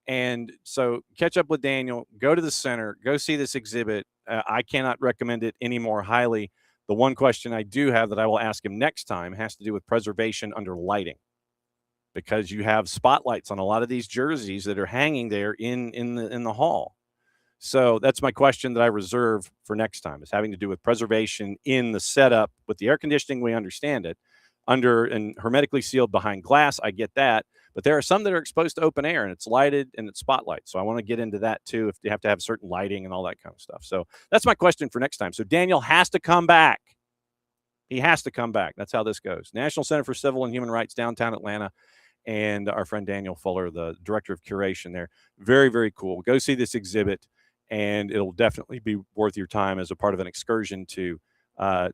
And so catch up with Daniel, go to the center, go see this exhibit. I cannot recommend it any more highly. The one question I do have that I will ask him next time has to do with preservation under lighting, because you have spotlights on a lot of these jerseys that are hanging there in the hall. So that's my question that I reserve for next time, is having to do with preservation in the setup. With the air conditioning, we understand it. Under and hermetically sealed behind glass, I get that. But there are some that are exposed to open air, and it's lighted and it's spotlight. So I want to get into that too, if you have to have certain lighting and all that kind of stuff. So that's my question for next time. So Daniel has to come back. He has to come back. That's how this goes. National Center for Civil and Human Rights, downtown Atlanta, and our friend Daniel Fuller, the Director of Curation there. Very, very cool. Go see this exhibit, and it'll definitely be worth your time as a part of an excursion to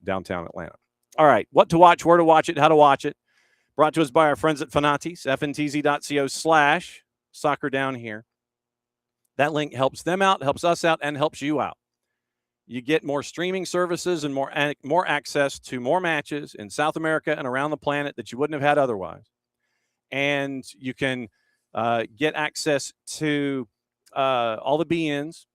downtown Atlanta. All right, what to watch, where to watch it, how to watch it. Brought to us by our friends at Fanati's, fntz.co/soccer down here. That link helps them out, helps us out, and helps you out. You get more streaming services and more access to more matches in South America and around the planet that you wouldn't have had otherwise. And you can get access to all the BNs,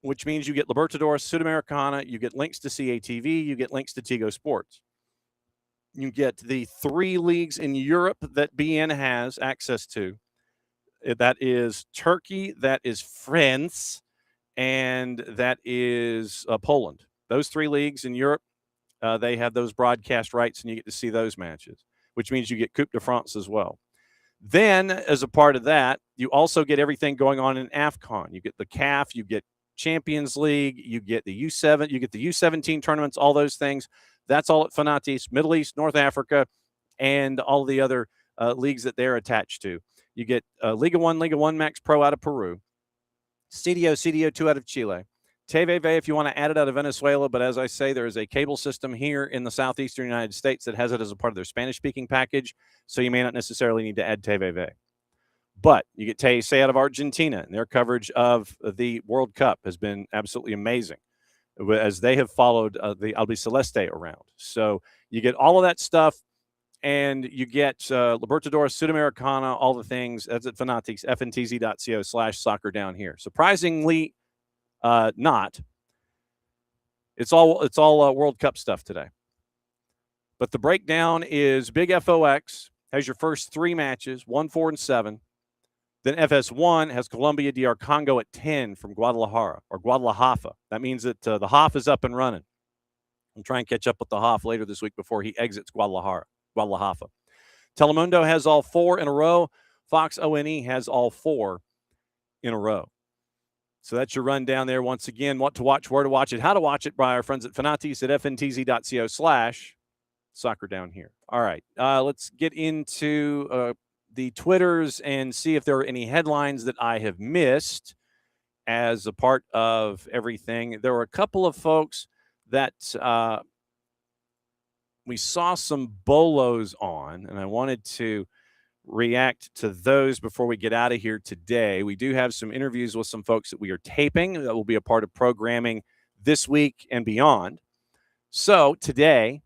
which means you get Libertadores, Sudamericana, you get links to CATV, you get links to Tigo Sports. You get the 3 leagues in Europe that BN has access to. That is Turkey, that is France, and that is Poland. Those 3 leagues in Europe, they have those broadcast rights, and you get to see those matches, which means you get Coupe de France as well. Then, as a part of that, you also get everything going on in AFCON. You get the CAF, you get Champions League, you get the U7, you get the U17 tournaments, all those things. That's all at Fanati's, Middle East, North Africa, and all the other leagues that they're attached to. You get Liga 1 Max Pro out of Peru, CDO 2 out of Chile, TVV if you want to add it out of Venezuela, but as I say, there is a cable system here in the southeastern United States that has it as a part of their Spanish-speaking package, so you may not necessarily need to add TVV. But you get TSA out of Argentina, and their coverage of the World Cup has been absolutely amazing. as they have followed the Albiceleste around. So you get all of that stuff, and you get Libertadores, Sudamericana, all the things. That's at Fanatics, fntz.co/soccer down here. Surprisingly not. It's all World Cup stuff today. But the breakdown is Big FOX has your first 3 matches, 1, 4, and 7. Then FS1 has Colombia, DR Congo at 10 from Guadalajara or Guadalajara. That means that the HOF is up and running. I'll try and catch up with the HOF later this week before he exits Guadalajara. Telemundo has all 4 in a row. Fox ONE has all 4 in a row. So that's your rundown there. Once again, what to watch, where to watch it, how to watch it by our friends at Fanatics at fntz.co/soccer down here. All right, let's get into the Twitters and see if there are any headlines that I have missed as a part of everything. There were a couple of folks that we saw some bolos on, and I wanted to react to those before we get out of here today. We do have some interviews with some folks that we are taping that will be a part of programming this week and beyond. So today,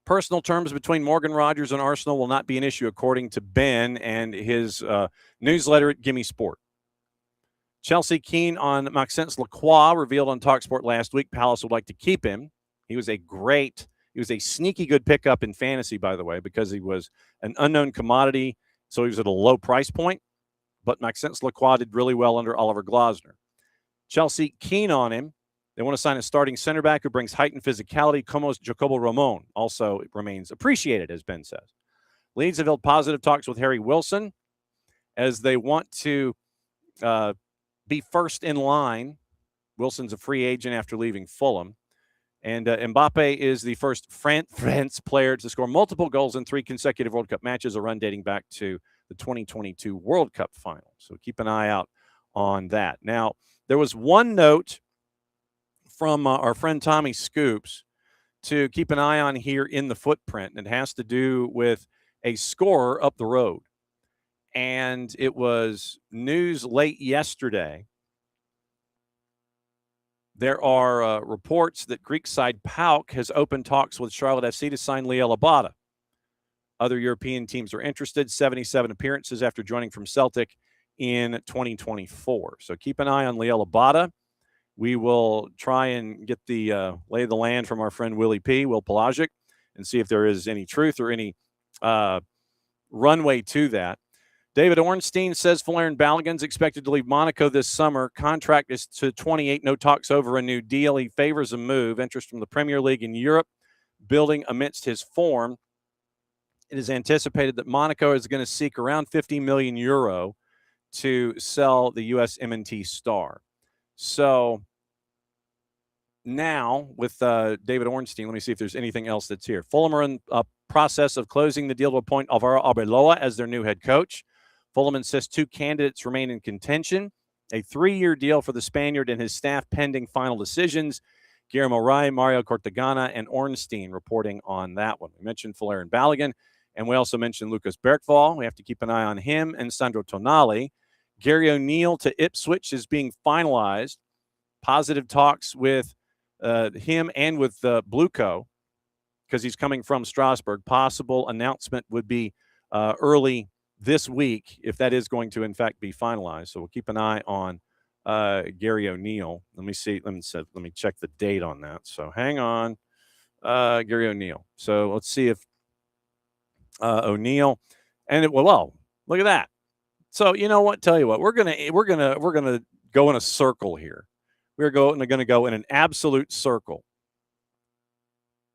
personal terms between Morgan Rogers and Arsenal will not be an issue, according to Ben and his newsletter at Gimme Sport. Chelsea keen on Maxence Lacroix, revealed on TalkSport last week. Palace would like to keep him. He was a sneaky good pickup in fantasy, by the way, because he was an unknown commodity, so he was at a low price point. But Maxence Lacroix did really well under Oliver Glasner. Chelsea keen on him. They want to sign a starting center back who brings height and physicality. Como Jacobo Ramon also remains appreciated, as Ben says. Leeds have held positive talks with Harry Wilson as they want to be first in line. Wilson's a free agent after leaving Fulham. And Mbappe is the first France player to score multiple goals in 3 consecutive World Cup matches, a run dating back to the 2022 World Cup final. So keep an eye out on that. Now, there was one note from our friend Tommy Scoops to keep an eye on here in the footprint, and it has to do with a scorer up the road. And it was news late yesterday. There are reports that Greek side PAOK has opened talks with Charlotte FC to sign Liel Abada. Other European teams are interested. 77 appearances after joining from Celtic in 2024. So keep an eye on Liel Abada. We will try and get the lay of the land from our friend Will Pelagic, and see if there is any truth or any runway to that. David Ornstein says Valerian Balogun's expected to leave Monaco this summer. Contract is to 28. No talks over a new deal. He favors a move. Interest from the Premier League in Europe building amidst his form. It is anticipated that Monaco is going to seek around 50 million euro to sell the U.S. M&T star. So now with David Ornstein, let me see if there's anything else that's here. Fulham are in a process of closing the deal to appoint Alvaro Arbeloa as their new head coach. Fulham insists 2 candidates remain in contention. A 3-year deal for the Spaniard and his staff pending final decisions. Guillermo Rai, Mario Cortegana, and Ornstein reporting on that one. We mentioned Valerian Balogun, and we also mentioned Lucas Bergvall. We have to keep an eye on him and Sandro Tonali. Gary O'Neill to Ipswich is being finalized. Positive talks with him and with Bluco, because he's coming from Strasbourg. Possible announcement would be early this week, if that is going to, in fact, be finalized. So we'll keep an eye on Gary O'Neill. Let me see. Let me check the date on that. So hang on. Gary O'Neill. So let's see if O'Neill well, look at that. So you know what? Tell you what, we're gonna go in a circle here. We're going to go in an absolute circle.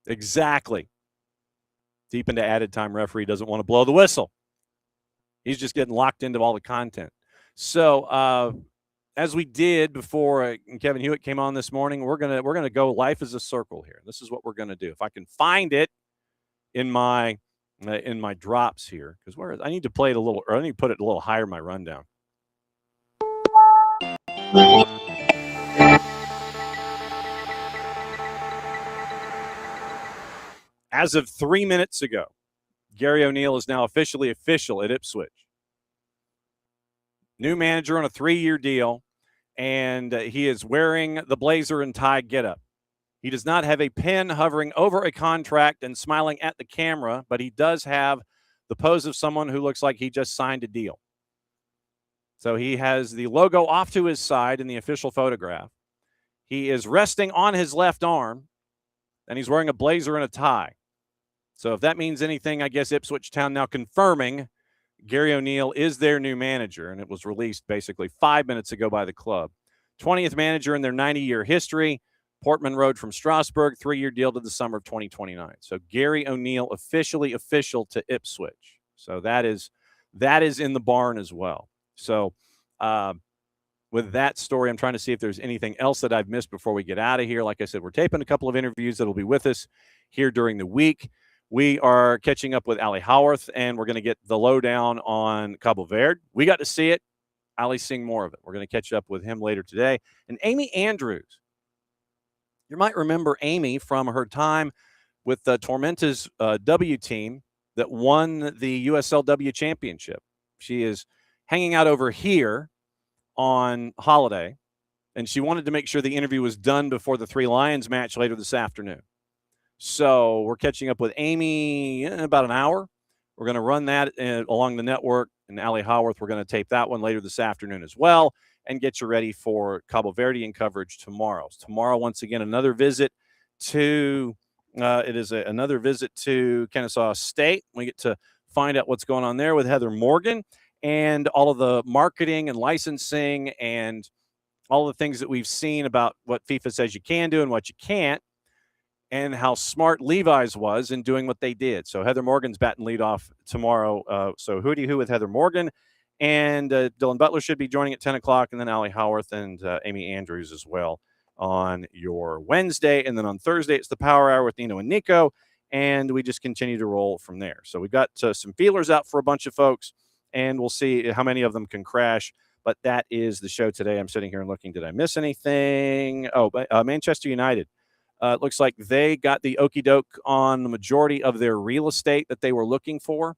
Exactly. Deep into added time, referee doesn't want to blow the whistle. He's just getting locked into all the content. So as we did before Kevin Huet came on this morning, we're gonna go life as a circle here. This is what we're gonna do. If I can find it in my drops here, because I need to play it a little, or I need to put it a little higher in my rundown. As of 3 minutes ago, Gary O'Neill is now official at Ipswich. New manager on a 3-year deal. and he is wearing the blazer and tie getup. He does not have a pen hovering over a contract and smiling at the camera, but he does have the pose of someone who looks like he just signed a deal. So he has the logo off to his side in the official photograph. He is resting on his left arm, and he's wearing a blazer and a tie. So if that means anything, I guess Ipswich Town now confirming Gary O'Neill is their new manager, and it was released basically 5 minutes ago by the club. 20th manager in their 90-year history. Portman Road from Strasbourg, 3-year deal to the summer of 2029. So Gary O'Neill officially official to Ipswich. So that is in the barn as well. So with that story, I'm trying to see if there's anything else that I've missed before we get out of here. Like I said, we're taping a couple of interviews that will be with us here during the week. We are catching up with Ali Howarth, and we're going to get the lowdown on Cabo Verde. We got to see it. Ali's seeing more of it. We're going to catch up with him later today. And Amy Andrews. You might remember Amy from her time with the Tormenta's W team that won the USLW championship. She is hanging out over here on holiday, and she wanted to make sure the interview was done before the Three Lions match later this afternoon. So we're catching up with Amy in about an hour. We're going to run that along the network, and Ali Howarth, we're going to tape that one later this afternoon as well and get you ready for Cabo Verdean coverage tomorrow. Tomorrow, once again, another visit to another visit to Kennesaw State. We get to find out what's going on there with Heather Morgan and all of the marketing and licensing and all the things that we've seen about what FIFA says you can do and what you can't, and how smart Levi's was in doing what they did. So Heather Morgan's batting leadoff tomorrow. So Hootie with Heather Morgan. And Dylan Butler should be joining at 10 o'clock, and then Ali Howarth and Amy Andrews as well on your Wednesday. And then on Thursday, it's the Power Hour with Nino and Nico, and we just continue to roll from there. So we've got some feelers out for a bunch of folks, and we'll see how many of them can crash. But that is the show today. I'm sitting here and looking. Did I miss anything? Oh, Manchester United. It looks like they got the okie doke on the majority of their real estate that they were looking for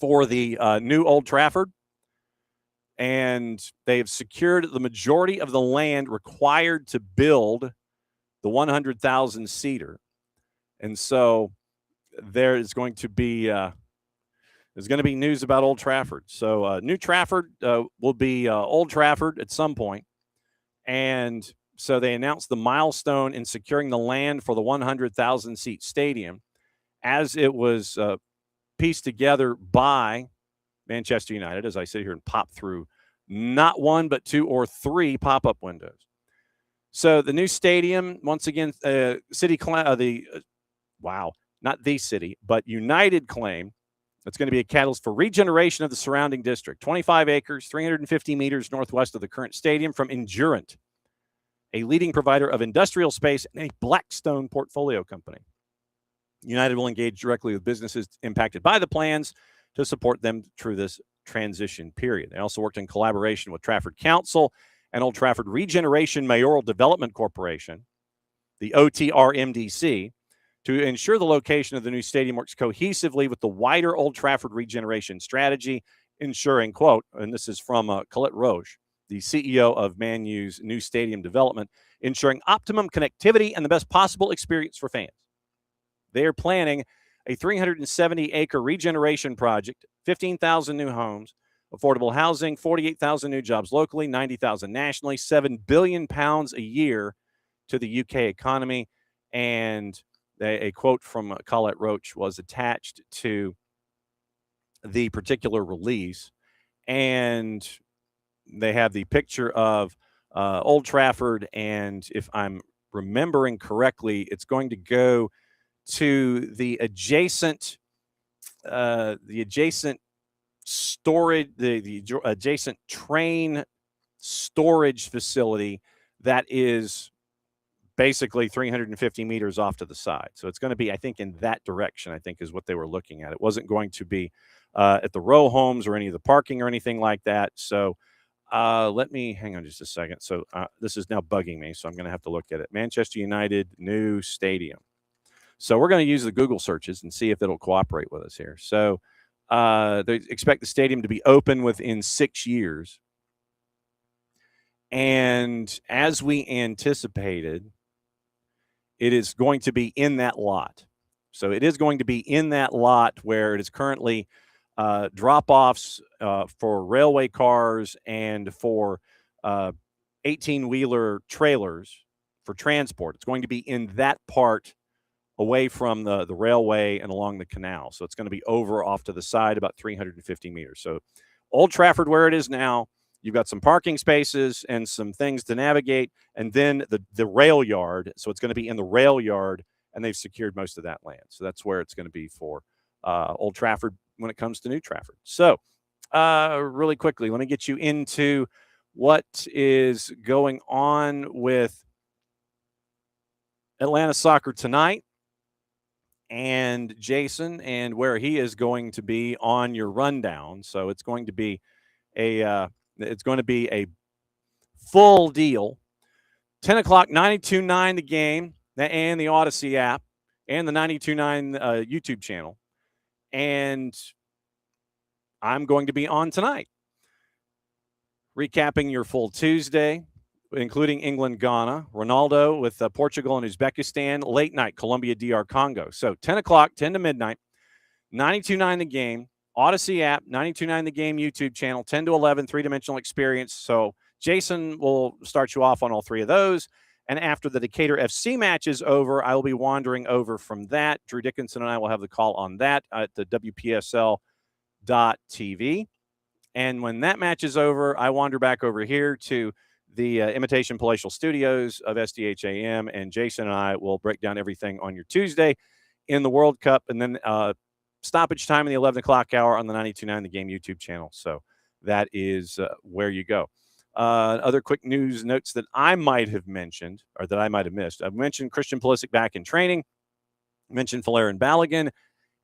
the new Old Trafford. And they've secured the majority of the land required to build the 100,000 seater. And so there is going to be news about Old Trafford. So New Trafford will be Old Trafford at some point. And so they announced the milestone in securing the land for the 100,000 seat stadium as it was pieced together by Manchester United, as I sit here and pop through not one, but two or three pop-up windows. So the new stadium, once again, not the city, but United claim it's going to be a catalyst for regeneration of the surrounding district. 25 acres, 350 meters northwest of the current stadium from Endurant, a leading provider of industrial space and a Blackstone portfolio company. United will engage directly with businesses impacted by the plans to support them through this transition period. They also worked in collaboration with Trafford Council and Old Trafford Regeneration Mayoral Development Corporation, the OTRMDC, to ensure the location of the new stadium works cohesively with the wider Old Trafford regeneration strategy, ensuring, quote, and this is from Colette Roche, the CEO of Man U's new stadium development, ensuring optimum connectivity and the best possible experience for fans. They are planning a 370-acre regeneration project, 15,000 new homes, affordable housing, 48,000 new jobs locally, 90,000 nationally, £7 billion a year to the UK economy. And a quote from Colette Roche was attached to the particular release. And they have the picture of Old Trafford. And if I'm remembering correctly, it's going to go to the adjacent storage, the adjacent train storage facility that is basically 350 meters off to the side. So it's going to be, I think, in that direction, I think is what they were looking at. It wasn't going to be at the row homes or any of the parking or anything like that. So let me hang on just a second. So this is now bugging me, so I'm going to have to look at it. Manchester United new stadium. So we're going to use the Google searches and see if it'll cooperate with us here. So they expect the stadium to be open within 6 years. And as we anticipated, it is going to be in that lot. So it is going to be in that lot where it is currently drop-offs for railway cars and for 18-wheeler trailers for transport. It's going to be in that part away from the railway and along the canal. So it's going to be over off to the side about 350 meters. So Old Trafford, where it is now, you've got some parking spaces and some things to navigate, and then the rail yard. So it's going to be in the rail yard, and they've secured most of that land. So that's where it's going to be for Old Trafford when it comes to New Trafford. So really quickly, let me get you into what is going on with Atlanta soccer tonight and Jason and where he is going to be on your rundown. So it's going to be a full deal. 10 o'clock, 92.9 the game and the Odyssey app and the 92.9 YouTube channel. And I'm going to be on tonight, recapping your full Tuesday, including England, Ghana, Ronaldo with Portugal and Uzbekistan, late night, Colombia, DR Congo. So 10 o'clock, 10 to midnight, 92.9 the game, Odyssey app, 92.9 the game YouTube channel, 10 to 11, three-dimensional experience. So Jason will start you off on all three of those. And after the Decatur FC match is over, I will be wandering over from that. Drew Dickinson and I will have the call on that at the WPSL.TV. And when that match is over, I wander back over here to the Imitation Palatial Studios of SDH AM, and Jason and I will break down everything on your Tuesday in the World Cup, and then stoppage time in the 11 o'clock hour on the 92.9 The Game YouTube channel. So that is where you go. Other quick news notes that I might have mentioned or that I might have missed. I've mentioned Christian Pulisic back in training, mentioned Valerian Balogun,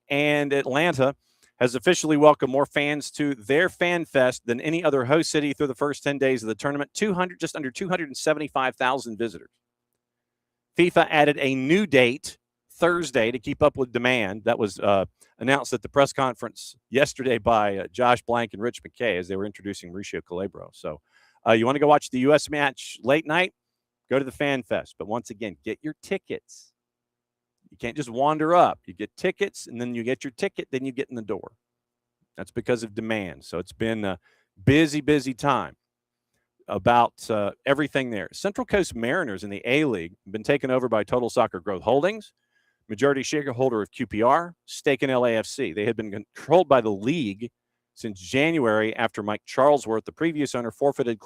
and Atlanta has officially welcomed more fans to their fan fest than any other host city through the first 10 days of the tournament. Just under 275,000 visitors. FIFA added a new date Thursday to keep up with demand. That was announced at the press conference yesterday by Josh Blank and Rich McKay as they were introducing Mauricio Calabro. So you want to go watch the U.S. match late night? Go to the Fan Fest. But once again, get your tickets. You can't just wander up. You get tickets, and then you get your ticket, then you get in the door. That's because of demand. So it's been a busy, busy time about everything there. Central Coast Mariners in the A-League have been taken over by Total Soccer Growth Holdings, majority shareholder of QPR, stake in LAFC. They had been controlled by the league since January after Mike Charlesworth, the previous owner, forfeited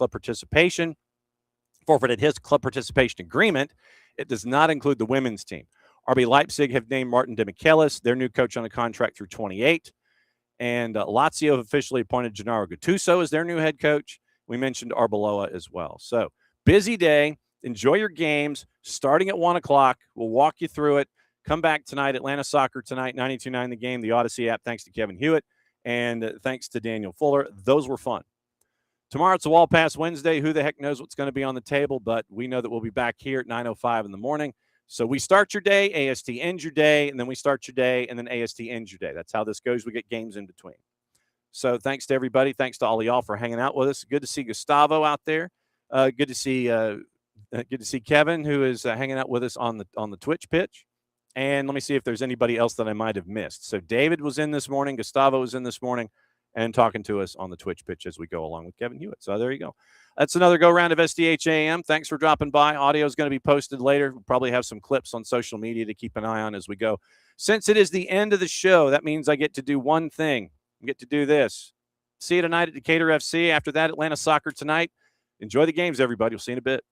his club participation agreement. It does not include the women's team. RB Leipzig have named Martin Demichelis their new coach on a contract through 28. And Lazio have officially appointed Gennaro Gattuso as their new head coach. We mentioned Arbeloa as well. So busy day. Enjoy your games. Starting at 1 o'clock. We'll walk you through it. Come back tonight. Atlanta Soccer tonight, 92.9 The Game, the Odyssey app. Thanks to Kevin Huet and thanks to Daniel Fuller. Those were fun. Tomorrow it's a Wall Pass Wednesday. Who the heck knows what's going to be on the table, but we know that we'll be back here at 9:05 in the morning. So we start your day, AST ends your day, and then we start your day, and then AST ends your day. That's how this goes. We get games in between. So thanks to everybody. Thanks to all of y'all for hanging out with us. Good to see Gustavo out there. Good to see Kevin, who is hanging out with us on the Twitch pitch. And let me see if there's anybody else that I might have missed. So David was in this morning. Gustavo was in this morning and talking to us on the Twitch pitch as we go along with Kevin Hewitt. So there you go. That's another go-round of SDH AM. Thanks for dropping by. Audio is going to be posted later. We'll probably have some clips on social media to keep an eye on as we go. Since it is the end of the show, that means I get to do one thing. I get to do this. See you tonight at Decatur FC. After that, Atlanta Soccer tonight. Enjoy the games, everybody. We'll see you in a bit.